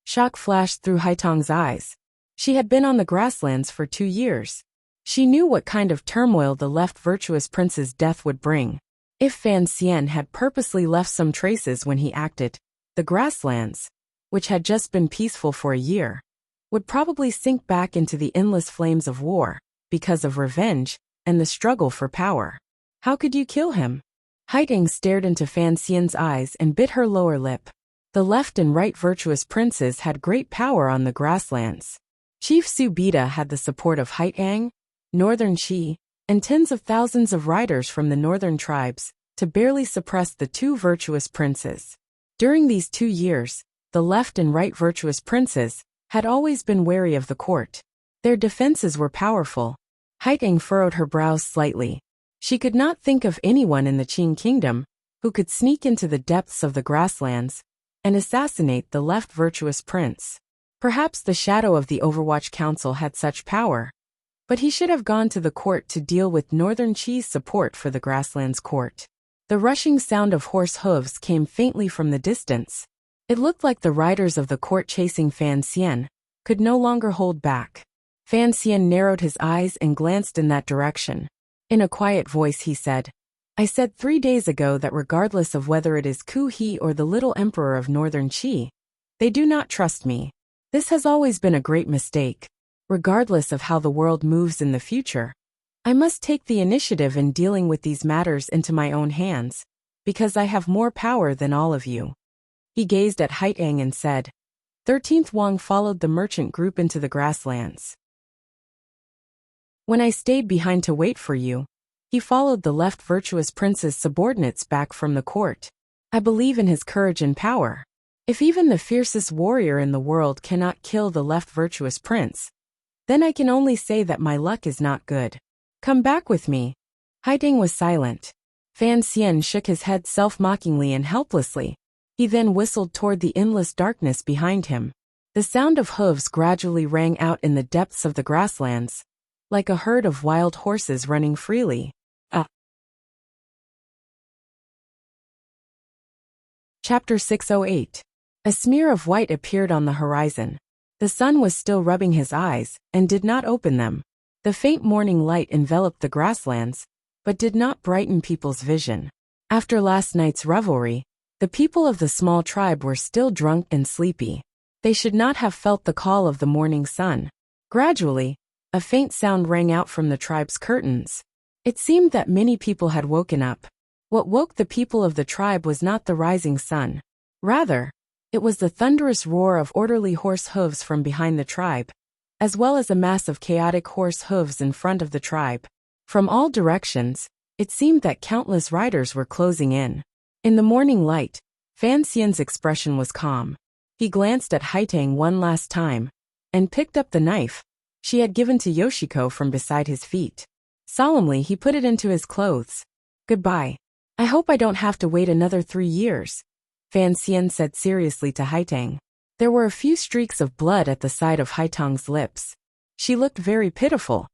Shock flashed through Haiteng's eyes. She had been on the grasslands for 2 years. She knew what kind of turmoil the left virtuous prince's death would bring. If Fan Xian had purposely left some traces when he acted, the grasslands, which had just been peaceful for a year, would probably sink back into the endless flames of war, because of revenge and the struggle for power. "How could you kill him?" Haiteng stared into Fan Xian's eyes and bit her lower lip. The left and right virtuous princes had great power on the grasslands. Chief Su Bida had the support of Haiteng, Northern Qi, and tens of thousands of riders from the northern tribes to barely suppress the 2 virtuous princes. During these 2 years, the left and right virtuous princes had always been wary of the court. Their defenses were powerful. Haiteng furrowed her brows slightly. She could not think of anyone in the Qing kingdom who could sneak into the depths of the grasslands and assassinate the left virtuous prince. Perhaps the shadow of the Overwatch Council had such power, but he should have gone to the court to deal with Northern Qi's support for the grasslands court. The rushing sound of horse hooves came faintly from the distance. It looked like the riders of the court chasing Fan Xian could no longer hold back. Fan Xian narrowed his eyes and glanced in that direction. In a quiet voice he said, "I said 3 days ago that regardless of whether it is Ku He or the little emperor of Northern Qi, they do not trust me. This has always been a great mistake. Regardless of how the world moves in the future, I must take the initiative in dealing with these matters into my own hands, because I have more power than all of you." He gazed at Haiteng and said, 13th Wang followed the merchant group into the grasslands. "When I stayed behind to wait for you, he followed the left virtuous prince's subordinates back from the court. I believe in his courage and power. If even the fiercest warrior in the world cannot kill the left virtuous prince, then I can only say that my luck is not good. Come back with me." Haiteng was silent. Fan Xian shook his head self-mockingly and helplessly. He then whistled toward the endless darkness behind him. The sound of hooves gradually rang out in the depths of the grasslands, like a herd of wild horses running freely. Chapter 608. A smear of white appeared on the horizon. The sun was still rubbing his eyes, and did not open them. The faint morning light enveloped the grasslands, but did not brighten people's vision. After last night's revelry, the people of the small tribe were still drunk and sleepy. They should not have felt the call of the morning sun. Gradually, a faint sound rang out from the tribe's curtains. It seemed that many people had woken up. What woke the people of the tribe was not the rising sun. Rather, it was the thunderous roar of orderly horse hooves from behind the tribe, as well as a mass of chaotic horse hooves in front of the tribe. From all directions, it seemed that countless riders were closing in. In the morning light, Fan Xian's expression was calm. He glanced at Haiteng one last time, and picked up the knife she had given to Yoshiko from beside his feet. Solemnly he put it into his clothes. "Goodbye. I hope I don't have to wait another 3 years," Fan Xian said seriously to Haiteng. There were a few streaks of blood at the side of Haiteng's lips. She looked very pitiful,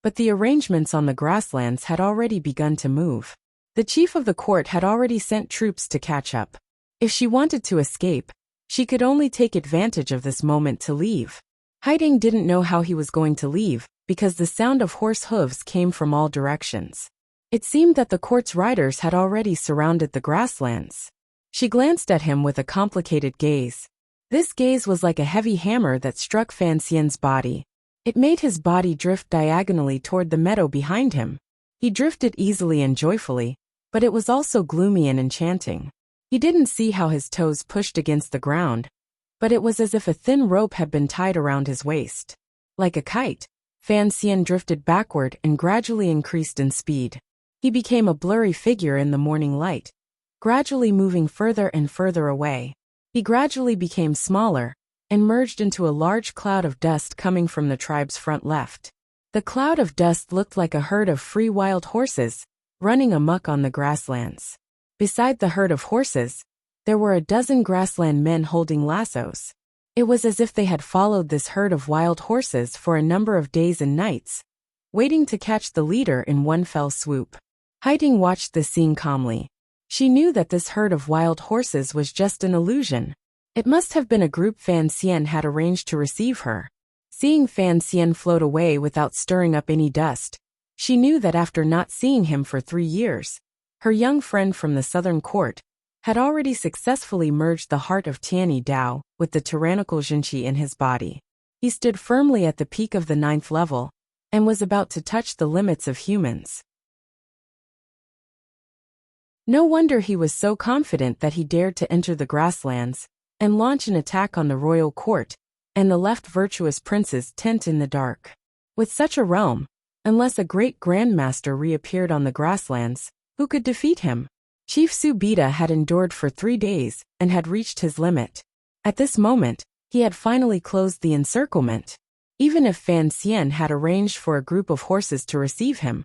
but the arrangements on the grasslands had already begun to move. The chief of the court had already sent troops to catch up. If she wanted to escape, she could only take advantage of this moment to leave. Haiteng didn't know how he was going to leave, because the sound of horse hooves came from all directions. It seemed that the court's riders had already surrounded the grasslands. She glanced at him with a complicated gaze. This gaze was like a heavy hammer that struck Fan Xian's body. It made his body drift diagonally toward the meadow behind him. He drifted easily and joyfully, but it was also gloomy and enchanting. He didn't see how his toes pushed against the ground, but it was as if a thin rope had been tied around his waist. Like a kite, Fan Xian drifted backward and gradually increased in speed. He became a blurry figure in the morning light, gradually moving further and further away. He gradually became smaller and merged into a large cloud of dust coming from the tribe's front left. The cloud of dust looked like a herd of free wild horses, running amok on the grasslands. Beside the herd of horses, there were a dozen grassland men holding lassos. It was as if they had followed this herd of wild horses for a number of days and nights, waiting to catch the leader in one fell swoop. Haiting watched the scene calmly. She knew that this herd of wild horses was just an illusion. It must have been a group Fan Xian had arranged to receive her. Seeing Fan Xian float away without stirring up any dust, she knew that after not seeing him for 3 years, her young friend from the southern court had already successfully merged the heart of Tianyi Dao with the tyrannical Jinqi in his body. He stood firmly at the peak of the 9th level and was about to touch the limits of humans. No wonder he was so confident that he dared to enter the grasslands and launch an attack on the royal court and the left virtuous prince's tent in the dark. With such a realm, unless a great grandmaster reappeared on the grasslands, who could defeat him? Chief Subida had endured for 3 days and had reached his limit. At this moment, he had finally closed the encirclement. Even if Fan Xian had arranged for a group of horses to receive him,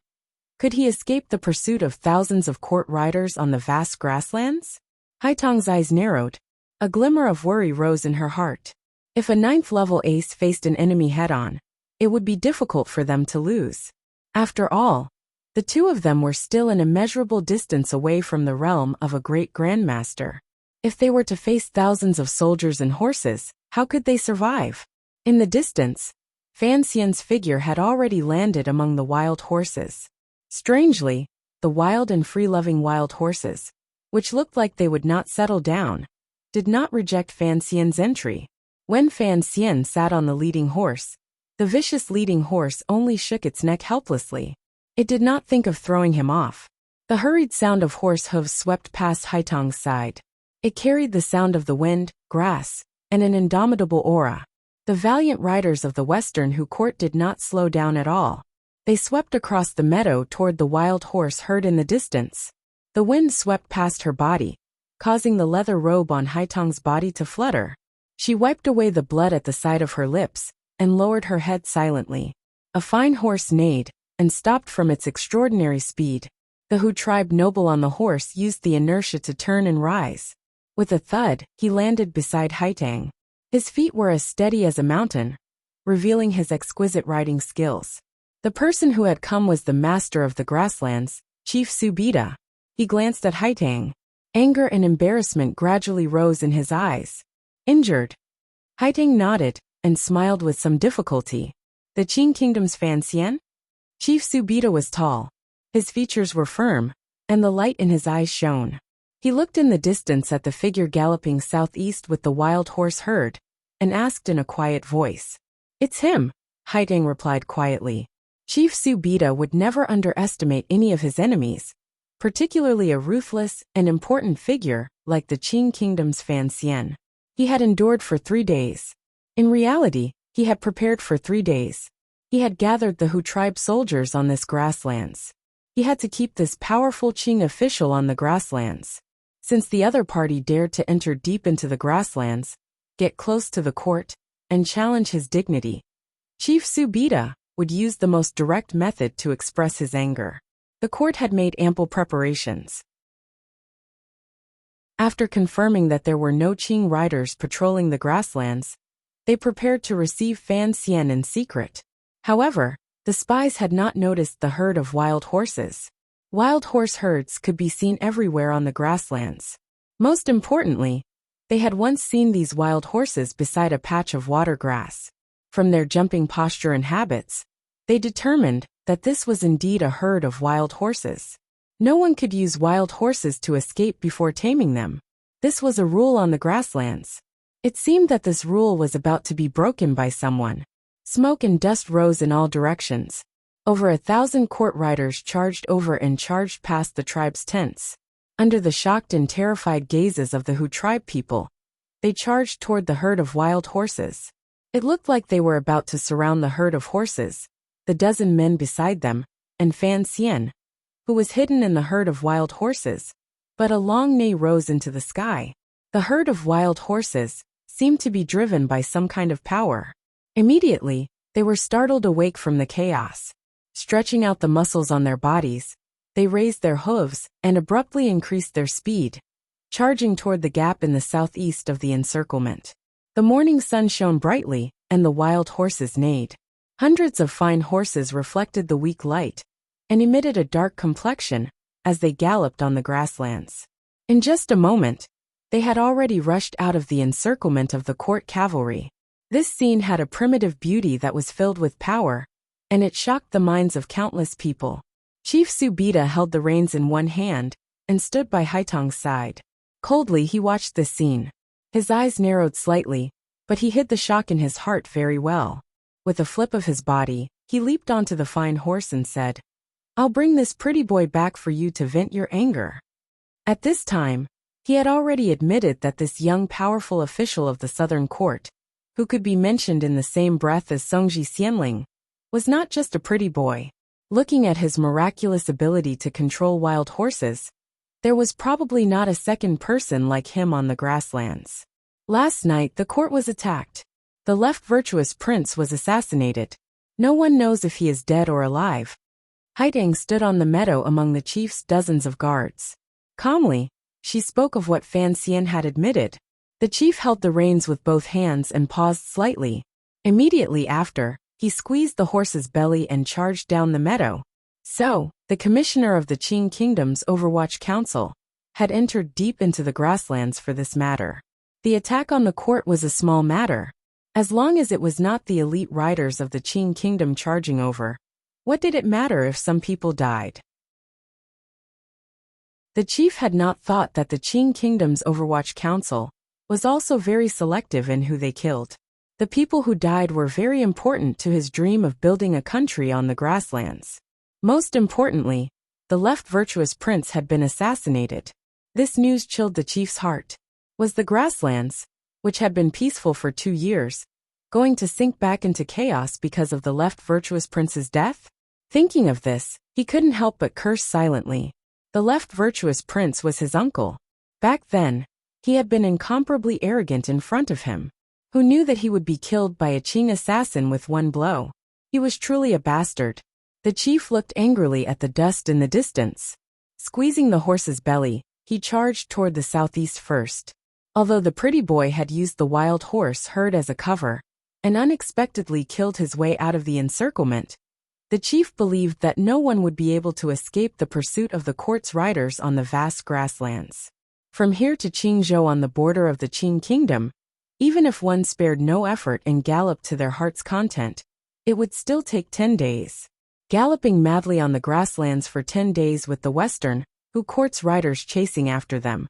could he escape the pursuit of thousands of court riders on the vast grasslands? Haitong's eyes narrowed. A glimmer of worry rose in her heart. If a 9th level ace faced an enemy head-on, it would be difficult for them to lose. After all, the two of them were still an immeasurable distance away from the realm of a great grandmaster. If they were to face thousands of soldiers and horses, how could they survive? In the distance, Fan Xian's figure had already landed among the wild horses. Strangely, the wild and free-loving wild horses, which looked like they would not settle down, did not reject Fan Xian's entry. When Fan Xian sat on the leading horse, the vicious leading horse only shook its neck helplessly. It did not think of throwing him off. The hurried sound of horse hooves swept past Haitong's side. It carried the sound of the wind, grass, and an indomitable aura. The valiant riders of the Western Hu court did not slow down at all. They swept across the meadow toward the wild horse herd in the distance. The wind swept past her body, causing the leather robe on Haitong's body to flutter. She wiped away the blood at the side of her lips and lowered her head silently. A fine horse neighed and stopped from its extraordinary speed. The Hu tribe noble on the horse used the inertia to turn and rise. With a thud, he landed beside Haitang. His feet were as steady as a mountain, revealing his exquisite riding skills. The person who had come was the master of the grasslands, Chief Subida. He glanced at Haitang. Anger and embarrassment gradually rose in his eyes. Injured? Haitang nodded and smiled with some difficulty. The Qing Kingdom's Fan Xian? Chief Subida was tall. His features were firm, and the light in his eyes shone. He looked in the distance at the figure galloping southeast with the wild horse herd, and asked in a quiet voice. "It's him," Haitang replied quietly. Chief Subida would never underestimate any of his enemies, particularly a ruthless and important figure like the Qing Kingdom's Fan Xian. He had endured for 3 days. In reality, he had prepared for 3 days. He had gathered the Hu tribe soldiers on this grasslands. He had to keep this powerful Qing official on the grasslands. Since the other party dared to enter deep into the grasslands, get close to the court, and challenge his dignity, Chief Subida would use the most direct method to express his anger. The court had made ample preparations. After confirming that there were no Qing riders patrolling the grasslands, they prepared to receive Fan Xian in secret. However, the spies had not noticed the herd of wild horses. Wild horse herds could be seen everywhere on the grasslands. Most importantly, they had once seen these wild horses beside a patch of water grass. From their jumping posture and habits, They determined that this was indeed a herd of wild horses. No one could use wild horses to escape before taming them. This was a rule on the grasslands. It seemed that this rule was about to be broken by someone. Smoke and dust rose in all directions. Over 1,000 court riders charged over and charged past the tribe's tents. Under the shocked and terrified gazes of the Hu tribe people, they charged toward the herd of wild horses. It looked like they were about to surround the herd of horses, the dozen men beside them, and Fan Xian, who was hidden in the herd of wild horses. But a long neigh rose into the sky. The herd of wild horses seemed to be driven by some kind of power. Immediately, they were startled awake from the chaos. Stretching out the muscles on their bodies, they raised their hooves and abruptly increased their speed, charging toward the gap in the southeast of the encirclement. The morning sun shone brightly, and the wild horses neighed. Hundreds of fine horses reflected the weak light and emitted a dark complexion as they galloped on the grasslands. In just a moment, they had already rushed out of the encirclement of the court cavalry. This scene had a primitive beauty that was filled with power, and it shocked the minds of countless people. Chief Subida held the reins in one hand and stood by Haitong's side. Coldly he watched this scene. His eyes narrowed slightly, but he hid the shock in his heart very well. With a flip of his body, he leaped onto the fine horse and said, "I'll bring this pretty boy back for you to vent your anger." At this time, he had already admitted that this young powerful official of the southern court, who could be mentioned in the same breath as Songji Xianling, was not just a pretty boy. Looking at his miraculous ability to control wild horses, there was probably not a second person like him on the grasslands. Last night the court was attacked. The left virtuous prince was assassinated. No one knows if he is dead or alive. Haitang stood on the meadow among the chief's dozens of guards. Calmly, she spoke of what Fan Xian had admitted. The chief held the reins with both hands and paused slightly. Immediately after, he squeezed the horse's belly and charged down the meadow. So, the commissioner of the Qing Kingdom's Overwatch Council had entered deep into the grasslands for this matter. The attack on the court was a small matter. As long as it was not the elite riders of the Qing Kingdom charging over, what did it matter if some people died? The chief had not thought that the Qing Kingdom's Overwatch Council was also very selective in who they killed. The people who died were very important to his dream of building a country on the grasslands. Most importantly, the left virtuous prince had been assassinated. This news chilled the chief's heart. Was the grasslands, which had been peaceful for 2 years, going to sink back into chaos because of the left virtuous prince's death? Thinking of this, he couldn't help but curse silently. The left virtuous prince was his uncle. Back then, he had been incomparably arrogant in front of him. Who knew that he would be killed by a Qing assassin with one blow? He was truly a bastard. The chief looked angrily at the dust in the distance. Squeezing the horse's belly, he charged toward the southeast first. Although the pretty boy had used the wild horse herd as a cover and unexpectedly killed his way out of the encirclement, the chief believed that no one would be able to escape the pursuit of the court's riders on the vast grasslands. From here to Qingzhou on the border of the Qing Kingdom, even if one spared no effort and galloped to their heart's content, it would still take 10 days. Galloping madly on the grasslands for 10 days with the Western, Hu court's riders chasing after them.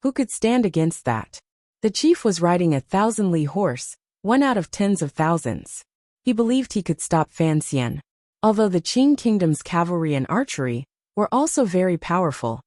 Who could stand against that? The chief was riding a 1,000-li horse, one out of tens of thousands. He believed he could stop Fan Xian. Although the Qing Kingdom's cavalry and archery were also very powerful,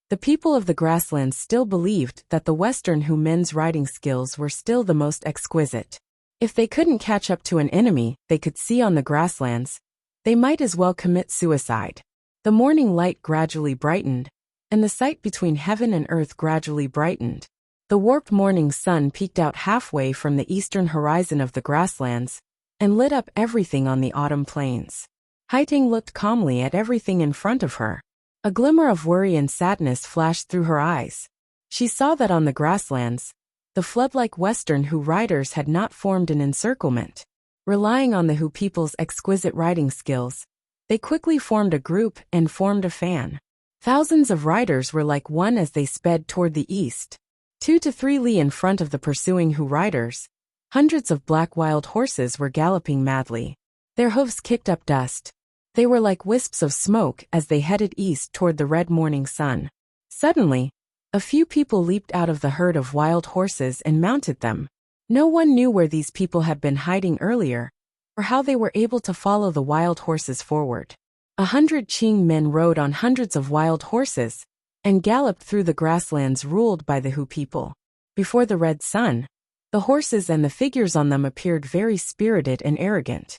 the people of the grasslands still believed that the Western Hu men's riding skills were still the most exquisite. If they couldn't catch up to an enemy they could see on the grasslands, they might as well commit suicide. The morning light gradually brightened, and the sight between heaven and earth gradually brightened. The warped morning sun peeked out halfway from the eastern horizon of the grasslands and lit up everything on the autumn plains. Haitong looked calmly at everything in front of her. A glimmer of worry and sadness flashed through her eyes. She saw that on the grasslands, the flood-like Western Hu riders had not formed an encirclement. Relying on the Hu people's exquisite riding skills, they quickly formed a group and formed a fan. Thousands of riders were like one as they sped toward the east. 2 to 3 li in front of the pursuing Hu riders, hundreds of black wild horses were galloping madly. Their hooves kicked up dust. They were like wisps of smoke as they headed east toward the red morning sun. Suddenly, a few people leaped out of the herd of wild horses and mounted them. No one knew where these people had been hiding earlier, or how they were able to follow the wild horses forward. 100 Qing men rode on hundreds of wild horses and galloped through the grasslands ruled by the Hu people. Before the red sun, the horses and the figures on them appeared very spirited and arrogant.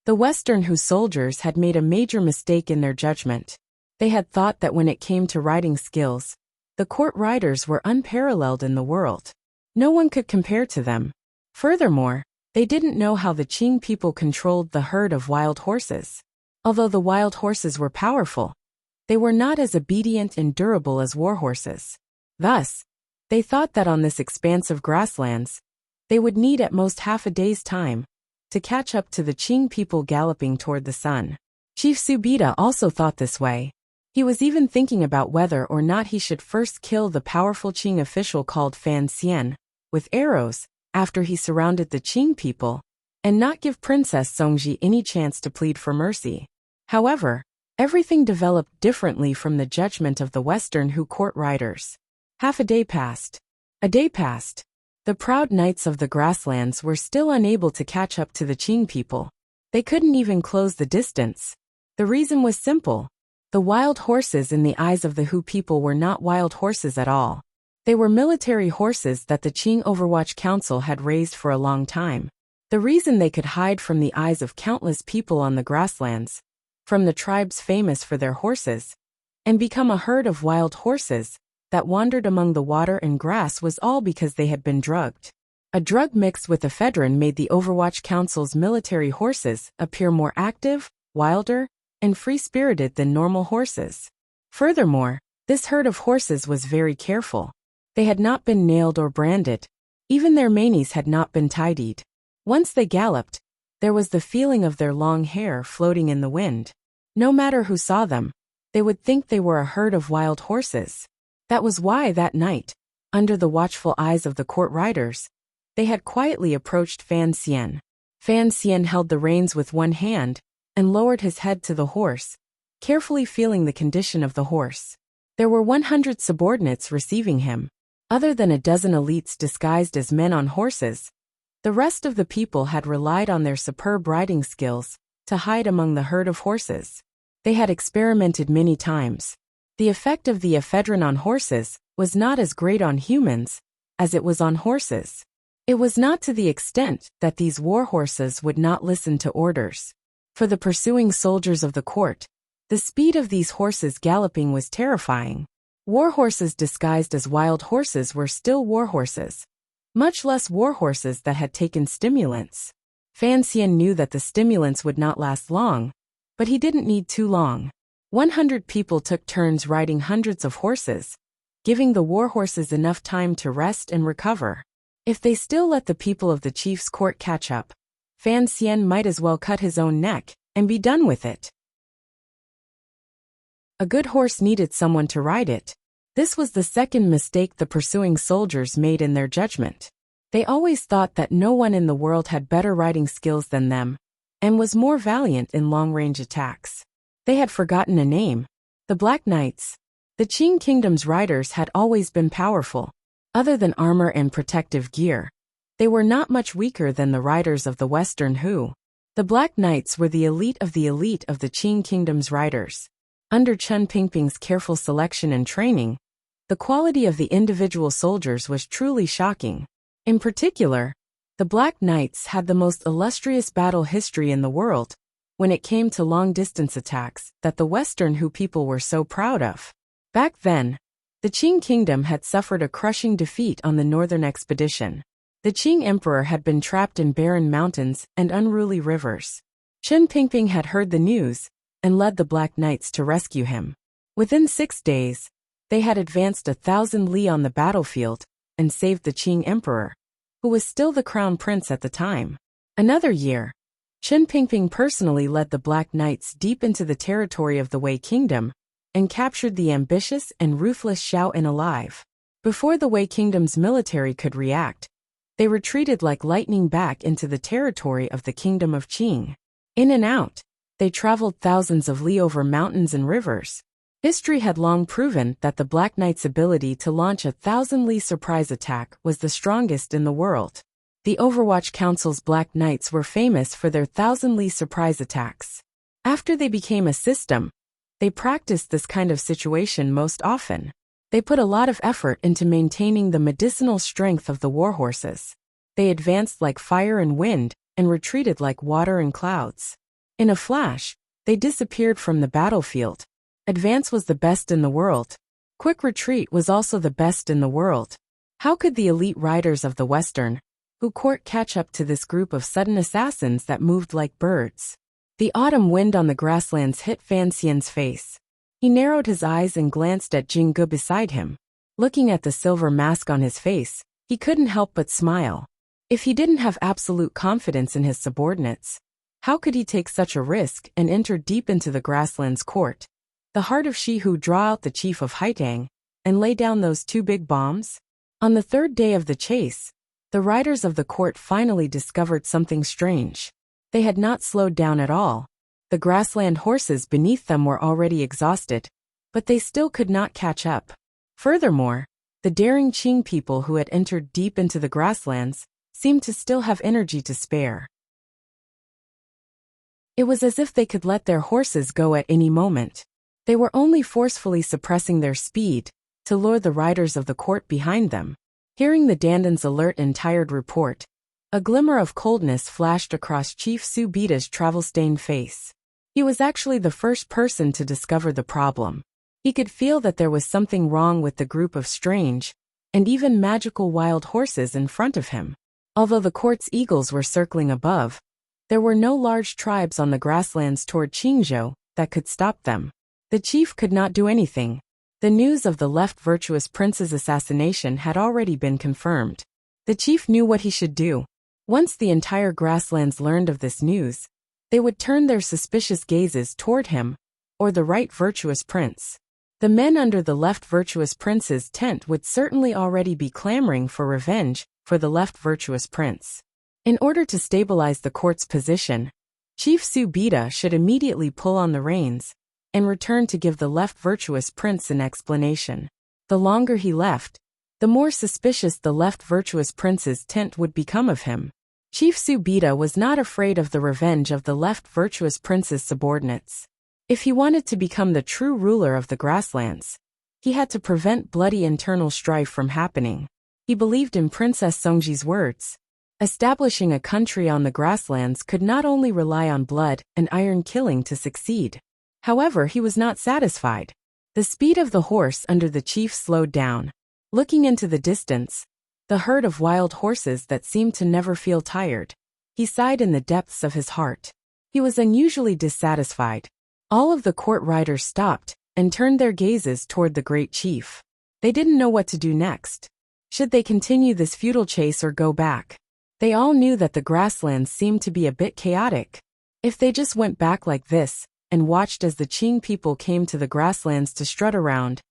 The Western Hu soldiers had made a major mistake in their judgment. They had thought that when it came to riding skills, the court riders were unparalleled in the world. No one could compare to them. Furthermore, they didn't know how the Qing people controlled the herd of wild horses. Although the wild horses were powerful, they were not as obedient and durable as war horses. Thus, they thought that on this expanse of grasslands, they would need at most half a day's time to catch up to the Qing people galloping toward the sun. Chief Subida also thought this way. He was even thinking about whether or not he should first kill the powerful Qing official called Fan Xian with arrows after he surrounded the Qing people, and not give Princess Songji any chance to plead for mercy. However, everything developed differently from the judgment of the Western Hu court riders. Half a day passed. A day passed. The proud knights of the grasslands were still unable to catch up to the Qing people. They couldn't even close the distance. The reason was simple. The wild horses in the eyes of the Hu people were not wild horses at all. They were military horses that the Qing Overwatch Council had raised for a long time. The reason they could hide from the eyes of countless people on the grasslands, from the tribes famous for their horses, and become a herd of wild horses that wandered among the water and grass was all because they had been drugged. A drug mixed with ephedrine made the Overwatch Council's military horses appear more active, wilder, and free-spirited than normal horses. Furthermore, this herd of horses was very careful. They had not been nailed or branded. Even their manes had not been tidied. Once they galloped, there was the feeling of their long hair floating in the wind. No matter who saw them, they would think they were a herd of wild horses. That was why that night, under the watchful eyes of the court riders, they had quietly approached Fan Xian. Fan Xian held the reins with one hand and lowered his head to the horse, carefully feeling the condition of the horse. There were 100 subordinates receiving him. Other than a dozen elites disguised as men on horses, the rest of the people had relied on their superb riding skills to hide among the herd of horses. They had experimented many times. The effect of the ephedrine on horses was not as great on humans as it was on horses. It was not to the extent that these war horses would not listen to orders. For the pursuing soldiers of the court, the speed of these horses galloping was terrifying. War horses disguised as wild horses were still war horses, much less war horses that had taken stimulants. Fan Xian knew that the stimulants would not last long, but he didn't need too long. 100 people took turns riding hundreds of horses, giving the war horses enough time to rest and recover. If they still let the people of the chief's court catch up, Fan Xian might as well cut his own neck and be done with it. A good horse needed someone to ride it. This was the second mistake the pursuing soldiers made in their judgment. They always thought that no one in the world had better riding skills than them, and was more valiant in long-range attacks. They had forgotten a name: the Black Knights. The Qing Kingdom's riders had always been powerful. Other than armor and protective gear, they were not much weaker than the riders of the Western Hu. The Black Knights were the elite of the Qing Kingdom's riders. Under Chen Pingping's careful selection and training, the quality of the individual soldiers was truly shocking. In particular, the Black Knights had the most illustrious battle history in the world when it came to long-distance attacks that the Western Hu people were so proud of. Back then, the Qing Kingdom had suffered a crushing defeat on the northern expedition. The Qing Emperor had been trapped in barren mountains and unruly rivers. Chen Pingping had heard the news and led the Black Knights to rescue him. Within 6 days, they had advanced 1,000 li on the battlefield and saved the Qing Emperor, who was still the crown prince at the time. Another year, Chen Pingping personally led the Black Knights deep into the territory of the Wei Kingdom and captured the ambitious and ruthless Xiao En alive. Before the Wei Kingdom's military could react, They retreated like lightning back into the territory of the kingdom of Qing. In and out, they traveled thousands of li over mountains and rivers. History had long proven that the Black Knight's ability to launch a 1,000-li surprise attack was the strongest in the world. The Overwatch Council's Black Knights were famous for their 1,000-li surprise attacks. After they became a system, they practiced this kind of situation most often. They put a lot of effort into maintaining the medicinal strength of the warhorses. They advanced like fire and wind, and retreated like water and clouds. In a flash, they disappeared from the battlefield. Advance was the best in the world. Quick retreat was also the best in the world. How could the elite riders of the Western court catch up to this group of sudden assassins that moved like birds? The autumn wind on the grasslands hit Fan Xian's face. He narrowed his eyes and glanced at Jingge beside him. Looking at the silver mask on his face, he couldn't help but smile. If he didn't have absolute confidence in his subordinates, how could he take such a risk and enter deep into the grasslands court, the heart of Shihu, draw out the chief of Haitang, and lay down those 2 big bombs? On the 3rd day of the chase, the riders of the court finally discovered something strange. They had not slowed down at all. The grassland horses beneath them were already exhausted, but they still could not catch up. Furthermore, the daring Qing people who had entered deep into the grasslands seemed to still have energy to spare. It was as if they could let their horses go at any moment. They were only forcefully suppressing their speed to lure the riders of the court behind them. Hearing the Dandan's alert and tired report, a glimmer of coldness flashed across Chief Su Bida's travel-stained face. He was actually the first person to discover the problem. He could feel that there was something wrong with the group of strange and even magical wild horses in front of him. Although the court's eagles were circling above, there were no large tribes on the grasslands toward Qingzhou that could stop them. The chief could not do anything. The news of the left virtuous prince's assassination had already been confirmed. The chief knew what he should do. Once the entire grasslands learned of this news, they would turn their suspicious gazes toward him, or the right virtuous prince. The men under the left virtuous prince's tent would certainly already be clamoring for revenge for the left virtuous prince. In order to stabilize the court's position, Chief Su Bida should immediately pull on the reins and return to give the left virtuous prince an explanation. The longer he left, the more suspicious the left virtuous prince's tent would become of him. Chief Su Bida was not afraid of the revenge of the left virtuous prince's subordinates. If he wanted to become the true ruler of the grasslands, he had to prevent bloody internal strife from happening. He believed in Princess Songji's words. Establishing a country on the grasslands could not only rely on blood and iron killing to succeed. However, he was not satisfied. The speed of the horse under the chief slowed down. Looking into the distance, the herd of wild horses that seemed to never feel tired, he sighed in the depths of his heart. He was unusually dissatisfied. All of the court riders stopped and turned their gazes toward the great chief. They didn't know what to do next. Should they continue this futile chase or go back? They all knew that the grasslands seemed to be a bit chaotic. If they just went back like this and watched as the Qing people came to the grasslands to strut around,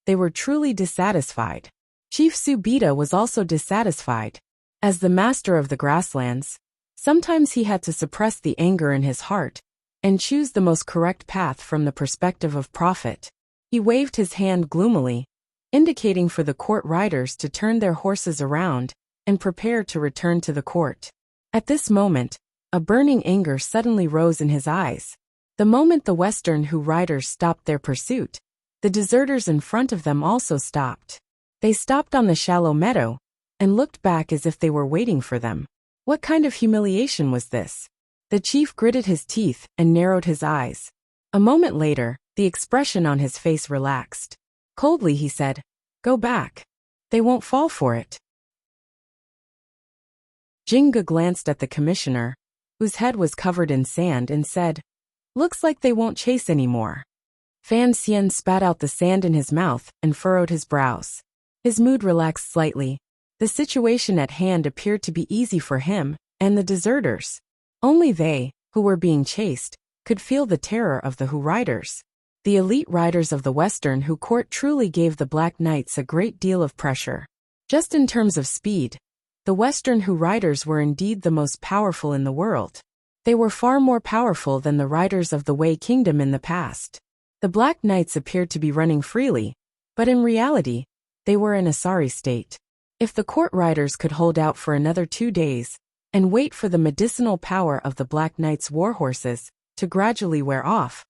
they were truly dissatisfied. Chief Su Bida was also dissatisfied. As the master of the grasslands, sometimes he had to suppress the anger in his heart and choose the most correct path from the perspective of profit. He waved his hand gloomily, indicating for the court riders to turn their horses around and prepare to return to the court. At this moment, a burning anger suddenly rose in his eyes. The moment the Western riders stopped their pursuit, the deserters in front of them also stopped. They stopped on the shallow meadow and looked back as if they were waiting for them. What kind of humiliation was this? The chief gritted his teeth and narrowed his eyes. A moment later, the expression on his face relaxed. Coldly he said, "Go back. They won't fall for it." Jingge glanced at the commissioner, whose head was covered in sand, and said, "Looks like they won't chase anymore." Fan Xian spat out the sand in his mouth and furrowed his brows. His mood relaxed slightly. The situation at hand appeared to be easy for him and the deserters. Only they, who were being chased, could feel the terror of the riders. The elite riders of the Western court truly gave the Black Knights a great deal of pressure. Just in terms of speed, the Western Hu riders were indeed the most powerful in the world. They were far more powerful than the riders of the Wei Kingdom in the past. The Black Knights appeared to be running freely, but in reality, they were in a sorry state. If the court riders could hold out for another 2 days and wait for the medicinal power of the Black Knights' warhorses to gradually wear off,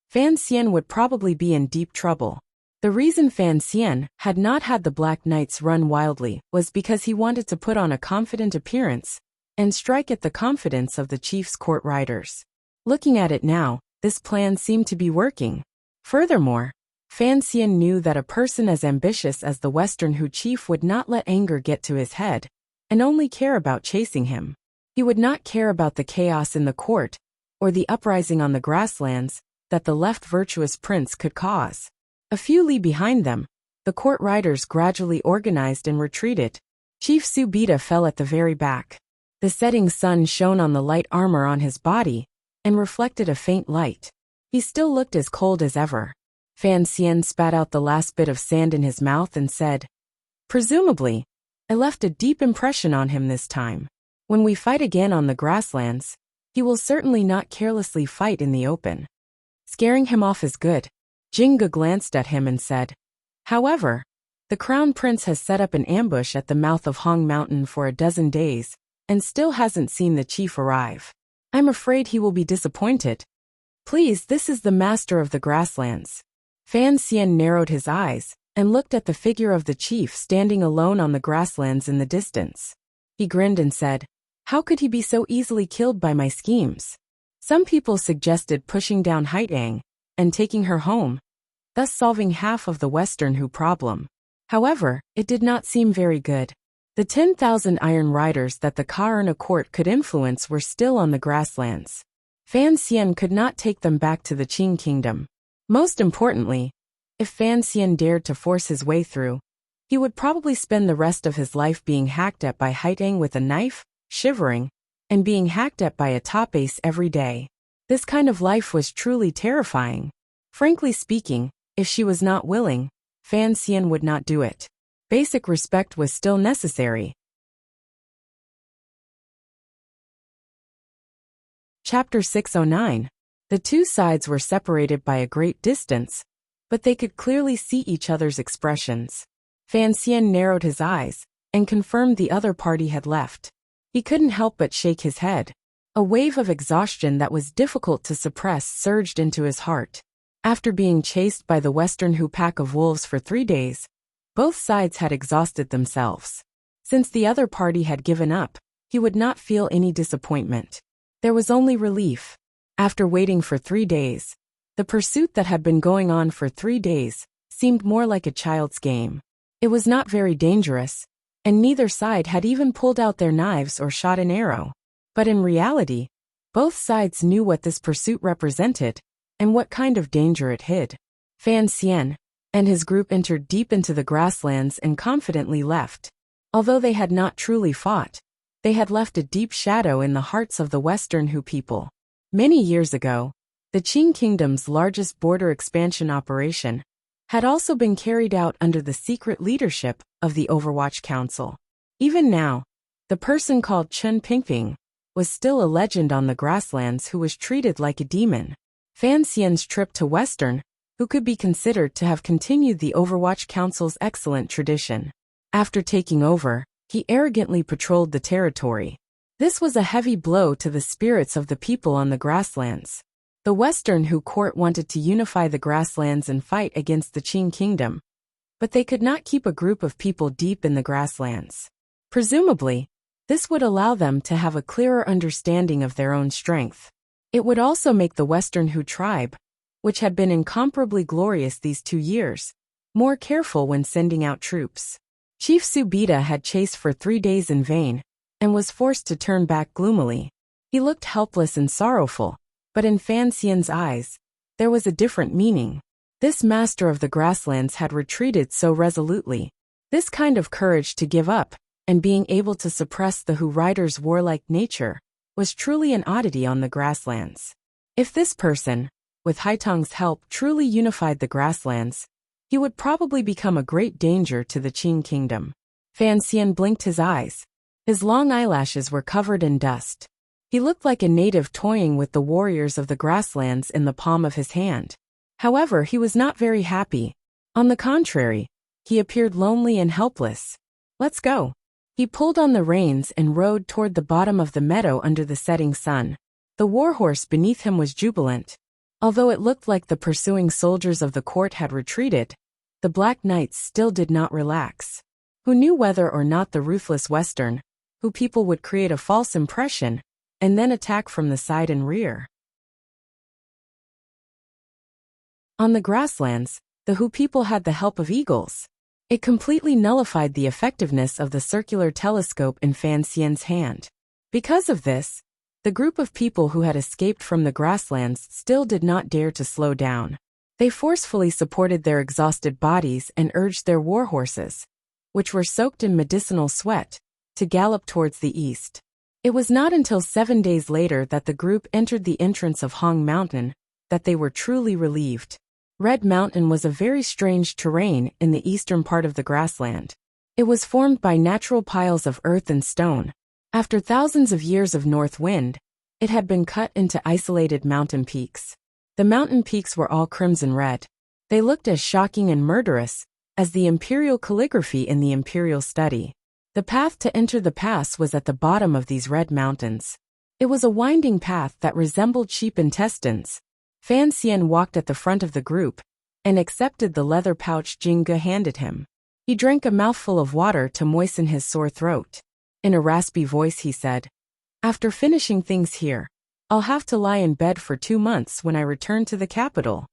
Fan Xian would probably be in deep trouble. The reason Fan Xian had not had the Black Knights run wildly was because he wanted to put on a confident appearance and strike at the confidence of the chief's court riders. Looking at it now, this plan seemed to be working. Furthermore, Fan Xian knew that a person as ambitious as the Western Hu chief would not let anger get to his head and only care about chasing him. He would not care about the chaos in the court or the uprising on the grasslands that the left virtuous prince could cause. A few li behind them, the court riders gradually organized and retreated. Chief Subita fell at the very back. The setting sun shone on the light armor on his body and reflected a faint light. He still looked as cold as ever. Fan Xian spat out the last bit of sand in his mouth and said, "Presumably, I left a deep impression on him this time. When we fight again on the grasslands, he will certainly not carelessly fight in the open." Scaring him off is good. Jinga glanced at him and said, "However, the Crown Prince has set up an ambush at the mouth of Hong Mountain for a dozen days and still hasn't seen the chief arrive. I'm afraid he will be disappointed. Please, this is the master of the grasslands." Fan Xian narrowed his eyes and looked at the figure of the chief standing alone on the grasslands in the distance. He grinned and said, "How could he be so easily killed by my schemes? Some people suggested pushing down Haitang and taking her home, thus solving half of the Western Hu problem. However, it did not seem very good. The 10,000 iron riders that the Kaurna court could influence were still on the grasslands. Fan Xian could not take them back to the Qing kingdom. Most importantly, if Fan Xian dared to force his way through, he would probably spend the rest of his life being hacked at by Haitang with a knife, shivering, and being hacked at by a top ace every day. This kind of life was truly terrifying. Frankly speaking, if she was not willing, Fan Xian would not do it. Basic respect was still necessary. Chapter 609. The two sides were separated by a great distance, but they could clearly see each other's expressions. Fan Xian narrowed his eyes and confirmed the other party had left. He couldn't help but shake his head. A wave of exhaustion that was difficult to suppress surged into his heart. After being chased by the Western Hu pack of wolves for 3 days, both sides had exhausted themselves. Since the other party had given up, he would not feel any disappointment. There was only relief. After waiting for 3 days, the pursuit that had been going on for 3 days seemed more like a child's game. It was not very dangerous, and neither side had even pulled out their knives or shot an arrow. But in reality, both sides knew what this pursuit represented and what kind of danger it hid. Fan Xian and his group entered deep into the grasslands and confidently left. Although they had not truly fought, they had left a deep shadow in the hearts of the Western Hu people. Many years ago, the Qing Kingdom's largest border expansion operation had also been carried out under the secret leadership of the Overwatch Council. Even now, the person called Chen Pingping was still a legend on the grasslands who was treated like a demon. Fan Xian's trip to Western Hu could be considered to have continued the Overwatch Council's excellent tradition. After taking over, he arrogantly patrolled the territory. This was a heavy blow to the spirits of the people on the grasslands. The Western Hu court wanted to unify the grasslands and fight against the Qing kingdom, but they could not keep a group of people deep in the grasslands. Presumably, this would allow them to have a clearer understanding of their own strength. It would also make the Western Hu tribe, which had been incomparably glorious these 2 years, more careful when sending out troops. Chief Subita had chased for 3 days in vain, and was forced to turn back gloomily. He looked helpless and sorrowful, but in Fan Xian's eyes, there was a different meaning. This master of the grasslands had retreated so resolutely. This kind of courage to give up, and being able to suppress the Hu riders' warlike nature, was truly an oddity on the grasslands. If this person, with Haitang's help, truly unified the grasslands, he would probably become a great danger to the Qing kingdom. Fan Xian blinked his eyes. His long eyelashes were covered in dust. He looked like a native toying with the warriors of the grasslands in the palm of his hand. However, he was not very happy. On the contrary, he appeared lonely and helpless. "Let's go." He pulled on the reins and rode toward the bottom of the meadow under the setting sun. The warhorse beneath him was jubilant. Although it looked like the pursuing soldiers of the court had retreated, the Black Knights still did not relax. Who knew whether or not the ruthless Western, who people would create a false impression, and then attack from the side and rear. On the grasslands, the Hu people had the help of eagles. It completely nullified the effectiveness of the circular telescope in Fan Xian's hand. Because of this, the group of people who had escaped from the grasslands still did not dare to slow down. They forcefully supported their exhausted bodies and urged their war horses, which were soaked in medicinal sweat, to gallop towards the east. It was not until 7 days later that the group entered the entrance of Hong Mountain that they were truly relieved. Red Mountain was a very strange terrain in the eastern part of the grassland. It was formed by natural piles of earth and stone. After thousands of years of north wind, it had been cut into isolated mountain peaks. The mountain peaks were all crimson red. They looked as shocking and murderous as the imperial calligraphy in the imperial study. The path to enter the pass was at the bottom of these red mountains. It was a winding path that resembled sheep intestines. Fan Xian walked at the front of the group and accepted the leather pouch Jing Ge handed him. He drank a mouthful of water to moisten his sore throat. In a raspy voice he said, "After finishing things here, I'll have to lie in bed for 2 months when I return to the capital."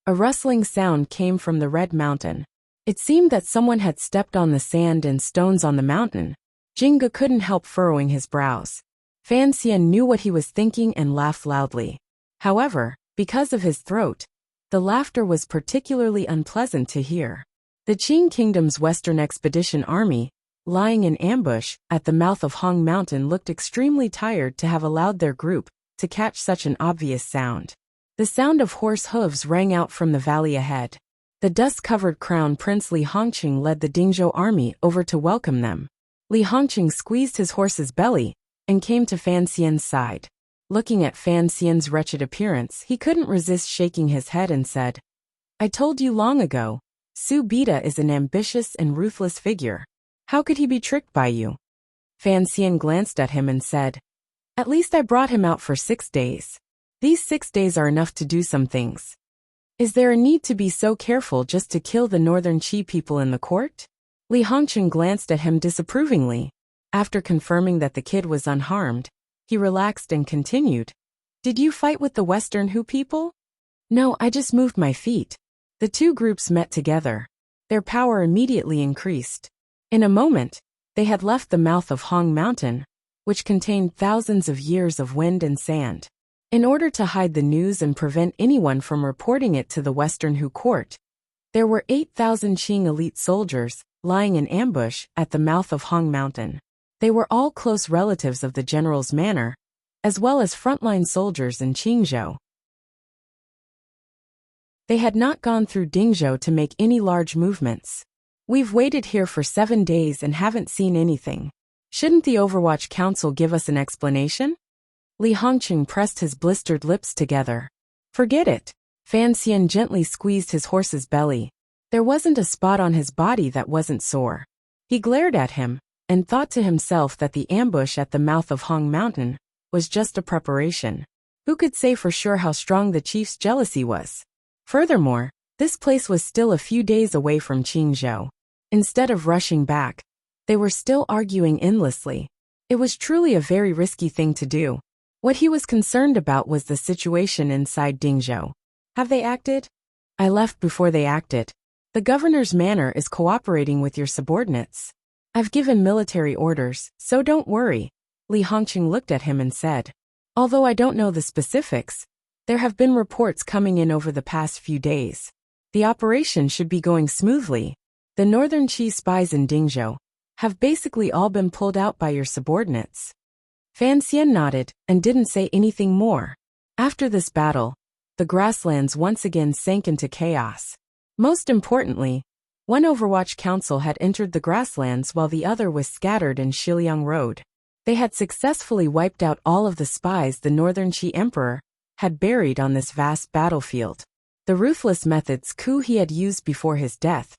A rustling sound came from the Red Mountain. It seemed that someone had stepped on the sand and stones on the mountain. Jing Ge couldn't help furrowing his brows. Fan Xian knew what he was thinking and laughed loudly. However, because of his throat, the laughter was particularly unpleasant to hear. The Qing Kingdom's Western Expedition Army, lying in ambush at the mouth of Hong Mountain, looked extremely tired to have allowed their group to catch such an obvious sound. The sound of horse hooves rang out from the valley ahead. The dust-covered Crown Prince Li Hongqing led the Dingzhou army over to welcome them. Li Hongqing squeezed his horse's belly and came to Fan Xian's side. Looking at Fan Xian's wretched appearance, he couldn't resist shaking his head and said, "I told you long ago, Su Bida is an ambitious and ruthless figure. How could he be tricked by you?" Fan Xian glanced at him and said, "At least I brought him out for 6 days. These 6 days are enough to do some things. Is there a need to be so careful just to kill the northern Qi people in the court?" Li Hongqing glanced at him disapprovingly. After confirming that the kid was unharmed, he relaxed and continued, "Did you fight with the Western Hu people?" "No, I just moved my feet." The two groups met together. Their power immediately increased. In a moment, they had left the mouth of Hong Mountain, which contained thousands of years of wind and sand. In order to hide the news and prevent anyone from reporting it to the Western Hu court, there were 8,000 Qing elite soldiers lying in ambush at the mouth of Hong Mountain. They were all close relatives of the general's manor, as well as frontline soldiers in Qingzhou. They had not gone through Dingzhou to make any large movements. "We've waited here for 7 days and haven't seen anything. Shouldn't the Overwatch Council give us an explanation?" Li Hongqing pressed his blistered lips together. "Forget it." Fan Xian gently squeezed his horse's belly. There wasn't a spot on his body that wasn't sore. He glared at him and thought to himself that the ambush at the mouth of Hong Mountain was just a preparation. Who could say for sure how strong the chief's jealousy was? Furthermore, this place was still a few days away from Qingzhou. Instead of rushing back, they were still arguing endlessly. It was truly a very risky thing to do. What he was concerned about was the situation inside Dingzhou. Have they acted? I left before they acted. The governor's manor is cooperating with your subordinates. I've given military orders, so don't worry. Li Hongqing looked at him and said, "Although I don't know the specifics, there have been reports coming in over the past few days. The operation should be going smoothly. The northern Qi spies in Dingzhou have basically all been pulled out by your subordinates." Fan Xian nodded and didn't say anything more. After this battle, the grasslands once again sank into chaos. Most importantly, One Overwatch Council had entered the grasslands while the other was scattered in Shiliang Road. They had successfully wiped out all of the spies the Northern Qi Emperor had buried on this vast battlefield. The ruthless methods he had used before his death,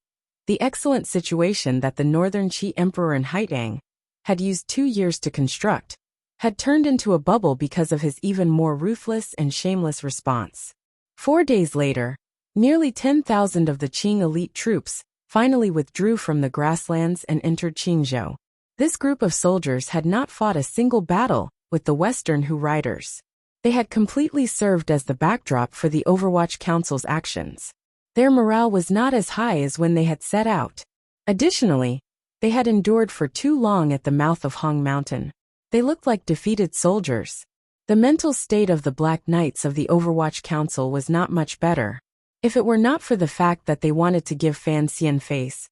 the excellent situation that the Northern Qi Emperor in Haitang had used 2 years to construct, had turned into a bubble because of his even more ruthless and shameless response. 4 days later, nearly 10,000 of the Qing elite troops finally withdrew from the grasslands and entered Qingzhou. This group of soldiers had not fought a single battle with the Western Hu riders. They had completely served as the backdrop for the Overwatch Council's actions. Their morale was not as high as when they had set out. Additionally, they had endured for too long at the mouth of Hong Mountain. They looked like defeated soldiers. The mental state of the Black Knights of the Overwatch Council was not much better. If it were not for the fact that they wanted to give Fan Xian face,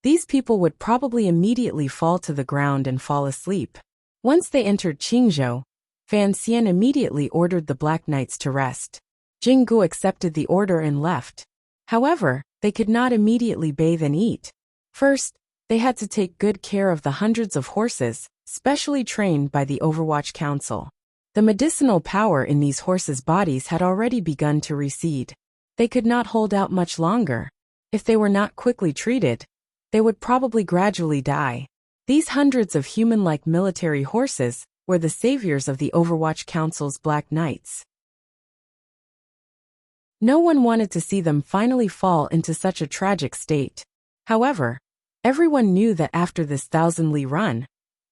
these people would probably immediately fall to the ground and fall asleep. Once they entered Qingzhou, Fan Xian immediately ordered the Black Knights to rest. Jing Gu accepted the order and left. However, they could not immediately bathe and eat. First, they had to take good care of the hundreds of horses, specially trained by the Overwatch Council. The medicinal power in these horses' bodies had already begun to recede. They could not hold out much longer. If they were not quickly treated, they would probably gradually die. These hundreds of human-like military horses were the saviors of the Overwatch Council's Black Knights. No one wanted to see them finally fall into such a tragic state. However, everyone knew that after this 1,000-li run,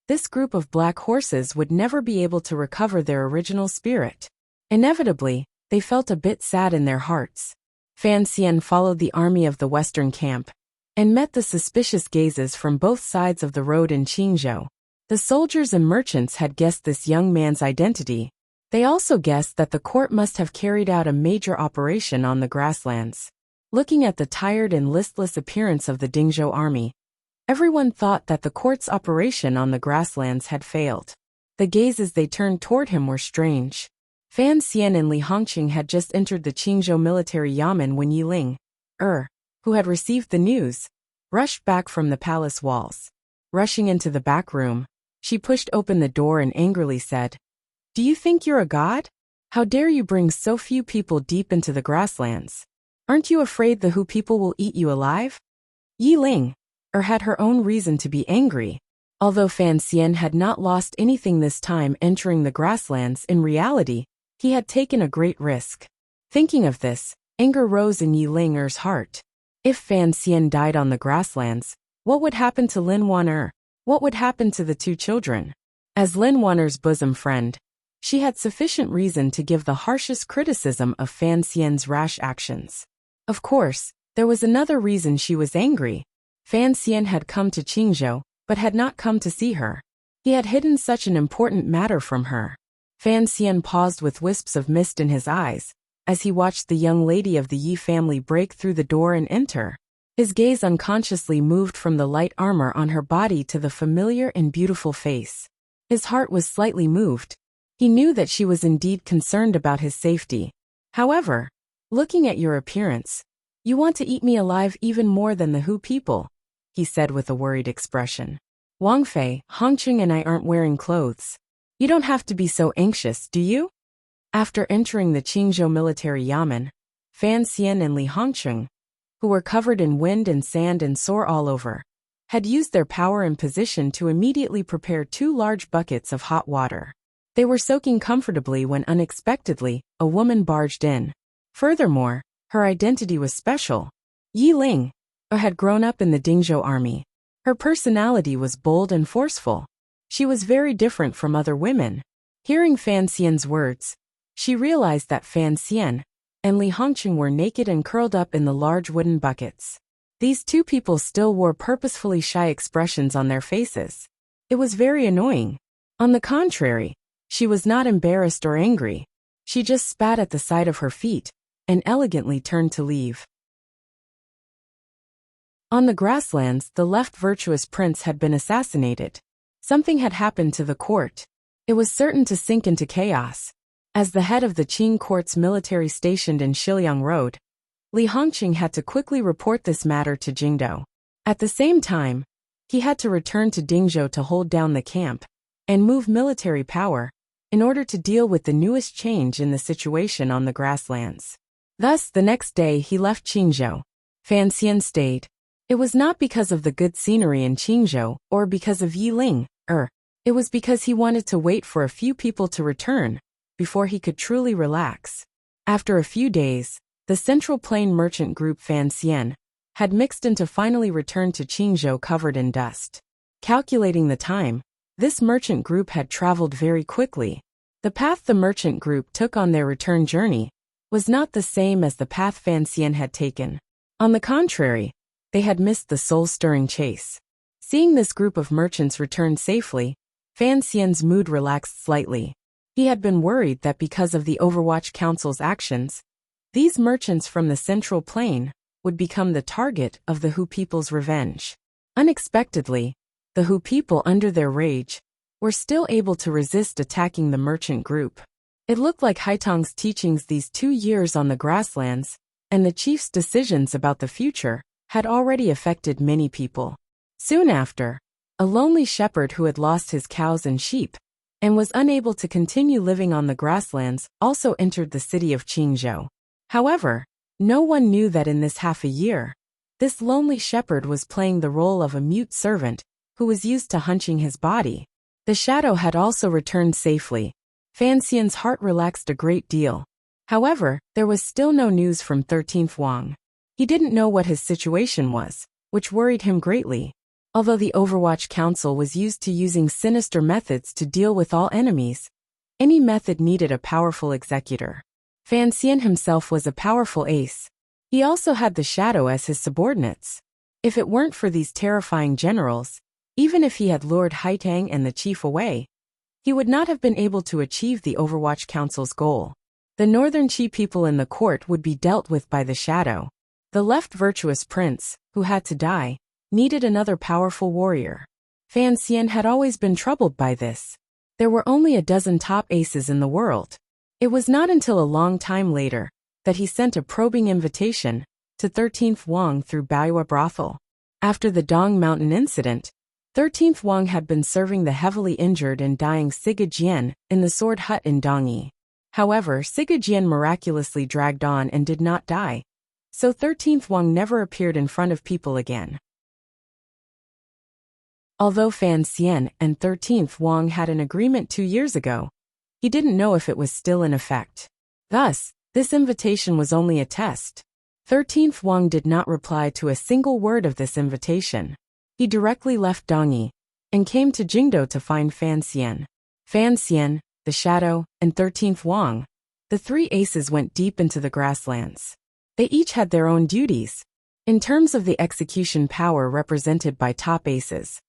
this group of black horses would never be able to recover their original spirit. Inevitably, they felt a bit sad in their hearts. Fan Xian followed the army of the western camp and met the suspicious gazes from both sides of the road in Qingzhou. The soldiers and merchants had guessed this young man's identity. They also guessed that the court must have carried out a major operation on the grasslands. Looking at the tired and listless appearance of the Dingzhou army, everyone thought that the court's operation on the grasslands had failed. The gazes they turned toward him were strange. Fan Xian and Li Hongqing had just entered the Qingzhou military yamen when Yiling, who had received the news, rushed back from the palace walls. Rushing into the back room, she pushed open the door and angrily said, "Do you think you're a god? How dare you bring so few people deep into the grasslands? Aren't you afraid the Hu people will eat you alive?" Yiling, had her own reason to be angry. Although Fan Xian had not lost anything this time entering the grasslands, in reality, he had taken a great risk. Thinking of this, anger rose in Yiling heart. If Fan Xian died on the grasslands, what would happen to Lin Wan? What would happen to the 2 children? As Lin Wan's bosom friend, she had sufficient reason to give the harshest criticism of Fan Xian's rash actions. Of course, there was another reason she was angry. Fan Xian had come to Qingzhou, but had not come to see her. He had hidden such an important matter from her. Fan Xian paused with wisps of mist in his eyes, as he watched the young lady of the Yi family break through the door and enter. His gaze unconsciously moved from the light armor on her body to the familiar and beautiful face. His heart was slightly moved. He knew that she was indeed concerned about his safety. However, looking at your appearance, you want to eat me alive even more than the Hu people, he said with a worried expression. Wang Fei, Hongqing and I aren't wearing clothes. You don't have to be so anxious, do you? After entering the Qingzhou military yamen, Fan Xian and Li Hongqing, who were covered in wind and sand and sore all over, had used their power and position to immediately prepare 2 large buckets of hot water. They were soaking comfortably when unexpectedly, a woman barged in. Furthermore, her identity was special. Yiling, had grown up in the Dingzhou army. Her personality was bold and forceful. She was very different from other women. Hearing Fan Xian's words, she realized that Fan Xian and Li Hongqing were naked and curled up in the large wooden buckets. These 2 people still wore purposefully shy expressions on their faces. It was very annoying. On the contrary, she was not embarrassed or angry. She just spat at the side of her feet and elegantly turned to leave. On the grasslands, the left virtuous prince had been assassinated. Something had happened to the court. It was certain to sink into chaos. As the head of the Qing court's military stationed in Shiliang Road, Li Hongqing had to quickly report this matter to Jingdou. At the same time, he had to return to Dingzhou to hold down the camp and move military power in order to deal with the newest change in the situation on the grasslands. Thus, the next day he left Qingzhou. Fan Xian stayed. It was not because of the good scenery in Qingzhou or because of Yiling, it was because he wanted to wait for a few people to return before he could truly relax. After a few days, the Central Plain merchant group Fan Xian had mixed in to finally return to Qingzhou covered in dust. Calculating the time, this merchant group had traveled very quickly. The path the merchant group took on their return journey was not the same as the path Fan Xian had taken. On the contrary, they had missed the soul-stirring chase. Seeing this group of merchants return safely, Fan Xian's mood relaxed slightly. He had been worried that because of the Overwatch Council's actions, these merchants from the Central Plain would become the target of the Hu people's revenge. Unexpectedly, the Hu people, under their rage, were still able to resist attacking the merchant group. It looked like Haitong's teachings these 2 years on the grasslands and the chief's decisions about the future had already affected many people. Soon after, a lonely shepherd who had lost his cows and sheep and was unable to continue living on the grasslands also entered the city of Qingzhou. However, no one knew that in this half a year, this lonely shepherd was playing the role of a mute servant who was used to hunching his body. The shadow had also returned safely. Fan Xian's heart relaxed a great deal. However, there was still no news from 13th Wang. He didn't know what his situation was, which worried him greatly. Although the Overwatch Council was used to using sinister methods to deal with all enemies, any method needed a powerful executor. Fan Xian himself was a powerful ace. He also had the shadow as his subordinates. If it weren't for these terrifying generals, even if he had lured Haitang and the chief away, he would not have been able to achieve the Overwatch Council's goal. The northern Qi people in the court would be dealt with by the shadow. The left virtuous prince, who had to die, needed another powerful warrior. Fan Xian had always been troubled by this. There were only a dozen top aces in the world. It was not until a long time later that he sent a probing invitation to 13th Wang through Baiyue brothel. After the Dong Mountain incident, 13th Wang had been serving the heavily injured and dying Siga Jian in the sword hut in Dongyi. However, Siga Jian miraculously dragged on and did not die, so 13th Wang never appeared in front of people again. Although Fan Xian and 13th Wang had an agreement 2 years ago, he didn't know if it was still in effect. Thus, this invitation was only a test. 13th Wang did not reply to a single word of this invitation. He directly left Dongyi and came to Jingdou to find Fan Xian. Fan Xian, the Shadow, and 13th Wang, the 3 aces, went deep into the grasslands. They each had their own duties. In terms of the execution power represented by top aces,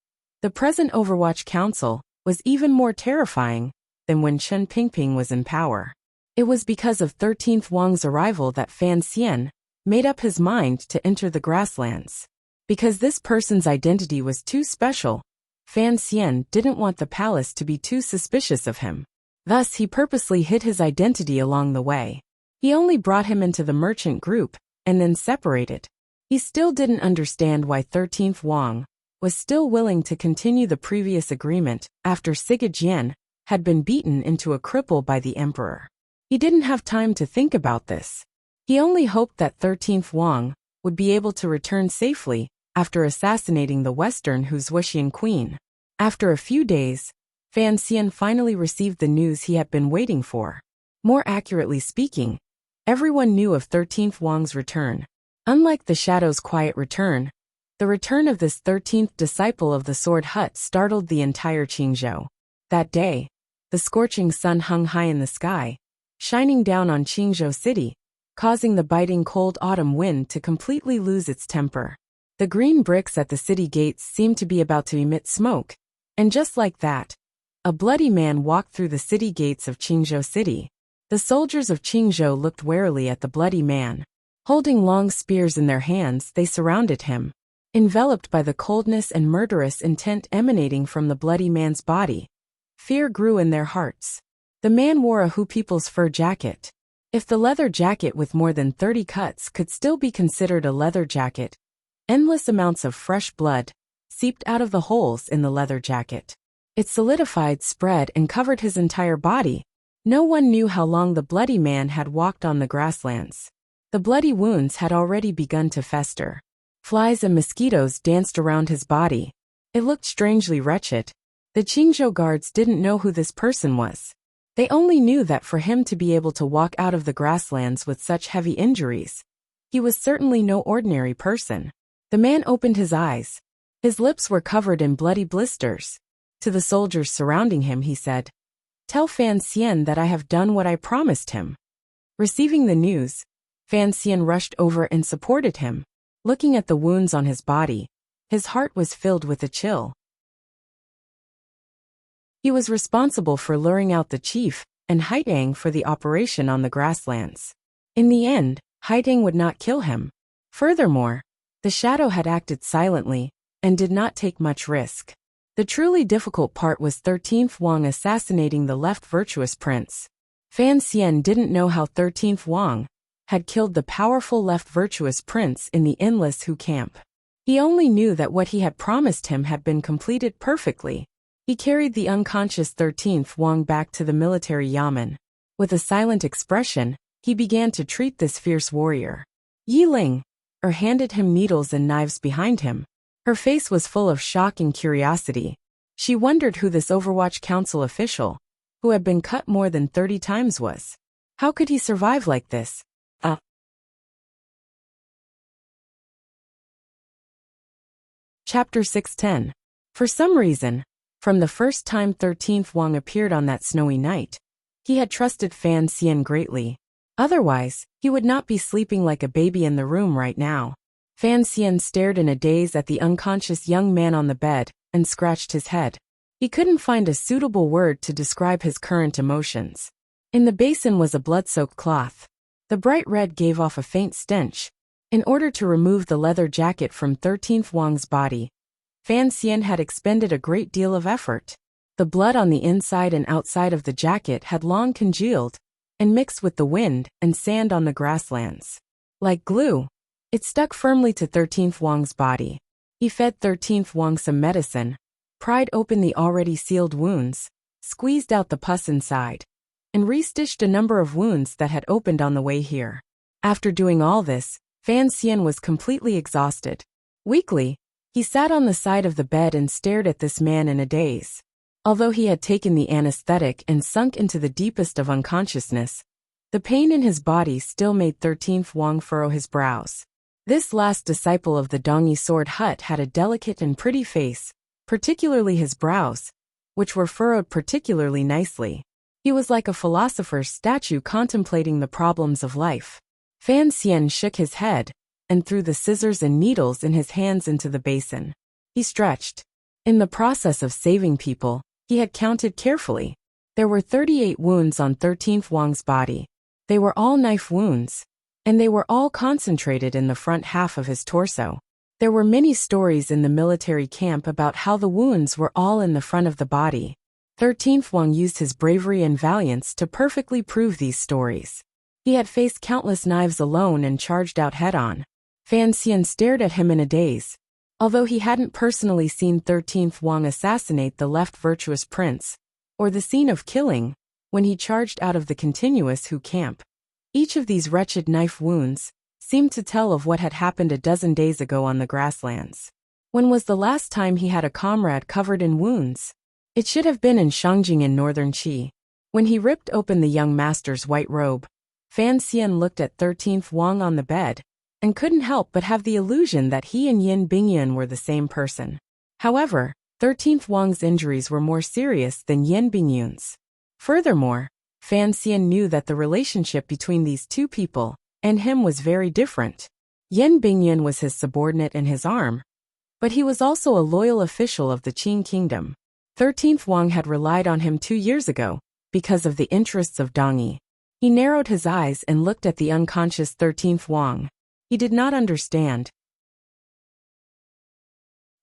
the present Overwatch Council was even more terrifying than when Chen Pingping was in power. It was because of 13th Wang's arrival that Fan Xian made up his mind to enter the grasslands. Because this person's identity was too special, Fan Xian didn't want the palace to be too suspicious of him. Thus, he purposely hid his identity along the way. He only brought him into the merchant group and then separated. He still didn't understand why 13th Wang was still willing to continue the previous agreement after Siga Jian had been beaten into a cripple by the emperor. He didn't have time to think about this. He only hoped that 13th Wang would be able to return safely after assassinating the Western Hu's Wuxian queen. After a few days, Fan Xian finally received the news he had been waiting for. More accurately speaking, everyone knew of 13th Wang's return. Unlike the Shadow's quiet return, the return of this 13th disciple of the Sword Hut startled the entire Qingzhou. That day, the scorching sun hung high in the sky, shining down on Qingzhou city, causing the biting cold autumn wind to completely lose its temper. The green bricks at the city gates seemed to be about to emit smoke, and just like that, a bloody man walked through the city gates of Qingzhou city. The soldiers of Qingzhou looked warily at the bloody man. Holding long spears in their hands, they surrounded him. Enveloped by the coldness and murderous intent emanating from the bloody man's body, fear grew in their hearts. The man wore a Hu people's fur jacket. If the leather jacket with more than 30 cuts could still be considered a leather jacket, Endless amounts of fresh blood seeped out of the holes in the leather jacket. It solidified, spread, and covered his entire body. No one knew how long the bloody man had walked on the grasslands. The bloody wounds had already begun to fester. Flies and mosquitoes danced around his body. It looked strangely wretched. The Qingzhou guards didn't know who this person was. They only knew that for him to be able to walk out of the grasslands with such heavy injuries, he was certainly no ordinary person. The man opened his eyes. His lips were covered in bloody blisters. To the soldiers surrounding him, he said, "Tell Fan Xian that I have done what I promised him." Receiving the news, Fan Xian rushed over and supported him. Looking at the wounds on his body, his heart was filled with a chill. He was responsible for luring out the chief and Haitang for the operation on the grasslands. In the end, Haitang would not kill him. Furthermore, the shadow had acted silently and did not take much risk. The truly difficult part was 13th Wang assassinating the left virtuous prince. Fan Xian didn't know how 13th Wang had killed the powerful left virtuous prince in the endless Hu camp. He only knew that what he had promised him had been completed perfectly. He carried the unconscious 13th Wang back to the military yamen. With a silent expression, he began to treat this fierce warrior. Yi Ling handed him needles and knives behind him. Her face was full of shock and curiosity. She wondered who this Overwatch Council official, who had been cut more than 30 times, was. How could he survive like this? Chapter 610. For some reason, from the first time 13th Wang appeared on that snowy night, he had trusted Fan Xian greatly. Otherwise, he would not be sleeping like a baby in the room right now. Fan Xian stared in a daze at the unconscious young man on the bed and scratched his head. He couldn't find a suitable word to describe his current emotions. In the basin was a blood-soaked cloth. The bright red gave off a faint stench. In order to remove the leather jacket from 13th Wang's body, Fan Xian had expended a great deal of effort. The blood on the inside and outside of the jacket had long congealed and mixed with the wind and sand on the grasslands. Like glue, it stuck firmly to 13th Wang's body. He fed 13th Wang some medicine, pried open the already sealed wounds, squeezed out the pus inside, and restitched a number of wounds that had opened on the way here. After doing all this, Fan Xian was completely exhausted. Weakly, he sat on the side of the bed and stared at this man in a daze. Although he had taken the anesthetic and sunk into the deepest of unconsciousness, the pain in his body still made 13th Wang furrow his brows. This last disciple of the Dongyi sword hut had a delicate and pretty face, particularly his brows, which were furrowed particularly nicely. He was like a philosopher's statue contemplating the problems of life. Fan Xian shook his head and threw the scissors and needles in his hands into the basin. He stretched. In the process of saving people, he had counted carefully. There were 38 wounds on 13th Wang's body. They were all knife wounds, and they were all concentrated in the front half of his torso. There were many stories in the military camp about how the wounds were all in the front of the body. 13th Wang used his bravery and valiance to perfectly prove these stories. He had faced countless knives alone and charged out head-on. Fan Xian stared at him in a daze. Although he hadn't personally seen 13th Wang assassinate the left virtuous prince, or the scene of killing, when he charged out of the continuous Hu camp, each of these wretched knife wounds seemed to tell of what had happened a dozen days ago on the grasslands. When was the last time he had a comrade covered in wounds? It should have been in Shangjing in northern Qi. When he ripped open the young master's white robe, Fan Xian looked at 13th Wang on the bed, and couldn't help but have the illusion that he and Yin Bingyun were the same person. However, 13th Wang's injuries were more serious than Yin Bingyun's. Furthermore, Fan Xian knew that the relationship between these two people and him was very different. Yin Bingyun was his subordinate and his arm, but he was also a loyal official of the Qing kingdom. 13th Wang had relied on him 2 years ago because of the interests of Dongyi. He narrowed his eyes and looked at the unconscious 13th Wang. He did not understand.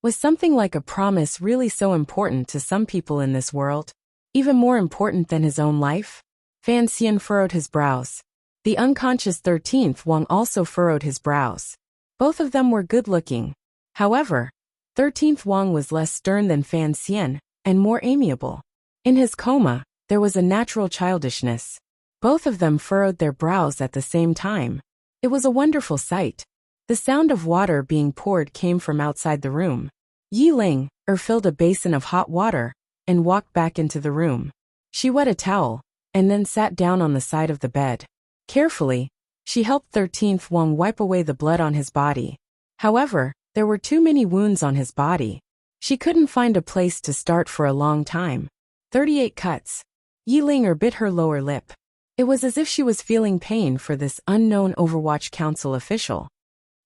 Was something like a promise really so important to some people in this world? Even more important than his own life? Fan Xian furrowed his brows. The unconscious 13th Wang also furrowed his brows. Both of them were good-looking. However, 13th Wang was less stern than Fan Xian, and more amiable. In his coma, there was a natural childishness. Both of them furrowed their brows at the same time. It was a wonderful sight. The sound of water being poured came from outside the room. Yi Ling filled a basin of hot water and walked back into the room. She wet a towel and then sat down on the side of the bed. Carefully, she helped 13th Wang wipe away the blood on his body. However, there were too many wounds on his body. She couldn't find a place to start for a long time. 38 cuts. Yi Ling bit her lower lip. It was as if she was feeling pain for this unknown Overwatch Council official.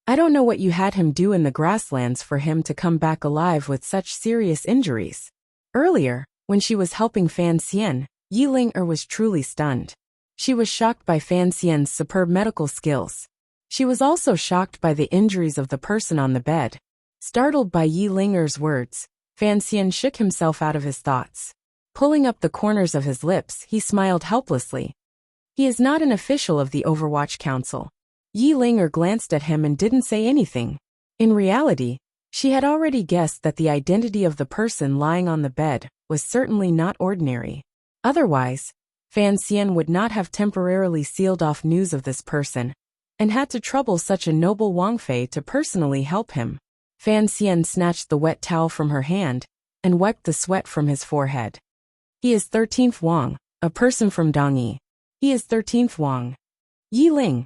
I don't know what you had him do in the grasslands for him to come back alive with such serious injuries. Earlier, when she was helping Fan Xian, Yi Ling was truly stunned. She was shocked by Fan Xian's superb medical skills. She was also shocked by the injuries of the person on the bed. Startled by Yi Ling's words, Fan Xian shook himself out of his thoughts. Pulling up the corners of his lips, he smiled helplessly. He is not an official of the Overwatch Council. Yi Ling glanced at him and didn't say anything. In reality, she had already guessed that the identity of the person lying on the bed was certainly not ordinary. Otherwise, Fan Xian would not have temporarily sealed off news of this person and had to trouble such a noble Wang Fei to personally help him. Fan Xian snatched the wet towel from her hand and wiped the sweat from his forehead. He is 13th Wang, a person from Dongyi. He is 13th Wang. Yi Ling's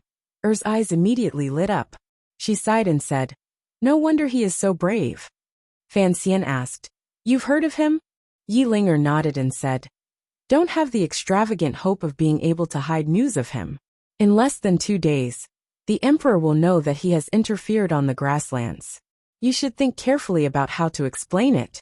eyes immediately lit up. She sighed and said, "No wonder he is so brave." Fan Xian asked, "You've heard of him?" Yi Ling nodded and said, "Don't have the extravagant hope of being able to hide news of him. In less than 2 days, the Emperor will know that he has interfered on the grasslands. You should think carefully about how to explain it."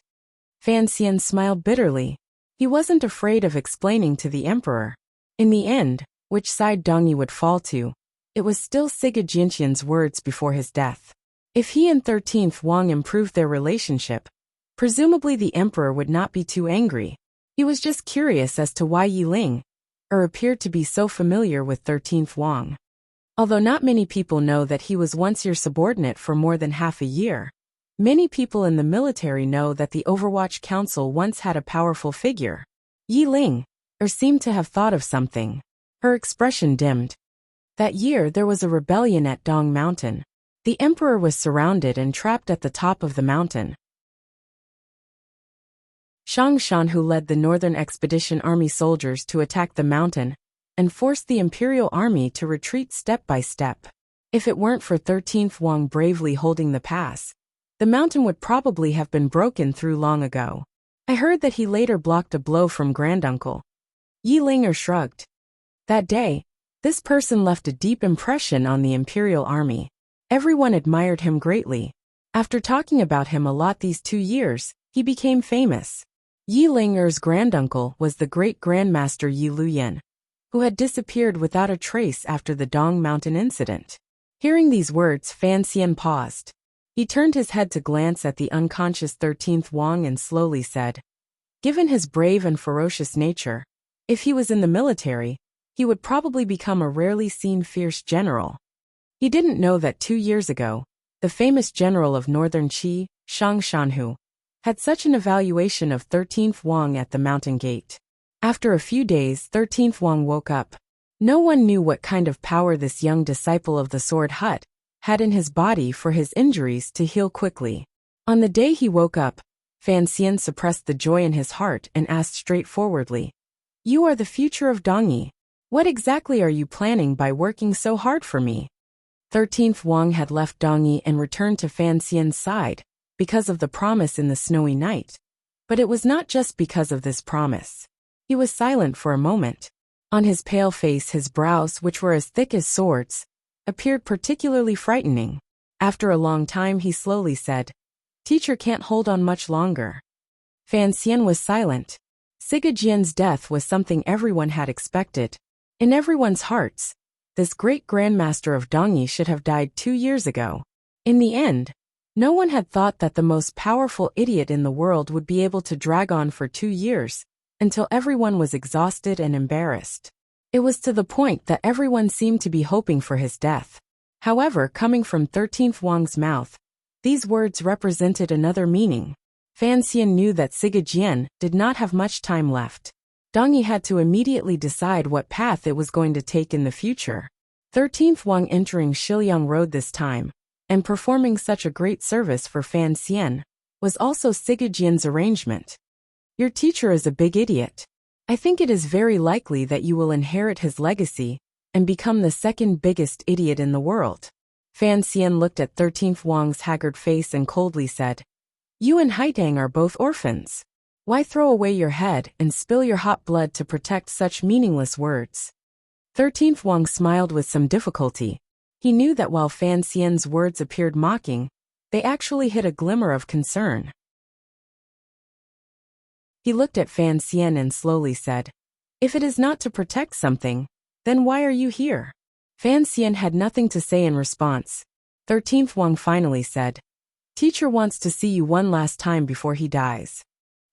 Fan Xian smiled bitterly. He wasn't afraid of explaining to the Emperor. In the end, which side Dongyi would fall to, it was still Siga Jianqian's words before his death. If he and 13th Wang improved their relationship, presumably the Emperor would not be too angry. He was just curious as to why Yi Ling appeared to be so familiar with 13th Wang. Although not many people know that he was once your subordinate for more than half a year, many people in the military know that the Overwatch Council once had a powerful figure. Yi Ling seemed to have thought of something. Her expression dimmed. That year there was a rebellion at Dong Mountain. The Emperor was surrounded and trapped at the top of the mountain. Shang Shanhu led the Northern Expedition Army soldiers to attack the mountain and forced the Imperial Army to retreat step by step. If it weren't for 13th Wang bravely holding the pass, the mountain would probably have been broken through long ago. I heard that he later blocked a blow from Granduncle. Yi Ling shrugged. That day, this person left a deep impression on the Imperial Army. Everyone admired him greatly. After talking about him a lot these 2 years, he became famous. Yi Ling's granduncle was the great Grandmaster Yi Luyan, who had disappeared without a trace after the Dong Mountain incident. Hearing these words, Fan Xian paused. He turned his head to glance at the unconscious 13th Wang and slowly said, "Given his brave and ferocious nature, if he was in the military, he would probably become a rarely seen fierce general." He didn't know that 2 years ago, the famous general of Northern Qi, Shang Shanhu, had such an evaluation of 13th Wang at the mountain gate. After a few days, 13th Wang woke up. No one knew what kind of power this young disciple of the Sword Hut had in his body for his injuries to heal quickly. On the day he woke up, Fan Xian suppressed the joy in his heart and asked straightforwardly, "You are the future of Dongyi. What exactly are you planning by working so hard for me?" 13th Wang had left Dongyi and returned to Fan Xian's side because of the promise in the snowy night. But it was not just because of this promise. He was silent for a moment. On his pale face, his brows, which were as thick as swords, appeared particularly frightening. After a long time he slowly said, "Teacher can't hold on much longer." Fan Xian was silent. Siga Jian's death was something everyone had expected. In everyone's hearts, this great Grandmaster of Dongyi should have died 2 years ago. In the end, no one had thought that the most powerful idiot in the world would be able to drag on for 2 years, until everyone was exhausted and embarrassed. It was to the point that everyone seemed to be hoping for his death. However, coming from 13th Wang's mouth, these words represented another meaning. Fan Xian knew that Sigajian did not have much time left. Dong Yi had to immediately decide what path it was going to take in the future. 13th Wang entering Shiliang Road this time, and performing such a great service for Fan Xian, was also Sigajian's arrangement. Your teacher is a big idiot. I think it is very likely that you will inherit his legacy and become the second biggest idiot in the world. Fan Xian looked at 13th Wang's haggard face and coldly said, You and Haitang are both orphans. Why throw away your head and spill your hot blood to protect such meaningless words? 13th Wang smiled with some difficulty. He knew that while Fan Xian's words appeared mocking, they actually hid a glimmer of concern. He looked at Fan Xian and slowly said, If it is not to protect something, then why are you here? Fan Xian had nothing to say in response. 13th Wang finally said, Teacher wants to see you one last time before he dies.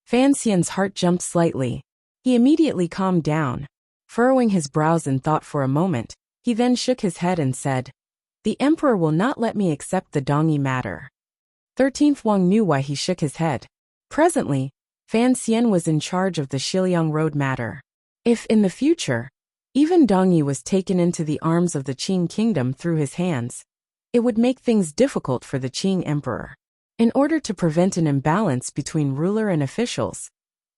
Fan Xian's heart jumped slightly. He immediately calmed down. Furrowing his brows in thought for a moment, he then shook his head and said, The Emperor will not let me accept the Dong Yi matter. 13th Wang knew why he shook his head. Presently, Fan Xian was in charge of the Shiliang Road matter. If, in the future, even Dong Yi was taken into the arms of the Qing kingdom through his hands, it would make things difficult for the Qing emperor. In order to prevent an imbalance between ruler and officials,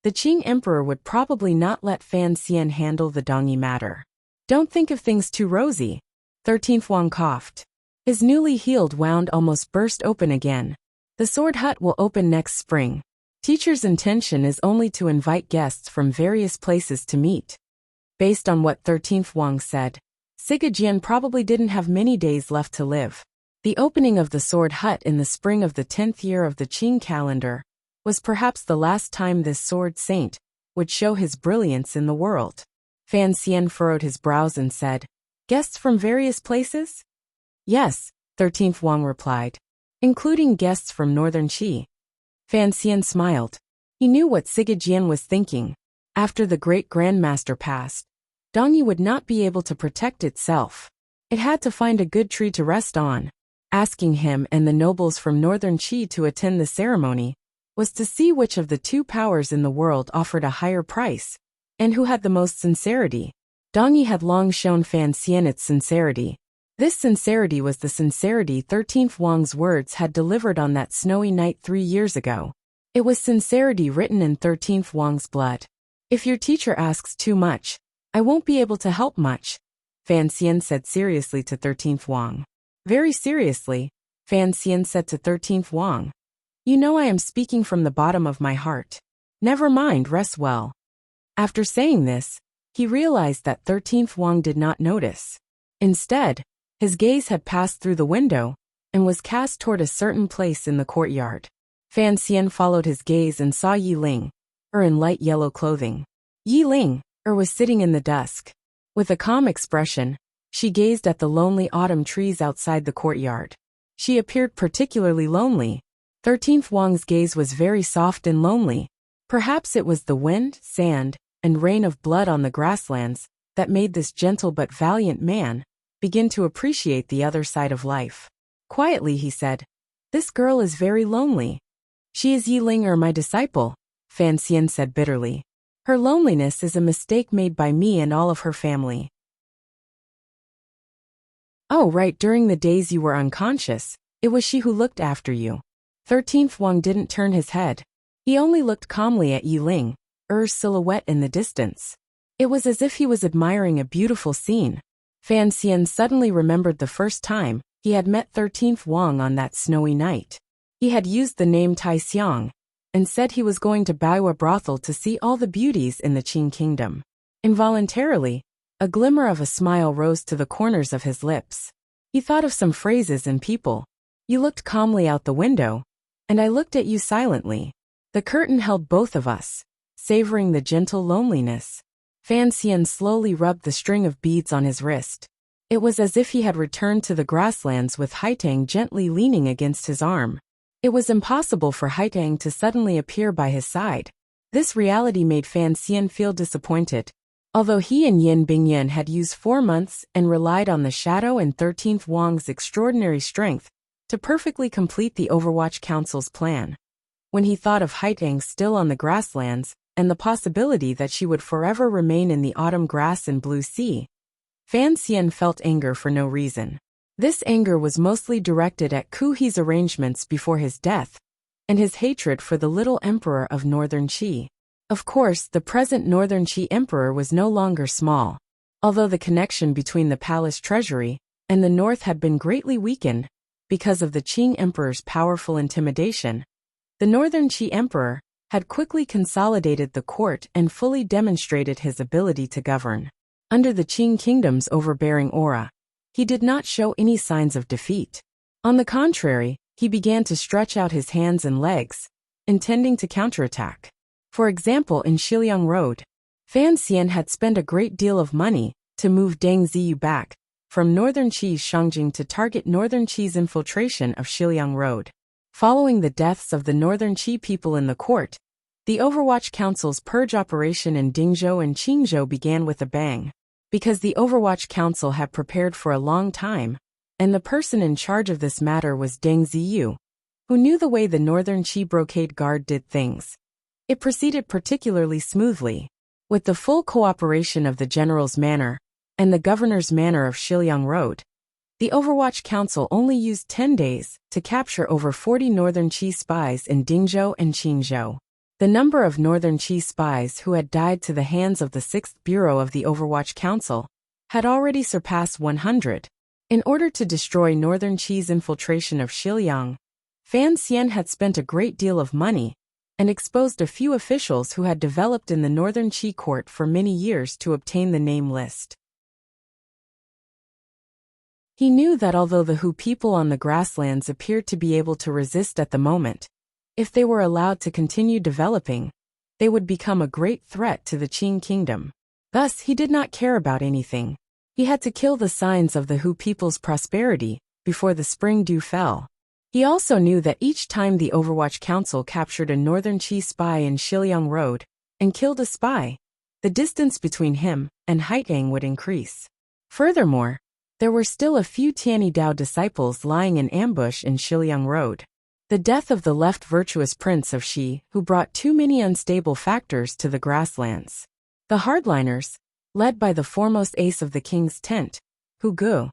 the Qing emperor would probably not let Fan Xian handle the Dong Yi matter. Don't think of things too rosy. 13th Wang coughed. His newly healed wound almost burst open again. The sword hut will open next spring. Teacher's intention is only to invite guests from various places to meet. Based on what 13th Wang said, Sigajian probably didn't have many days left to live. The opening of the sword hut in the spring of the 10th year of the Qing calendar was perhaps the last time this sword saint would show his brilliance in the world. Fan Xian furrowed his brows and said, Guests from various places? Yes, 13th Wang replied, including guests from northern Qi. Fan Xian smiled. He knew what Sigajian was thinking. After the great grandmaster passed, Dong Yi would not be able to protect itself. It had to find a good tree to rest on. Asking him and the nobles from northern Qi to attend the ceremony was to see which of the two powers in the world offered a higher price, and who had the most sincerity. Dong Yi had long shown Fan Xian its sincerity. This sincerity was the sincerity 13th Wang's words had delivered on that snowy night 3 years ago. It was sincerity written in 13th Wang's blood. If your teacher asks too much, I won't be able to help much, Fan Xian said seriously to 13th Wang. Very seriously, Fan Xian said to 13th Wang. You know I am speaking from the bottom of my heart. Never mind, rest well. After saying this, he realized that 13th Wang did not notice. Instead, his gaze had passed through the window and was cast toward a certain place in the courtyard. Fan Xian followed his gaze and saw Yi Ling, in light yellow clothing. Yi Ling, was sitting in the dusk. With a calm expression, she gazed at the lonely autumn trees outside the courtyard. She appeared particularly lonely. 13th Wang's gaze was very soft and lonely. Perhaps it was the wind, sand, and rain of blood on the grasslands that made this gentle but valiant man begin to appreciate the other side of life. Quietly he said, This girl is very lonely. She is Yi Ling, my disciple, Fan Xian said bitterly. Her loneliness is a mistake made by me and all of her family. Oh right, during the days you were unconscious, it was she who looked after you. 13th Wang didn't turn his head. He only looked calmly at Yi Ling, silhouette in the distance. It was as if he was admiring a beautiful scene. Fan Xian suddenly remembered the first time he had met 13th Wang on that snowy night. He had used the name Tai Xiang, and said he was going to Baiwa brothel to see all the beauties in the Qing kingdom. Involuntarily, a glimmer of a smile rose to the corners of his lips. He thought of some phrases and people. You looked calmly out the window, and I looked at you silently. The curtain held both of us, savoring the gentle loneliness. Fan Xian slowly rubbed the string of beads on his wrist. It was as if he had returned to the grasslands with Haitang gently leaning against his arm. It was impossible for Haitang to suddenly appear by his side. This reality made Fan Xian feel disappointed. Although he and Yin Bingyun had used 4 months and relied on the Shadow and 13th Wang's extraordinary strength to perfectly complete the Overwatch Council's plan. When he thought of Haitang still on the grasslands, and the possibility that she would forever remain in the autumn grass and blue sea, Fan Xian felt anger for no reason. This anger was mostly directed at Ku He's arrangements before his death, and his hatred for the little emperor of Northern Qi. Of course, the present Northern Qi emperor was no longer small. Although the connection between the palace treasury and the north had been greatly weakened because of the Qing emperor's powerful intimidation, the Northern Qi emperor had quickly consolidated the court and fully demonstrated his ability to govern. Under the Qing kingdom's overbearing aura, he did not show any signs of defeat. On the contrary, he began to stretch out his hands and legs, intending to counterattack. For example, in Shiliang Road, Fan Xian had spent a great deal of money to move Deng Ziyu back from Northern Qi's Shangjing to target Northern Qi's infiltration of Shiliang Road. Following the deaths of the Northern Qi people in the court, the Overwatch Council's purge operation in Dingzhou and Qingzhou began with a bang. Because the Overwatch Council had prepared for a long time, and the person in charge of this matter was Deng Ziyu, who knew the way the Northern Qi Brocade Guard did things. It proceeded particularly smoothly. With the full cooperation of the General's Manor and the Governor's Manor of Shiliang Road, the Overwatch Council only used 10 days to capture over 40 Northern Qi spies in Dingzhou and Qingzhou. The number of Northern Qi spies who had died to the hands of the 6th Bureau of the Overwatch Council had already surpassed 100. In order to destroy Northern Qi's infiltration of Shiliang, Fan Xian had spent a great deal of money and exposed a few officials who had developed in the Northern Qi court for many years to obtain the name list. He knew that although the Hu people on the grasslands appeared to be able to resist at the moment, if they were allowed to continue developing, they would become a great threat to the Qing kingdom. Thus, he did not care about anything. He had to kill the signs of the Hu people's prosperity before the spring dew fell. He also knew that each time the Overwatch Council captured a Northern Qi spy in Shiliang Road and killed a spy, the distance between him and Haitang would increase. Furthermore, there were still a few Tianyi Dao disciples lying in ambush in Shiliang Road. The death of the left virtuous prince of Xi, who brought too many unstable factors to the grasslands. The hardliners, led by the foremost ace of the king's tent, Hu Gu,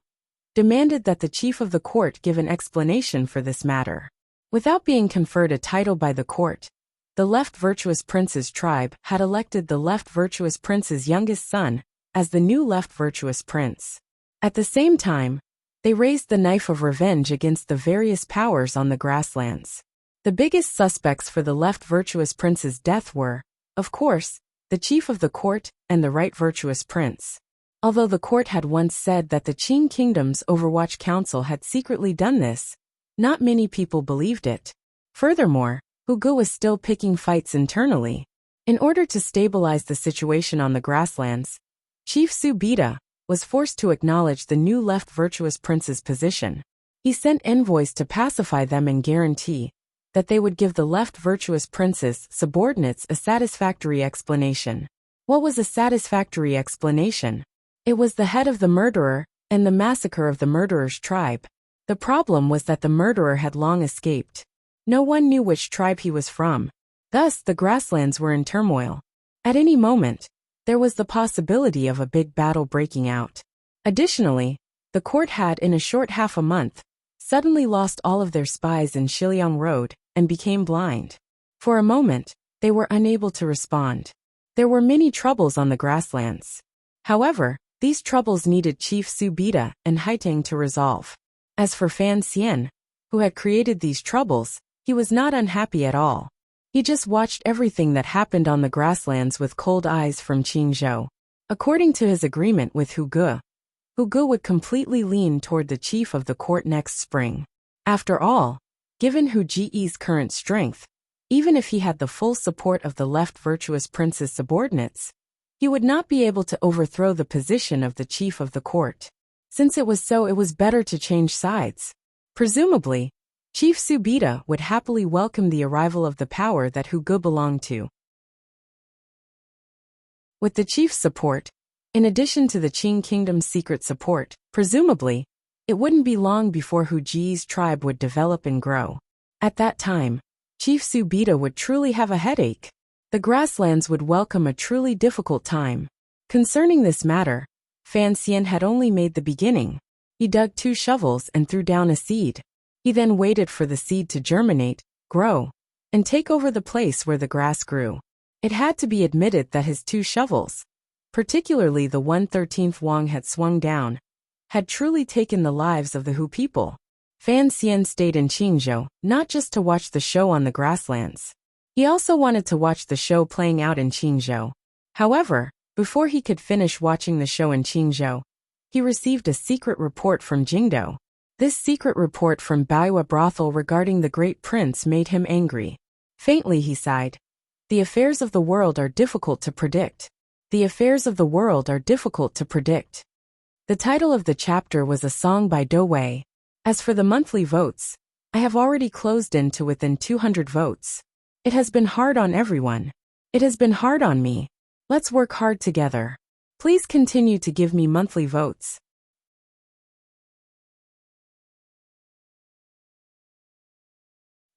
demanded that the chief of the court give an explanation for this matter. Without being conferred a title by the court, the left virtuous prince's tribe had elected the left virtuous prince's youngest son as the new left virtuous prince. At the same time, they raised the knife of revenge against the various powers on the grasslands. The biggest suspects for the left virtuous prince's death were, of course, the chief of the court and the right virtuous prince. Although the court had once said that the Qing kingdom's Overwatch Council had secretly done this, not many people believed it. Furthermore, Hu Gu was still picking fights internally. In order to stabilize the situation on the grasslands, Chief Su Bida was forced to acknowledge the new left virtuous prince's position. He sent envoys to pacify them and guarantee that they would give the left virtuous prince's subordinates a satisfactory explanation. What was a satisfactory explanation? It was the head of the murderer and the massacre of the murderer's tribe. The problem was that the murderer had long escaped. No one knew which tribe he was from. Thus, the grasslands were in turmoil. At any moment, there was the possibility of a big battle breaking out. Additionally, the court had, in a short half a month, suddenly lost all of their spies in Shiliang Road and became blind. For a moment, they were unable to respond. There were many troubles on the grasslands. However, these troubles needed Chief Su Bida and Haitang to resolve. As for Fan Xian, who had created these troubles, he was not unhappy at all. He just watched everything that happened on the grasslands with cold eyes from Qingzhou. According to his agreement with Hu Gu would completely lean toward the chief of the court next spring. After all, given Hu Ji's current strength, even if he had the full support of the left virtuous prince's subordinates, he would not be able to overthrow the position of the chief of the court. Since it was so, it was better to change sides. Presumably, Chief Su Bida would happily welcome the arrival of the power that Hu Gu belonged to. With the chief's support, in addition to the Qing kingdom's secret support, presumably, it wouldn't be long before Hu Ji's tribe would develop and grow. At that time, Chief Subida would truly have a headache. The grasslands would welcome a truly difficult time. Concerning this matter, Fan Xian had only made the beginning. He dug 2 shovels and threw down a seed. He then waited for the seed to germinate, grow, and take over the place where the grass grew. It had to be admitted that his 2 shovels, particularly the 1/13 Wang had swung down, had truly taken the lives of the Hu people. Fan Xian stayed in Qingzhou, not just to watch the show on the grasslands. He also wanted to watch the show playing out in Qingzhou. However, before he could finish watching the show in Qingzhou, he received a secret report from Jingdou. This secret report from Baiyue brothel regarding the great prince made him angry. Faintly he sighed. The affairs of the world are difficult to predict. The affairs of the world are difficult to predict. The title of the chapter was a song by Do Wei. As for the monthly votes, I have already closed in to within 200 votes. It has been hard on everyone. It has been hard on me. Let's work hard together. Please continue to give me monthly votes.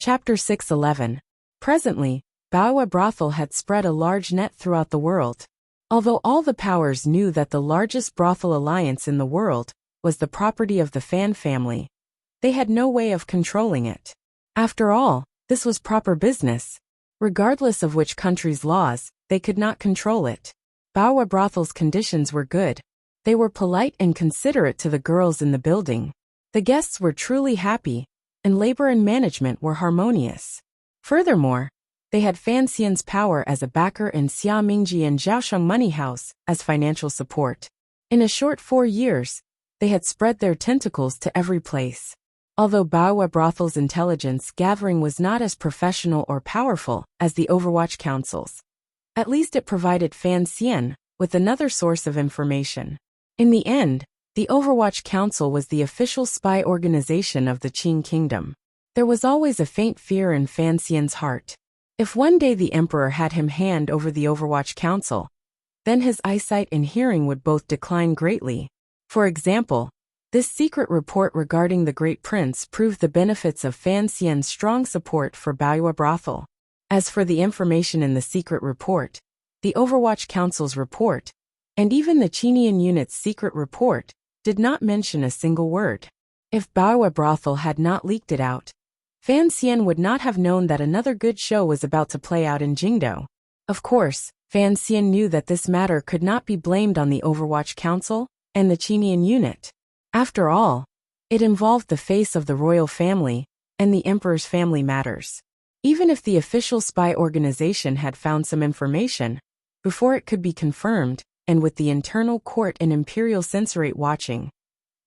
Chapter 611. Presently, Baiyue brothel had spread a large net throughout the world. Although all the powers knew that the largest brothel alliance in the world was the property of the Fan family, they had no way of controlling it. After all, this was proper business. Regardless of which country's laws, they could not control it. Baiyue brothel's conditions were good. They were polite and considerate to the girls in the building. The guests were truly happy, and labor and management were harmonious. Furthermore, they had Fan Xian's power as a backer and Xia Mingji and Zhaosheng Money House as financial support. In a short 4 years, they had spread their tentacles to every place. Although Baiyue brothel's intelligence gathering was not as professional or powerful as the Overwatch Council's, at least it provided Fan Xian with another source of information. In the end, the Overwatch Council was the official spy organization of the Qing Kingdom. There was always a faint fear in Fan Xian's heart. If one day the Emperor had him hand over the Overwatch Council, then his eyesight and hearing would both decline greatly. For example, this secret report regarding the Great Prince proved the benefits of Fan Xian's strong support for Baiyue brothel. As for the information in the secret report, the Overwatch Council's report, and even the Qinian unit's secret report, did not mention a single word. If Baiyue brothel had not leaked it out, Fan Xian would not have known that another good show was about to play out in Jingdou. Of course, Fan Xian knew that this matter could not be blamed on the Overwatch Council and the Qinian unit. After all, it involved the face of the royal family and the emperor's family matters. Even if the official spy organization had found some information, before it could be confirmed, and with the internal court and imperial censorate watching,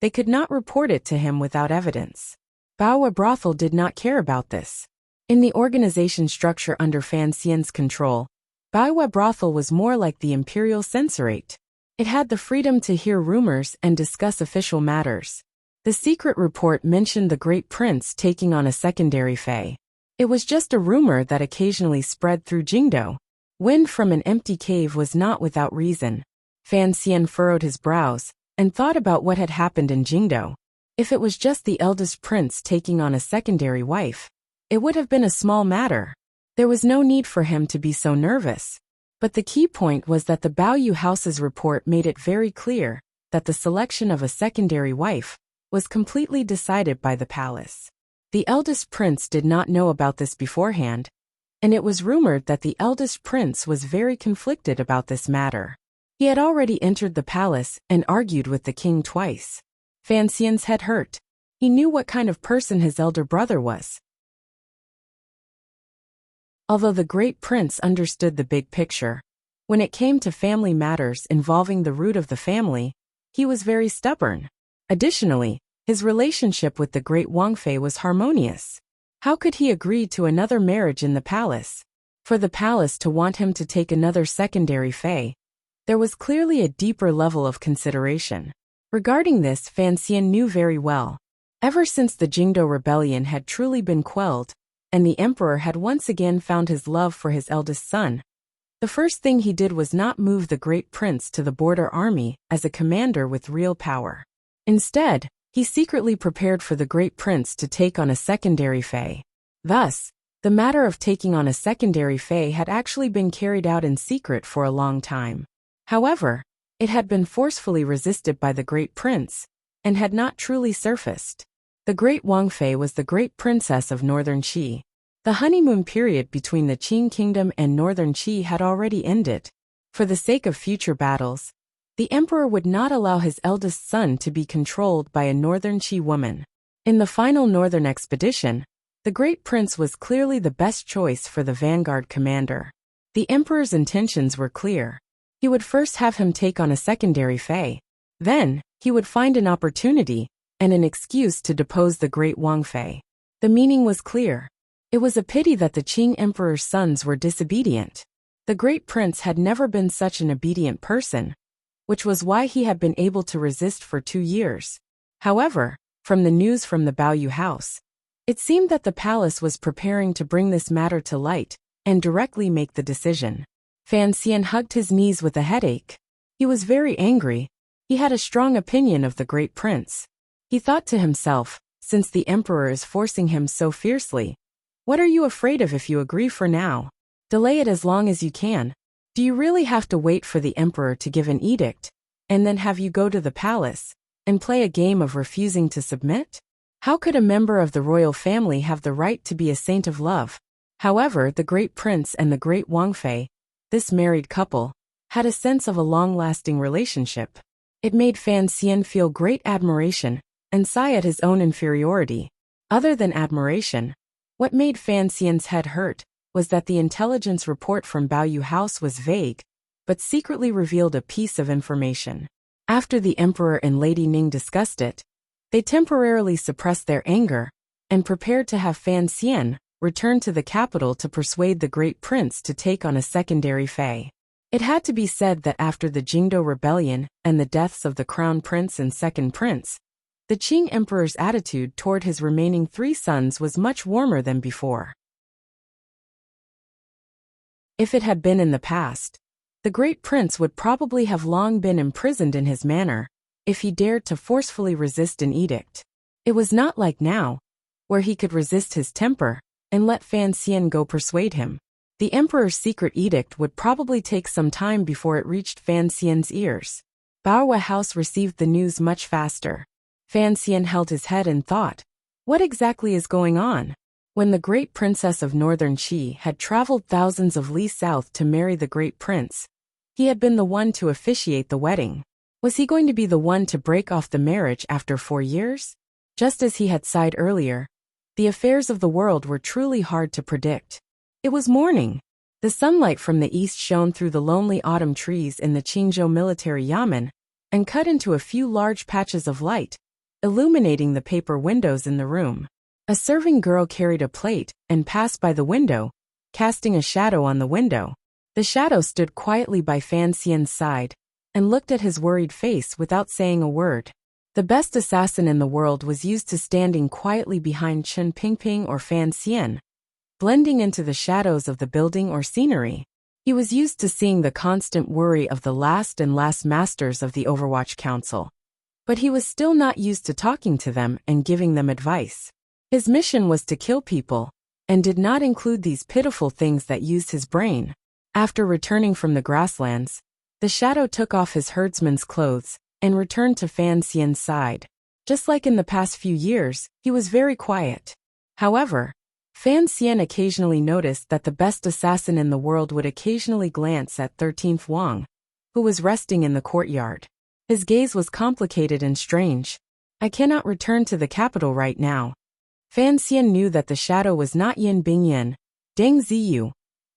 they could not report it to him without evidence. Baiyue brothel did not care about this. In the organization structure under Fan Xian's control, Baiyue brothel was more like the imperial censorate. It had the freedom to hear rumors and discuss official matters. The secret report mentioned the Great Prince taking on a secondary fey. It was just a rumor that occasionally spread through Jingdou. Wind from an empty cave was not without reason. Fan Xian furrowed his brows and thought about what had happened in Jingdou. If it was just the eldest prince taking on a secondary wife, it would have been a small matter. There was no need for him to be so nervous. But the key point was that the Baiyue House's report made it very clear that the selection of a secondary wife was completely decided by the palace. The eldest prince did not know about this beforehand, and it was rumored that the eldest prince was very conflicted about this matter. He had already entered the palace and argued with the king twice. Fan Xian's head hurt. He knew what kind of person his elder brother was. Although the great prince understood the big picture, when it came to family matters involving the root of the family, he was very stubborn. Additionally, his relationship with the great Wangfei was harmonious. How could he agree to another marriage in the palace? For the palace to want him to take another secondary fei, there was clearly a deeper level of consideration. Regarding this, Fan Xian knew very well. Ever since the Jingdou rebellion had truly been quelled, and the emperor had once again found his love for his eldest son, The first thing he did was not move the great prince to the border army as a commander with real power. Instead, he secretly prepared for the great prince to take on a secondary fey. Thus, the matter of taking on a secondary fey had actually been carried out in secret for a long time. However, it had been forcefully resisted by the great prince, and had not truly surfaced. The great Wang Fei was the great princess of Northern Qi. The honeymoon period between the Qing kingdom and Northern Qi had already ended. For the sake of future battles, the emperor would not allow his eldest son to be controlled by a Northern Qi woman. In the final northern expedition, the great prince was clearly the best choice for the vanguard commander. The emperor's intentions were clear. He would first have him take on a secondary fey. Then, he would find an opportunity and an excuse to depose the great Wang Fei. The meaning was clear. It was a pity that the Qing emperor's sons were disobedient. The great prince had never been such an obedient person, which was why he had been able to resist for 2 years. However, from the news from the Baoyu house, it seemed that the palace was preparing to bring this matter to light and directly make the decision. Fan Xian hugged his knees with a headache. He was very angry. He had a strong opinion of the great prince. He thought to himself, since the emperor is forcing him so fiercely, what are you afraid of if you agree for now? Delay it as long as you can. Do you really have to wait for the emperor to give an edict, and then have you go to the palace and play a game of refusing to submit? How could a member of the royal family have the right to be a saint of love? However, the great prince and the great Wang Fei, this married couple, had a sense of a long-lasting relationship. It made Fan Xian feel great admiration and sigh at his own inferiority. Other than admiration, what made Fan Xian's head hurt was that the intelligence report from Baoyu House was vague, but secretly revealed a piece of information. After the emperor and Lady Ning discussed it, they temporarily suppressed their anger and prepared to have Fan Xian return to the capital to persuade the great prince to take on a secondary fey. It had to be said that after the Jingdo rebellion and the deaths of the crown prince and second prince, the Qing emperor's attitude toward his remaining 3 sons was much warmer than before. If it had been in the past, the great prince would probably have long been imprisoned in his manor if he dared to forcefully resist an edict. It was not like now, where he could resist his temper and let Fan Xian go persuade him. The emperor's secret edict would probably take some time before it reached Fan Xian's ears. Baoyu House received the news much faster. Fan Xian held his head and thought, what exactly is going on? When the great princess of Northern Qi had traveled thousands of li south to marry the great prince, he had been the one to officiate the wedding. Was he going to be the one to break off the marriage after 4 years? Just as he had sighed earlier, the affairs of the world were truly hard to predict. It was morning. The sunlight from the east shone through the lonely autumn trees in the Qingzhou military yamen and cut into a few large patches of light, illuminating the paper windows in the room. A serving girl carried a plate and passed by the window, casting a shadow on the window. The shadow stood quietly by Fan Xian's side and looked at his worried face without saying a word. The best assassin in the world was used to standing quietly behind Chen Pingping or Fan Xian, blending into the shadows of the building or scenery. He was used to seeing the constant worry of the last masters of the Overwatch Council. But he was still not used to talking to them and giving them advice. His mission was to kill people, and did not include these pitiful things that used his brain. After returning from the grasslands, the shadow took off his herdsman's clothes and returned to Fan Xian's side. Just like in the past few years, he was very quiet. However, Fan Xian occasionally noticed that the best assassin in the world would occasionally glance at 13th Wang, who was resting in the courtyard. His gaze was complicated and strange. I cannot return to the capital right now. Fan Xian knew that the shadow was not Yin Bingyan, Deng Ziyu,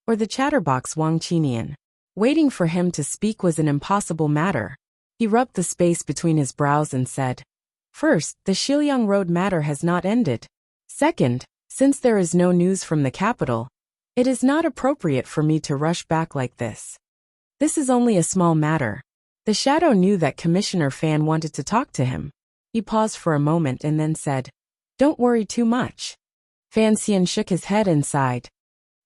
or the chatterbox Wang Qinian. Waiting for him to speak was an impossible matter. He rubbed the space between his brows and said, First, the Shiliang Road matter has not ended. Second, since there is no news from the capital, it is not appropriate for me to rush back like this. This is only a small matter. The shadow knew that Commissioner Fan wanted to talk to him. He paused for a moment and then said, Don't worry too much. Fan Xian shook his head and sighed.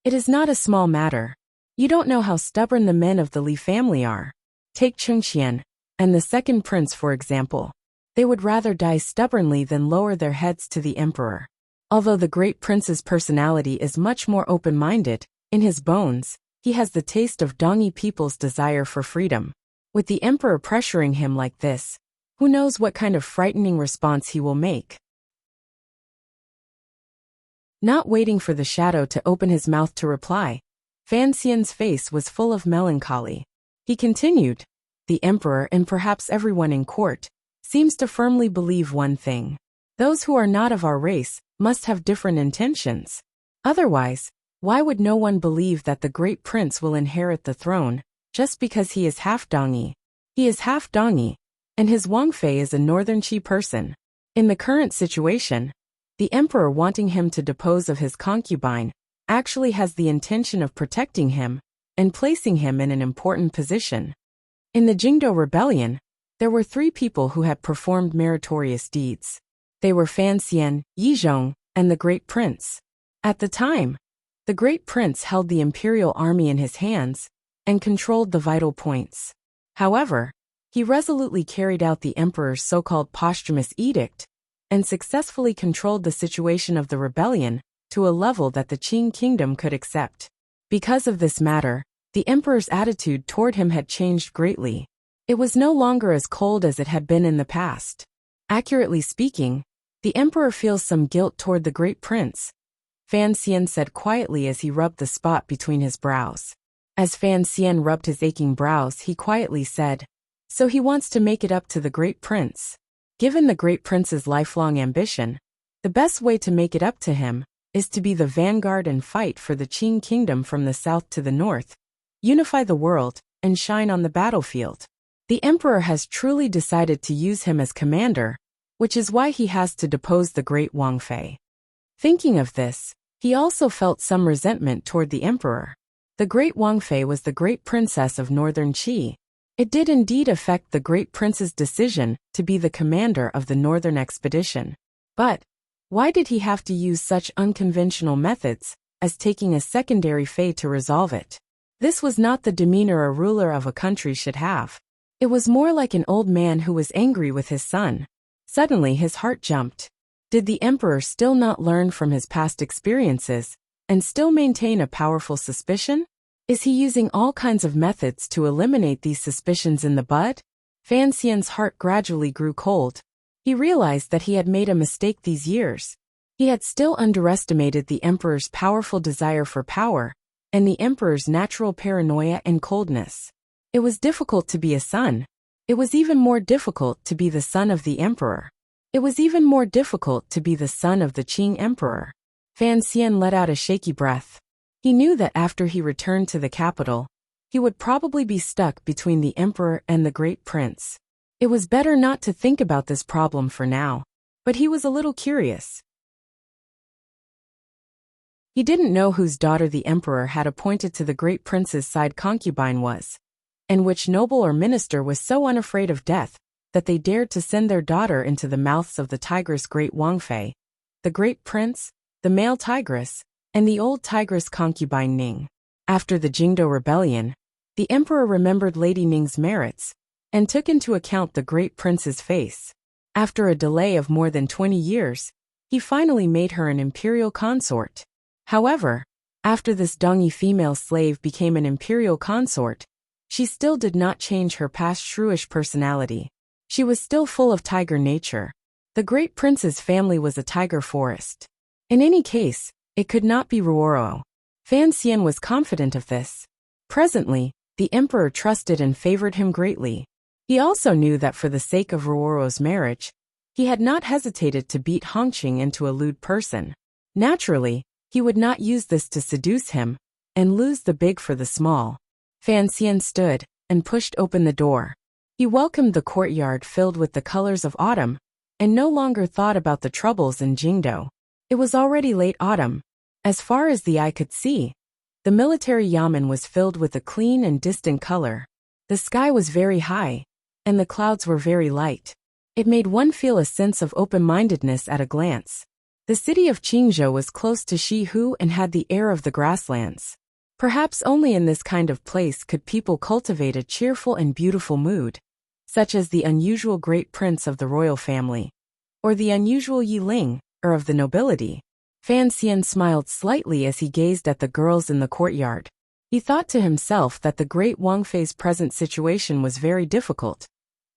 It is not a small matter. You don't know how stubborn the men of the Li family are. Take Chengxian and the second prince for example. They would rather die stubbornly than lower their heads to the emperor. Although the great prince's personality is much more open-minded, in his bones, he has the taste of Dongyi people's desire for freedom. With the emperor pressuring him like this, who knows what kind of frightening response he will make. Not waiting for the shadow to open his mouth to reply, Fan Xian's face was full of melancholy. He continued, "The emperor and perhaps everyone in court seems to firmly believe one thing. Those who are not of our race must have different intentions. Otherwise, why would no one believe that the great prince will inherit the throne just because he is half Dongyi? He is half Dongyi, and his Wangfei is a northern Qi person. In the current situation, the emperor wanting him to depose of his concubine actually has the intention of protecting him and placing him in an important position." In the Jingdou rebellion, there were 3 people who had performed meritorious deeds. They were Fan Xian, Yi Zhong, and the Great Prince. At the time, the Great Prince held the imperial army in his hands and controlled the vital points. However, he resolutely carried out the emperor's so-called posthumous edict and successfully controlled the situation of the rebellion to a level that the Qing kingdom could accept. Because of this matter, the emperor's attitude toward him had changed greatly. It was no longer as cold as it had been in the past. Accurately speaking, the emperor feels some guilt toward the great prince, Fan Xian said quietly as he rubbed the spot between his brows. As Fan Xian rubbed his aching brows, he quietly said, "So he wants to make it up to the great prince." Given the great prince's lifelong ambition, the best way to make it up to him is to be the vanguard and fight for the Qing kingdom from the south to the north, unify the world, and shine on the battlefield. The emperor has truly decided to use him as commander, which is why he has to depose the great Wangfei. Thinking of this, he also felt some resentment toward the emperor. The great Wangfei was the great princess of northern Qi. It did indeed affect the great prince's decision to be the commander of the northern expedition. But why did he have to use such unconventional methods as taking a secondary fei to resolve it? This was not the demeanor a ruler of a country should have. It was more like an old man who was angry with his son. Suddenly his heart jumped. Did the emperor still not learn from his past experiences and still maintain a powerful suspicion? Is he using all kinds of methods to eliminate these suspicions in the bud? Fan Xian's heart gradually grew cold. He realized that he had made a mistake these years. He had still underestimated the emperor's powerful desire for power and the emperor's natural paranoia and coldness. It was difficult to be a son. It was even more difficult to be the son of the emperor. It was even more difficult to be the son of the Qing emperor. Fan Xian let out a shaky breath. He knew that after he returned to the capital, he would probably be stuck between the emperor and the great prince. It was better not to think about this problem for now, but he was a little curious. He didn't know whose daughter the emperor had appointed to the great prince's side concubine was, and which noble or minister was so unafraid of death that they dared to send their daughter into the mouths of the tigress great Wangfei, the great prince, the male tigress, and the old tigress concubine Ning. After the Jingdou rebellion, the emperor remembered Lady Ning's merits and took into account the great prince's face. After a delay of more than 20 years, he finally made her an imperial consort. However, after this Dongyi female slave became an imperial consort, she still did not change her past shrewish personality. She was still full of tiger nature. The great prince's family was a tiger forest. In any case, it could not be Ruoro. Fan Xian was confident of this. Presently, the emperor trusted and favored him greatly. He also knew that for the sake of Ruoro's marriage, he had not hesitated to beat Hongqing into a lewd person. Naturally, he would not use this to seduce him and lose the big for the small. Fan Xian stood and pushed open the door. He welcomed the courtyard filled with the colors of autumn and no longer thought about the troubles in Jingdou. It was already late autumn. As far as the eye could see, the military yamen was filled with a clean and distant color. The sky was very high, and the clouds were very light. It made one feel a sense of open-mindedness at a glance. The city of Qingzhou was close to Shihu and had the air of the grasslands. Perhaps only in this kind of place could people cultivate a cheerful and beautiful mood, such as the unusual great prince of the royal family, or the unusual Yi Ling, or of the nobility. Fan Xian smiled slightly as he gazed at the girls in the courtyard. He thought to himself that the great Wang Fei's present situation was very difficult.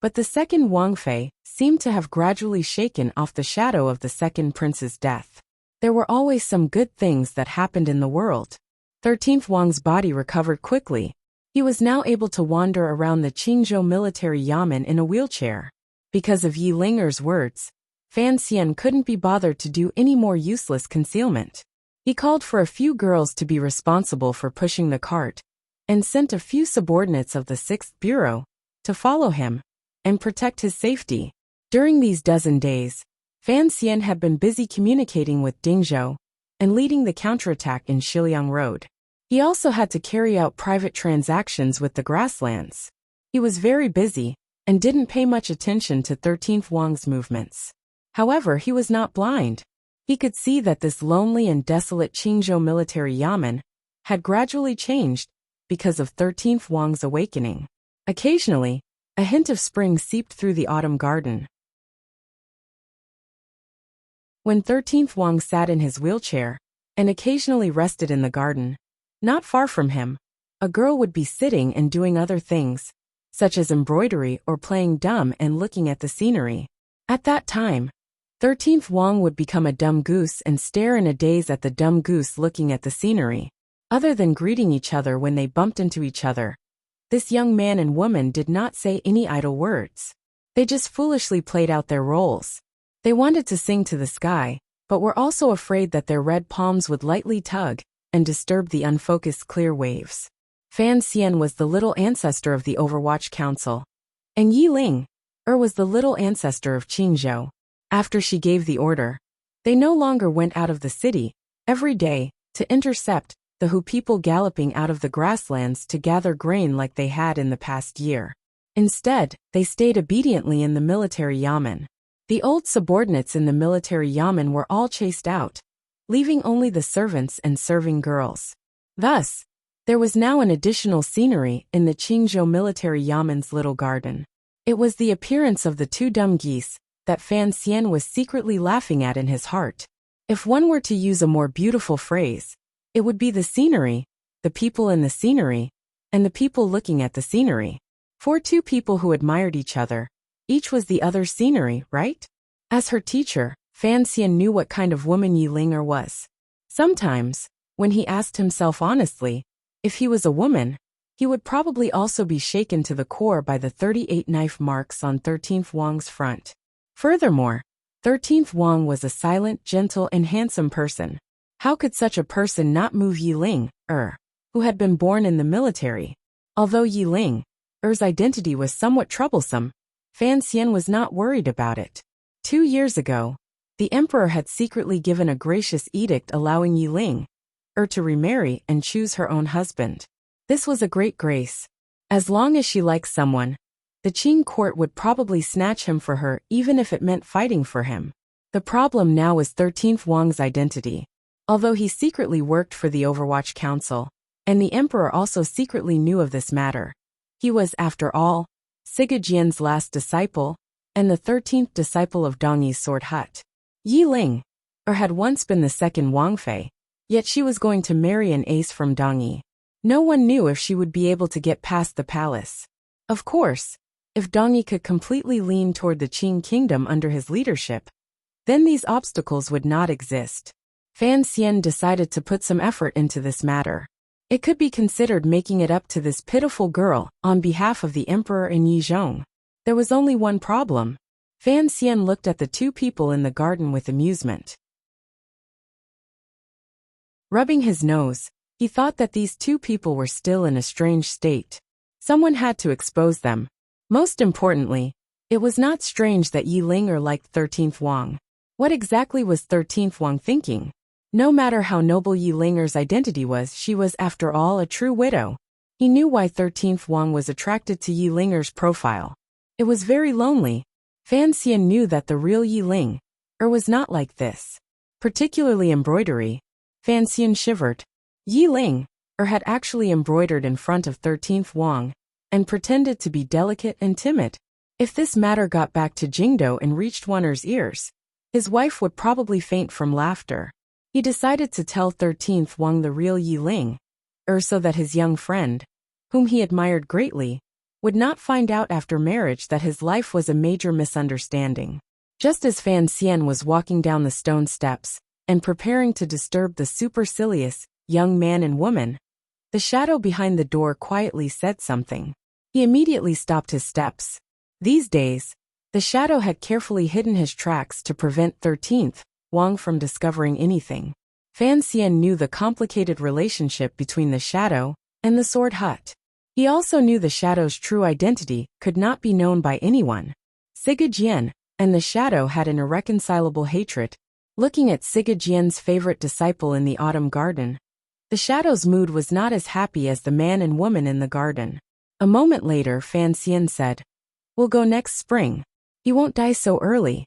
But the second Wang Fei seemed to have gradually shaken off the shadow of the second prince's death. There were always some good things that happened in the world. 13th Wang's body recovered quickly. He was now able to wander around the Qingzhou military yamen in a wheelchair. Because of Yi Linger's words, Fan Xian couldn't be bothered to do any more useless concealment. He called for a few girls to be responsible for pushing the cart, and sent a few subordinates of the 6th Bureau to follow him and protect his safety. During these dozen days, Fan Xian had been busy communicating with Dingzhou and leading the counterattack in Shiliang Road. He also had to carry out private transactions with the grasslands. He was very busy and didn't pay much attention to 13th Wang's movements. However, he was not blind. He could see that this lonely and desolate Qingzhou military yamen had gradually changed because of 13th Wang's awakening. Occasionally, a hint of spring seeped through the autumn garden. When 13th Wang sat in his wheelchair and occasionally rested in the garden, not far from him, a girl would be sitting and doing other things, such as embroidery or playing dumb and looking at the scenery. At that time, 13th Wang would become a dumb goose and stare in a daze at the dumb goose looking at the scenery. Other than greeting each other when they bumped into each other, this young man and woman did not say any idle words. They just foolishly played out their roles. They wanted to sing to the sky, but were also afraid that their red palms would lightly tug and disturb the unfocused clear waves. Fan Xian was the little ancestor of the Overwatch Council, and Yi Ling was the little ancestor of Qingzhou. After she gave the order, they no longer went out of the city every day to intercept the Hu people galloping out of the grasslands to gather grain like they had in the past year. Instead, they stayed obediently in the military yamen. The old subordinates in the military yamen were all chased out, leaving only the servants and serving girls. Thus, there was now an additional scenery in the Qingzhou military yamen's little garden. It was the appearance of the two dumb geese that Fan Xian was secretly laughing at in his heart. If one were to use a more beautiful phrase, it would be the scenery, the people in the scenery, and the people looking at the scenery. For two people who admired each other, each was the other's scenery, right? As her teacher, Fan Xian knew what kind of woman Yi Linger was. Sometimes, when he asked himself honestly, if he was a woman, he would probably also be shaken to the core by the 38 knife marks on 13th Wang's front. Furthermore, 13th Wang was a silent, gentle, and handsome person. How could such a person not move Yi Ling, who had been born in the military? Although Yi Ling's identity was somewhat troublesome, Fan Xian was not worried about it. 2 years ago, the emperor had secretly given a gracious edict allowing Yi Ling to remarry and choose her own husband. This was a great grace. As long as she liked someone, the Qing court would probably snatch him for her even if it meant fighting for him. The problem now was 13th Wang's identity. Although he secretly worked for the Overwatch Council, and the emperor also secretly knew of this matter, he was, after all, Siga Jian's last disciple, and the 13th disciple of Dongyi's sword hut. Yi Ling had once been the second Wang Fei, yet she was going to marry an ace from Dongyi. No one knew if she would be able to get past the palace. Of course, if Dongyi could completely lean toward the Qing kingdom under his leadership, then these obstacles would not exist. Fan Xian decided to put some effort into this matter. It could be considered making it up to this pitiful girl on behalf of the emperor and Yizhong. There was only one problem. Fan Xian looked at the two people in the garden with amusement. Rubbing his nose, he thought that these two people were still in a strange state. Someone had to expose them. Most importantly, it was not strange that Yi Linger liked 13th Wang. What exactly was 13th Wang thinking? No matter how noble Yi Linger's identity was, she was after all a true widow. He knew why 13th Wang was attracted to Yi Linger's profile. It was very lonely. Fan Xian knew that the real Yi Ling was not like this. Particularly embroidery. Fan Xian shivered. Yi Ling or had actually embroidered in front of 13th Wang, and pretended to be delicate and timid. If this matter got back to Jingdo and reached Wanner's ears, his wife would probably faint from laughter. He decided to tell 13th Wang the real Yi Ling, so that his young friend, whom he admired greatly, would not find out after marriage that his life was a major misunderstanding. Just as Fan Xian was walking down the stone steps and preparing to disturb the supercilious young man and woman, the shadow behind the door quietly said something. He immediately stopped his steps. These days, the shadow had carefully hidden his tracks to prevent 13th Wang from discovering anything. Fan Xian knew the complicated relationship between the shadow and the sword hut. He also knew the shadow's true identity could not be known by anyone. Siga Jian and the shadow had an irreconcilable hatred. Looking at Siga Jian's favorite disciple in the autumn garden, the shadow's mood was not as happy as the man and woman in the garden. A moment later, Fan Xian said, "We'll go next spring. He won't die so early."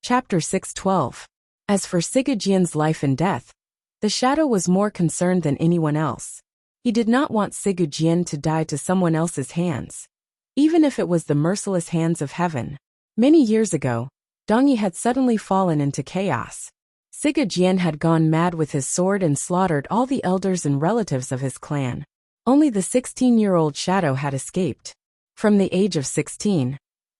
Chapter 6:12. As for Siga Jian's life and death, the shadow was more concerned than anyone else. He did not want Siga Jian to die to someone else's hands, even if it was the merciless hands of heaven. Many years ago, Dongyi had suddenly fallen into chaos. Siga Jian had gone mad with his sword and slaughtered all the elders and relatives of his clan. Only the 16-year-old shadow had escaped. From the age of 16,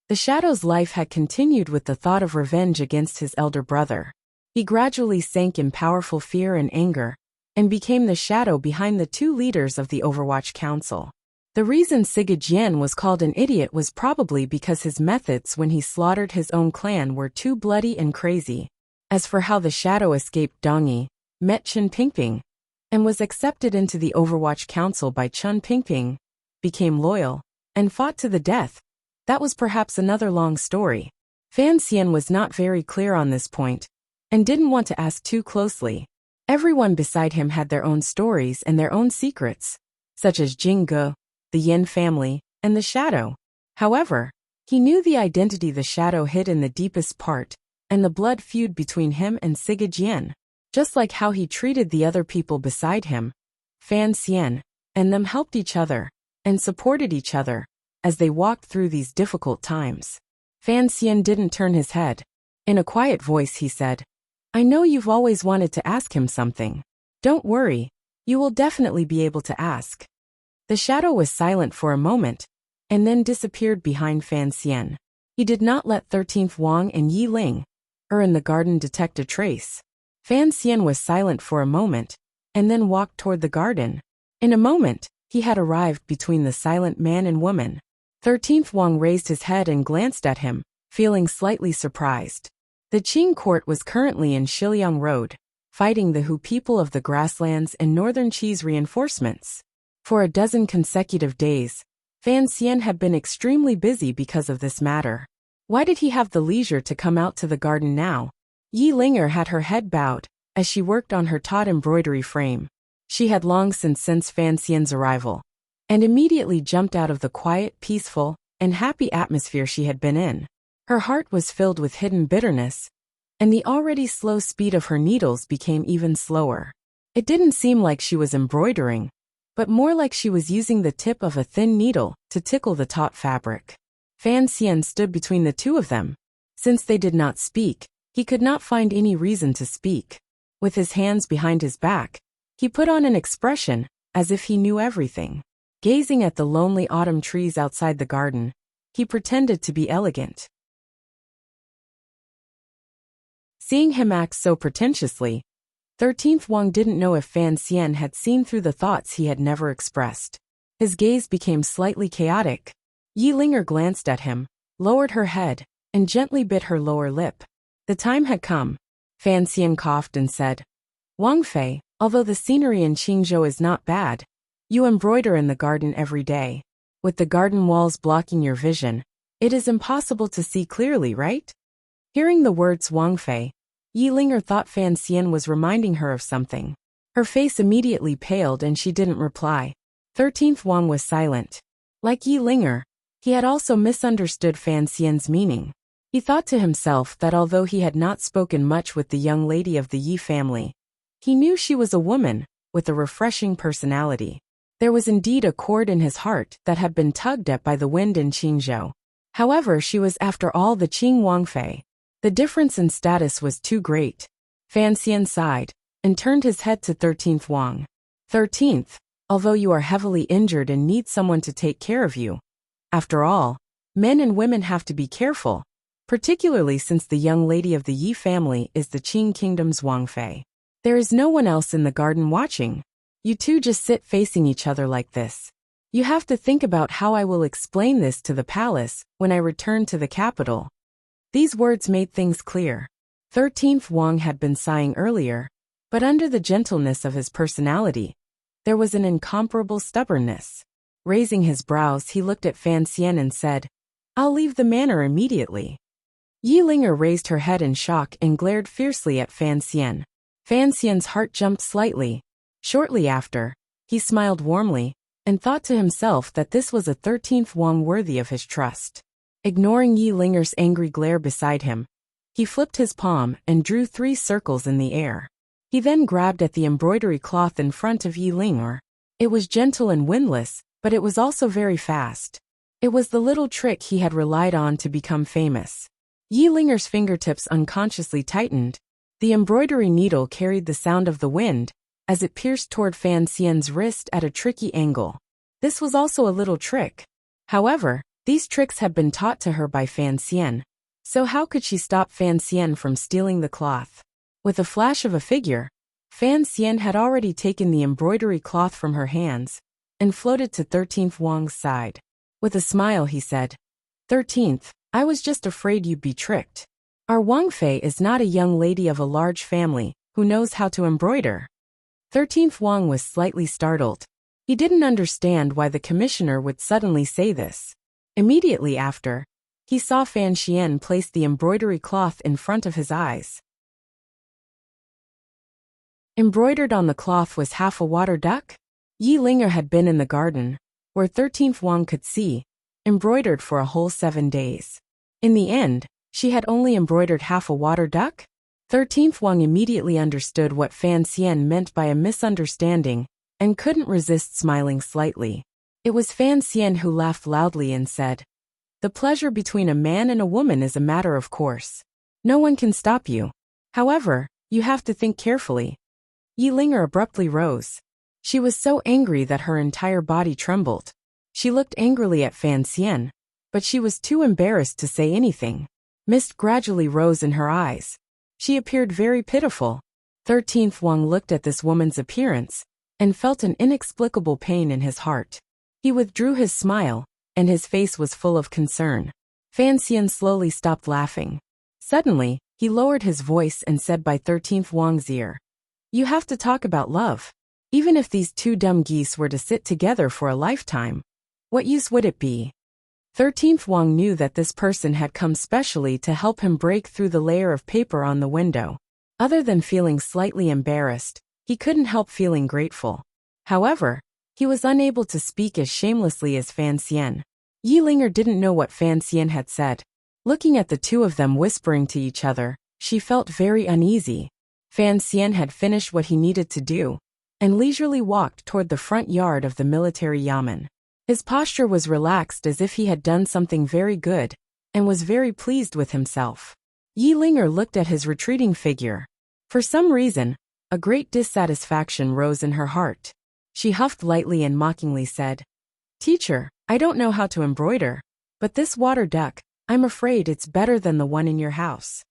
the shadow's life had continued with the thought of revenge against his elder brother. He gradually sank in powerful fear and anger, and became the shadow behind the two leaders of the Overwatch Council. The reason Siga Jian was called an idiot was probably because his methods when he slaughtered his own clan were too bloody and crazy. As for how the shadow escaped Dongyi, met Chen Pingping, and was accepted into the Overwatch Council by Chen Pingping, became loyal, and fought to the death, that was perhaps another long story. Fan Xian was not very clear on this point, and didn't want to ask too closely. Everyone beside him had their own stories and their own secrets, such as Jing Ge, the Yin family, and the shadow. However, he knew the identity the shadow hid in the deepest part, and the blood feud between him and Siga Jian. Just like how he treated the other people beside him, Fan Xian and them helped each other, and supported each other, as they walked through these difficult times. Fan Xian didn't turn his head. In a quiet voice he said, "I know you've always wanted to ask him something. Don't worry, you will definitely be able to ask." The shadow was silent for a moment, and then disappeared behind Fan Xian. He did not let 13th Wang and Yi Ling, in the garden detect a trace. Fan Xian was silent for a moment, and then walked toward the garden. In a moment, he had arrived between the silent man and woman. 13th Wang raised his head and glanced at him, feeling slightly surprised. The Qing court was currently in Shiliang Road, fighting the Hu people of the grasslands and northern Qi's reinforcements. For a dozen consecutive days, Fan Xian had been extremely busy because of this matter. Why did he have the leisure to come out to the garden now? Yi Linger had her head bowed, as she worked on her taut embroidery frame. She had long since sensed Fan Xian's arrival, and immediately jumped out of the quiet, peaceful, and happy atmosphere she had been in. Her heart was filled with hidden bitterness, and the already slow speed of her needles became even slower. It didn't seem like she was embroidering, but more like she was using the tip of a thin needle to tickle the taut fabric. Fan Xian stood between the two of them. Since they did not speak, he could not find any reason to speak. With his hands behind his back, he put on an expression, as if he knew everything. Gazing at the lonely autumn trees outside the garden, he pretended to be elegant. Seeing him act so pretentiously, 13th Wang didn't know if Fan Xian had seen through the thoughts he had never expressed. His gaze became slightly chaotic. Yi Linger glanced at him, lowered her head, and gently bit her lower lip. The time had come. Fan Xian coughed and said, "Wang Fei, although the scenery in Qingzhou is not bad, you embroider in the garden every day. With the garden walls blocking your vision, it is impossible to see clearly, right?" Hearing the words Wang Fei, Yi Linger thought Fan Xian was reminding her of something. Her face immediately paled and she didn't reply. 13th Wang was silent. Like Yi Linger, he had also misunderstood Fan Xian's meaning. He He thought to himself that although he had not spoken much with the young lady of the Yi family, he knew she was a woman with a refreshing personality. There was indeed a chord in his heart that had been tugged at by the wind in Qingzhou. However, she was after all the Qing Wangfei. The difference in status was too great. Fan Xian sighed and turned his head to 13th Wang. 13th, although you are heavily injured and need someone to take care of you. After all, men and women have to be careful, particularly since the young lady of the Yi family is the Qing kingdom's Wangfei. There is no one else in the garden watching. You two just sit facing each other like this. You have to think about how I will explain this to the palace when I return to the capital. These words made things clear. 13th Wang had been sighing earlier, but under the gentleness of his personality, there was an incomparable stubbornness. Raising his brows, he looked at Fan Xian and said, I'll leave the manor immediately. Yi Linger raised her head in shock and glared fiercely at Fan Xian. Fan Xian's heart jumped slightly. Shortly after, he smiled warmly and thought to himself that this was a 13th Wang worthy of his trust. Ignoring Yi Linger's angry glare beside him, he flipped his palm and drew 3 circles in the air. He then grabbed at the embroidery cloth in front of Yi Linger. It was gentle and windless, but it was also very fast. It was the little trick he had relied on to become famous. Yi Linger's fingertips unconsciously tightened. The embroidery needle carried the sound of the wind as it pierced toward Fan Xian's wrist at a tricky angle. This was also a little trick. However, these tricks had been taught to her by Fan Xian, so how could she stop Fan Xian from stealing the cloth? With a flash of a figure, Fan Xian had already taken the embroidery cloth from her hands and floated to 13th Wang's side. With a smile, he said, 13th, I was just afraid you'd be tricked. Our Wangfei is not a young lady of a large family who knows how to embroider. 13th Wang was slightly startled. He didn't understand why the commissioner would suddenly say this. Immediately after, he saw Fan Xian place the embroidery cloth in front of his eyes. Embroidered on the cloth was half a water duck? Yi Linger had been in the garden, where 13th Wang could see, embroidered for a whole 7 days. In the end, she had only embroidered half a water duck? 13th Wang immediately understood what Fan Xian meant by a misunderstanding and couldn't resist smiling slightly. It was Fan Xian who laughed loudly and said, The pleasure between a man and a woman is a matter of course. No one can stop you. However, you have to think carefully. Yi Linger abruptly rose. She was so angry that her entire body trembled. She looked angrily at Fan Xian, but she was too embarrassed to say anything. Mist gradually rose in her eyes. She appeared very pitiful. 13th Wang looked at this woman's appearance and felt an inexplicable pain in his heart. He withdrew his smile, and his face was full of concern. Fan Xian slowly stopped laughing. Suddenly, he lowered his voice and said by 13th Wang's ear, You have to talk about love. Even if these 2 dumb geese were to sit together for a lifetime, what use would it be? 13th Wang knew that this person had come specially to help him break through the layer of paper on the window. Other than feeling slightly embarrassed, he couldn't help feeling grateful. However, he was unable to speak as shamelessly as Fan Xian. Yi Linger didn't know what Fan Xian had said. Looking at the 2 of them whispering to each other, she felt very uneasy. Fan Xian had finished what he needed to do and leisurely walked toward the front yard of the military yamen. His posture was relaxed as if he had done something very good and was very pleased with himself. Yi Linger looked at his retreating figure. For some reason, a great dissatisfaction rose in her heart. She huffed lightly and mockingly said, Teacher, I don't know how to embroider, but this water duck, I'm afraid it's better than the one in your house.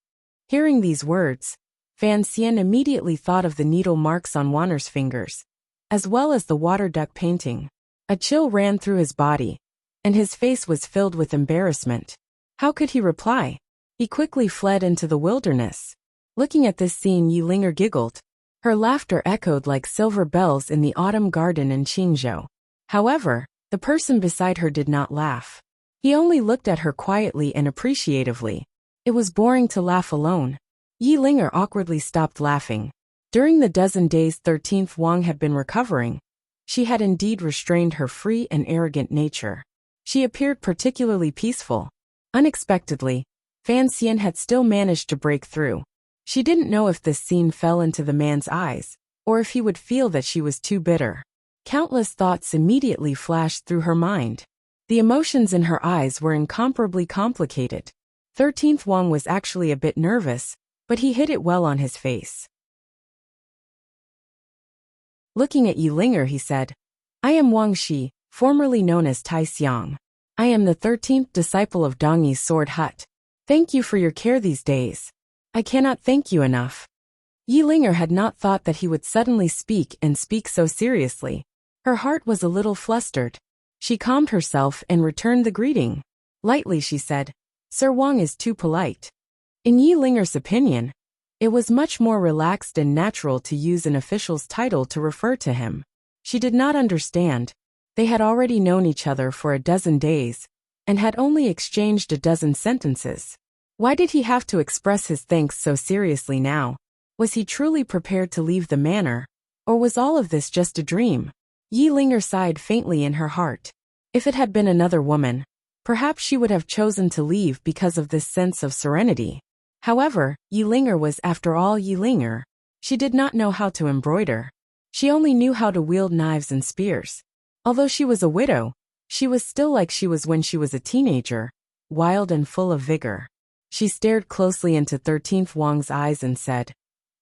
Hearing these words, Fan Xian immediately thought of the needle marks on Wanner's fingers, as well as the water duck painting. A chill ran through his body, and his face was filled with embarrassment. How could he reply? He quickly fled into the wilderness. Looking at this scene, Yi Linger giggled. Her laughter echoed like silver bells in the autumn garden in Qingzhou. However, the person beside her did not laugh. He only looked at her quietly and appreciatively. It was boring to laugh alone. Yi Linger awkwardly stopped laughing. During the dozen days 13th Wang had been recovering, she had indeed restrained her free and arrogant nature. She appeared particularly peaceful. Unexpectedly, Fan Xian had still managed to break through. She didn't know if this scene fell into the man's eyes, or if he would feel that she was too bitter. Countless thoughts immediately flashed through her mind. The emotions in her eyes were incomparably complicated. 13th Wang was actually a bit nervous, but he hid it well on his face. Looking at Yilinger, he said, "I am Wang Shi, formerly known as Tai Xiang. I am the 13th disciple of Dongyi's sword hut. Thank you for your care these days. I cannot thank you enough." Yilinger had not thought that he would suddenly speak so seriously. Her heart was a little flustered. She calmed herself and returned the greeting. Lightly she said, "Sir Wang is too polite." In Yilinger's opinion, it was much more relaxed and natural to use an official's title to refer to him. She did not understand. They had already known each other for a dozen days, and had only exchanged a dozen sentences. Why did he have to express his thanks so seriously now? Was he truly prepared to leave the manor, or was all of this just a dream? Yilinger sighed faintly in her heart. If it had been another woman, perhaps she would have chosen to leave because of this sense of serenity. However, Yilinger was after all Yilinger. She did not know how to embroider. She only knew how to wield knives and spears. Although she was a widow, she was still like she was when she was a teenager, wild and full of vigor. She stared closely into 13th Wang's eyes and said,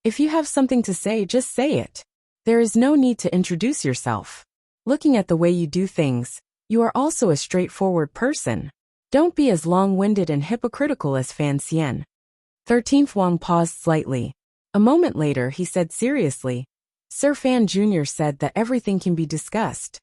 "If you have something to say, just say it. There is no need to introduce yourself. Looking at the way you do things, you are also a straightforward person. Don't be as long-winded and hypocritical as Fan Xian." 13th Wang paused slightly. A moment later he said seriously, "Sir Fan Jr. said that everything can be discussed."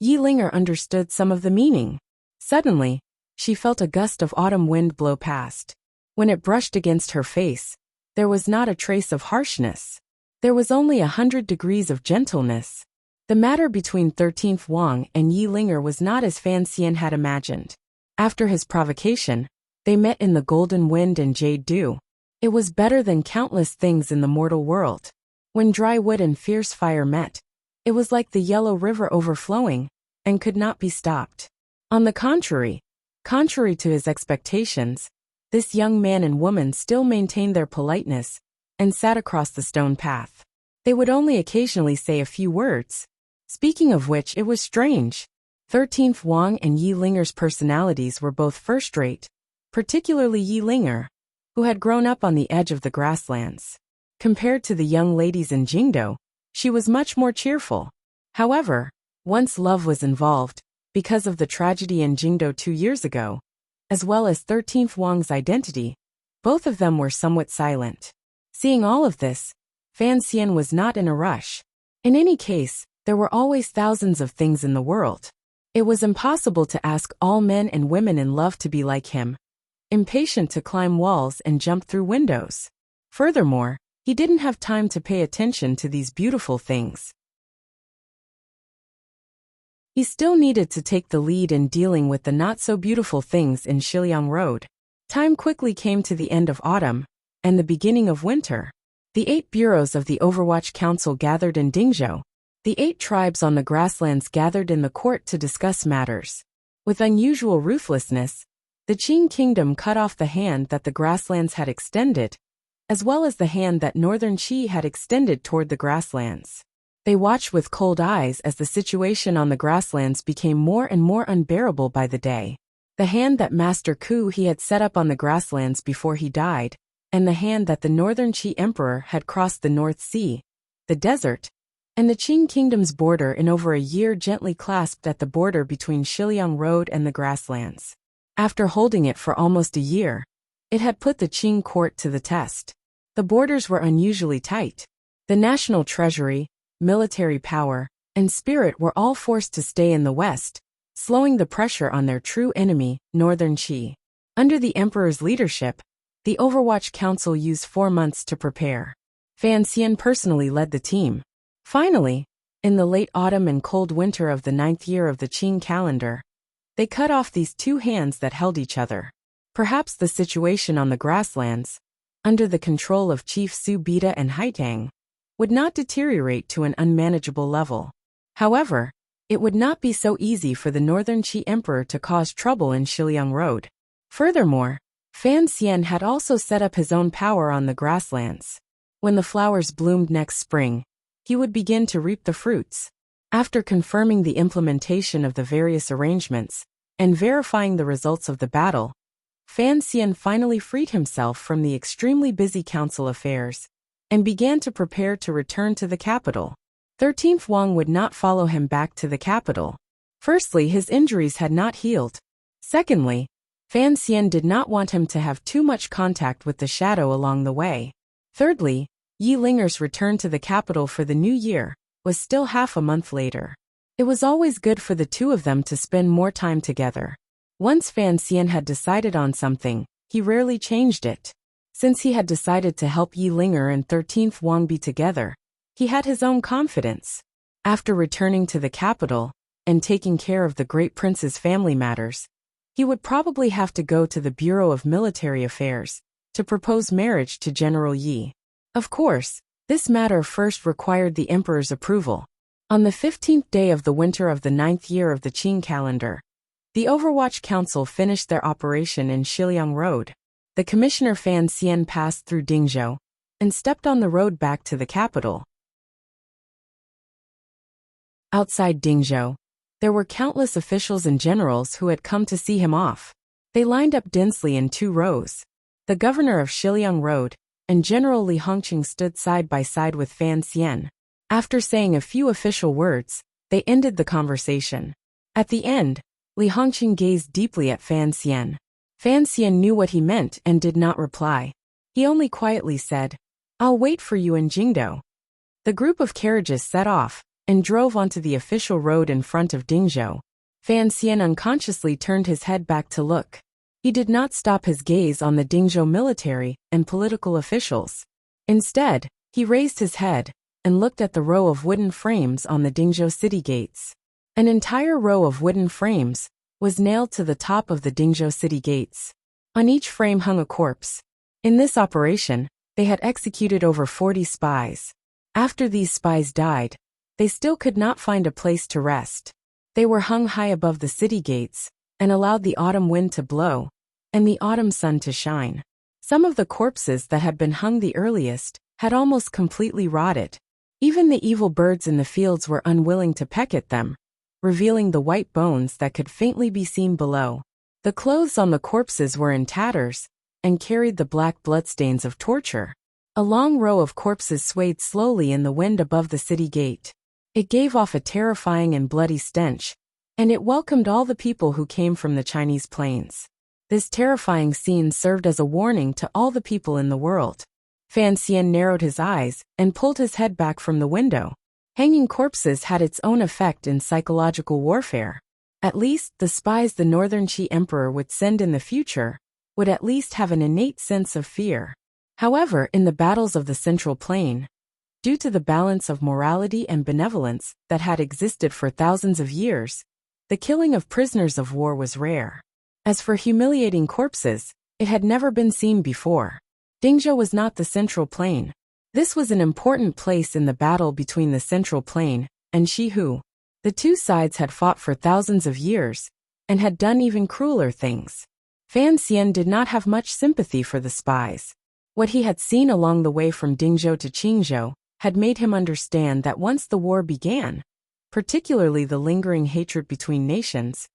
Yilinger understood some of the meaning. Suddenly, she felt a gust of autumn wind blow past. When it brushed against her face, there was not a trace of harshness. There was only 100 degrees of gentleness. The matter between 13th Wang and Yilinger was not as Fan Xian had imagined. After his provocation, they met in the golden wind and jade dew. It was better than countless things in the mortal world. When dry wood and fierce fire met, it was like the yellow river overflowing, and could not be stopped. On the contrary to his expectations, this young man and woman still maintained their politeness, and sat across the stone path. They would only occasionally say a few words. Speaking of which, it was strange. 13th Wang and Yilinger's personalities were both first-rate, particularly Yilinger, who had grown up on the edge of the grasslands. Compared to the young ladies in Jingdo, she was much more cheerful. However, once love was involved, because of the tragedy in Jingdo 2 years ago, as well as 13th Wang's identity, both of them were somewhat silent. Seeing all of this, Fan Xian was not in a rush. In any case, there were always thousands of things in the world. It was impossible to ask all men and women in love to be like him, impatient to climb walls and jump through windows. Furthermore, he didn't have time to pay attention to these beautiful things. He still needed to take the lead in dealing with the not-so-beautiful things in Shiliang Road. Time quickly came to the end of autumn, and the beginning of winter. The 8 bureaus of the Overwatch Council gathered in Dingzhou. The 8 tribes on the grasslands gathered in the court to discuss matters. With unusual ruthlessness, the Qing kingdom cut off the hand that the grasslands had extended, as well as the hand that northern Qi had extended toward the grasslands. They watched with cold eyes as the situation on the grasslands became more and more unbearable by the day. The hand that Master Ku he had set up on the grasslands before he died, and the hand that the northern Qi emperor had crossed the North Sea, the desert, and the Qing kingdom's border in over a year gently clasped at the border between Shiliang Road and the grasslands. After holding it for almost a year, it had put the Qing court to the test. The borders were unusually tight. The national treasury, military power, and spirit were all forced to stay in the west, slowing the pressure on their true enemy, northern Qi. Under the emperor's leadership, the Overwatch Council used 4 months to prepare. Fan Xian personally led the team. Finally, in the late autumn and cold winter of the 9th year of the Qing calendar, they cut off these 2 hands that held each other. Perhaps the situation on the grasslands, under the control of Chief Su Bida and Haitang, would not deteriorate to an unmanageable level. However, it would not be so easy for the northern Qi emperor to cause trouble in Shiliang Road. Furthermore, Fan Xian had also set up his own power on the grasslands. When the flowers bloomed next spring, he would begin to reap the fruits. After confirming the implementation of the various arrangements and verifying the results of the battle, Fan Xian finally freed himself from the extremely busy council affairs and began to prepare to return to the capital. 13th Wang would not follow him back to the capital. Firstly, his injuries had not healed. Secondly, Fan Xian did not want him to have too much contact with the shadow along the way. Thirdly, Yi Linger's return to the capital for the new year was still half a month later. It was always good for the two of them to spend more time together. Once Fan Xian had decided on something, he rarely changed it. Since he had decided to help Yi Linger and 13th Wang be together, he had his own confidence. After returning to the capital and taking care of the great prince's family matters, he would probably have to go to the Bureau of Military Affairs to propose marriage to General Yi. Of course, this matter first required the emperor's approval. On the 15th day of the winter of the 9th year of the Qing calendar, the Overwatch Council finished their operation in Shiliang Road. The commissioner Fan Xian passed through Dingzhou and stepped on the road back to the capital. Outside Dingzhou, there were countless officials and generals who had come to see him off. They lined up densely in 2 rows. The governor of Shiliang Road and General Li Hongqing stood side by side with Fan Xian. After saying a few official words, they ended the conversation. At the end, Li Hongqing gazed deeply at Fan Xian. Fan Xian knew what he meant and did not reply. He only quietly said, "I'll wait for you in Jingdou." The group of carriages set off and drove onto the official road in front of Dingzhou. Fan Xian unconsciously turned his head back to look. He did not stop his gaze on the Dingzhou military and political officials. Instead, he raised his head and looked at the row of wooden frames on the Dingzhou city gates. An entire row of wooden frames was nailed to the top of the Dingzhou city gates. On each frame hung a corpse. In this operation, they had executed over 40 spies. After these spies died, they still could not find a place to rest. They were hung high above the city gates and allowed the autumn wind to blow and the autumn sun to shine. Some of the corpses that had been hung the earliest had almost completely rotted. Even the evil birds in the fields were unwilling to peck at them, revealing the white bones that could faintly be seen below. The clothes on the corpses were in tatters and carried the black bloodstains of torture. A long row of corpses swayed slowly in the wind above the city gate. It gave off a terrifying and bloody stench, and it welcomed all the people who came from the Chinese plains. This terrifying scene served as a warning to all the people in the world. Fan Xian narrowed his eyes and pulled his head back from the window. Hanging corpses had its own effect in psychological warfare. At least, the spies the Northern Qi Emperor would send in the future would at least have an innate sense of fear. However, in the battles of the Central Plain, due to the balance of morality and benevolence that had existed for thousands of years, the killing of prisoners of war was rare. As for humiliating corpses, it had never been seen before. Dingzhou was not the Central Plain. This was an important place in the battle between the Central Plain and Shihu. The two sides had fought for thousands of years and had done even crueler things. Fan Xian did not have much sympathy for the spies. What he had seen along the way from Dingzhou to Qingzhou had made him understand that once the war began, particularly the lingering hatred between nations,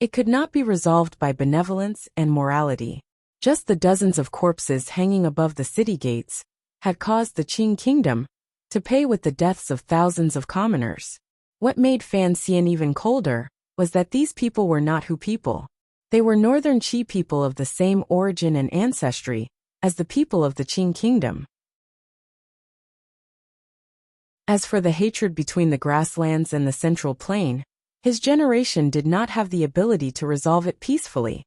it could not be resolved by benevolence and morality. Just the dozens of corpses hanging above the city gates had caused the Qing kingdom to pay with the deaths of thousands of commoners. What made Fan Xian even colder was that these people were not Hu people. They were Northern Qi people of the same origin and ancestry as the people of the Qing kingdom. As for the hatred between the grasslands and the Central Plain, his generation did not have the ability to resolve it peacefully,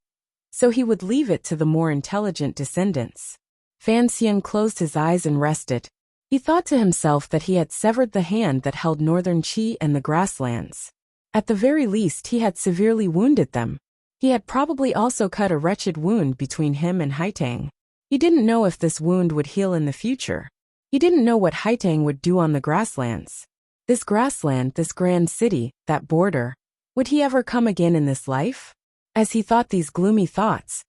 so he would leave it to the more intelligent descendants. Fan Xian closed his eyes and rested. He thought to himself that he had severed the hand that held Northern Qi and the grasslands. At the very least, he had severely wounded them. He had probably also cut a wretched wound between him and Haitang. He didn't know if this wound would heal in the future. He didn't know what Haitang would do on the grasslands. This grassland, this grand city, that border, would he ever come again in this life? As he thought these gloomy thoughts,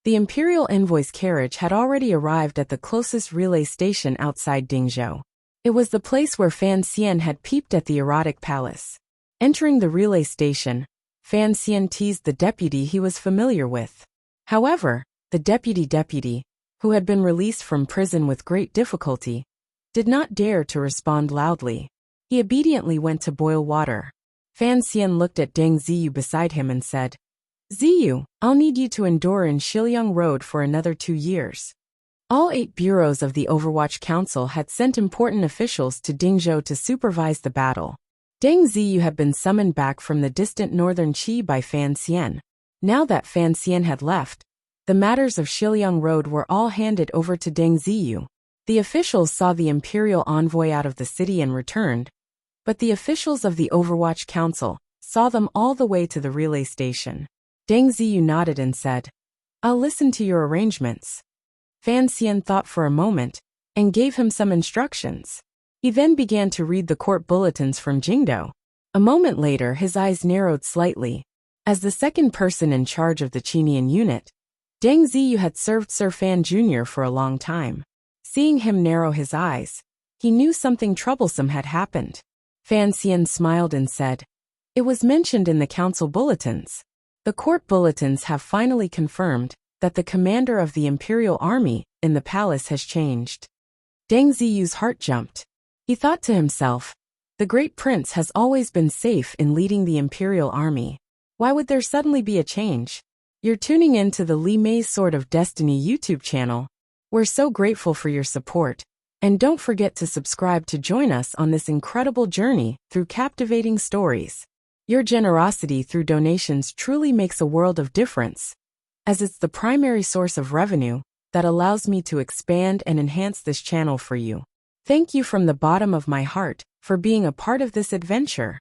The imperial envoy's carriage had already arrived at the closest relay station outside Dingzhou. It was the place where Fan Xian had peeped at the erotic palace. Entering the relay station, Fan Xian teased the deputy he was familiar with. However, the deputy, who had been released from prison with great difficulty, did not dare to respond loudly. He obediently went to boil water. Fan Xian looked at Deng Ziyu beside him and said, "Ziyu, I'll need you to endure in Shiliang Road for another 2 years." All 8 bureaus of the Overwatch Council had sent important officials to Dingzhou to supervise the battle. Deng Ziyu had been summoned back from the distant northern Qi by Fan Xian. Now that Fan Xian had left, the matters of Shiliang Road were all handed over to Deng Ziyu. The officials saw the imperial envoy out of the city and returned, but the officials of the Overwatch Council saw them all the way to the relay station. Deng Ziyu nodded and said, "I'll listen to your arrangements." Fan Xian thought for a moment and gave him some instructions. He then began to read the court bulletins from Jingdou. A moment later, his eyes narrowed slightly. As the second person in charge of the Qinian unit, Deng Ziyu had served Sir Fan Jr. for a long time. Seeing him narrow his eyes, he knew something troublesome had happened. Fan Xian smiled and said, "It was mentioned in the council bulletins. The court bulletins have finally confirmed that the commander of the imperial army in the palace has changed." Deng Ziyu's heart jumped. He thought to himself, the great prince has always been safe in leading the imperial army. Why would there suddenly be a change? You're tuning in to the Li Mei's Sword of Destiny YouTube channel. We're so grateful for your support. And don't forget to subscribe to join us on this incredible journey through captivating stories. Your generosity through donations truly makes a world of difference, as it's the primary source of revenue that allows me to expand and enhance this channel for you. Thank you from the bottom of my heart for being a part of this adventure.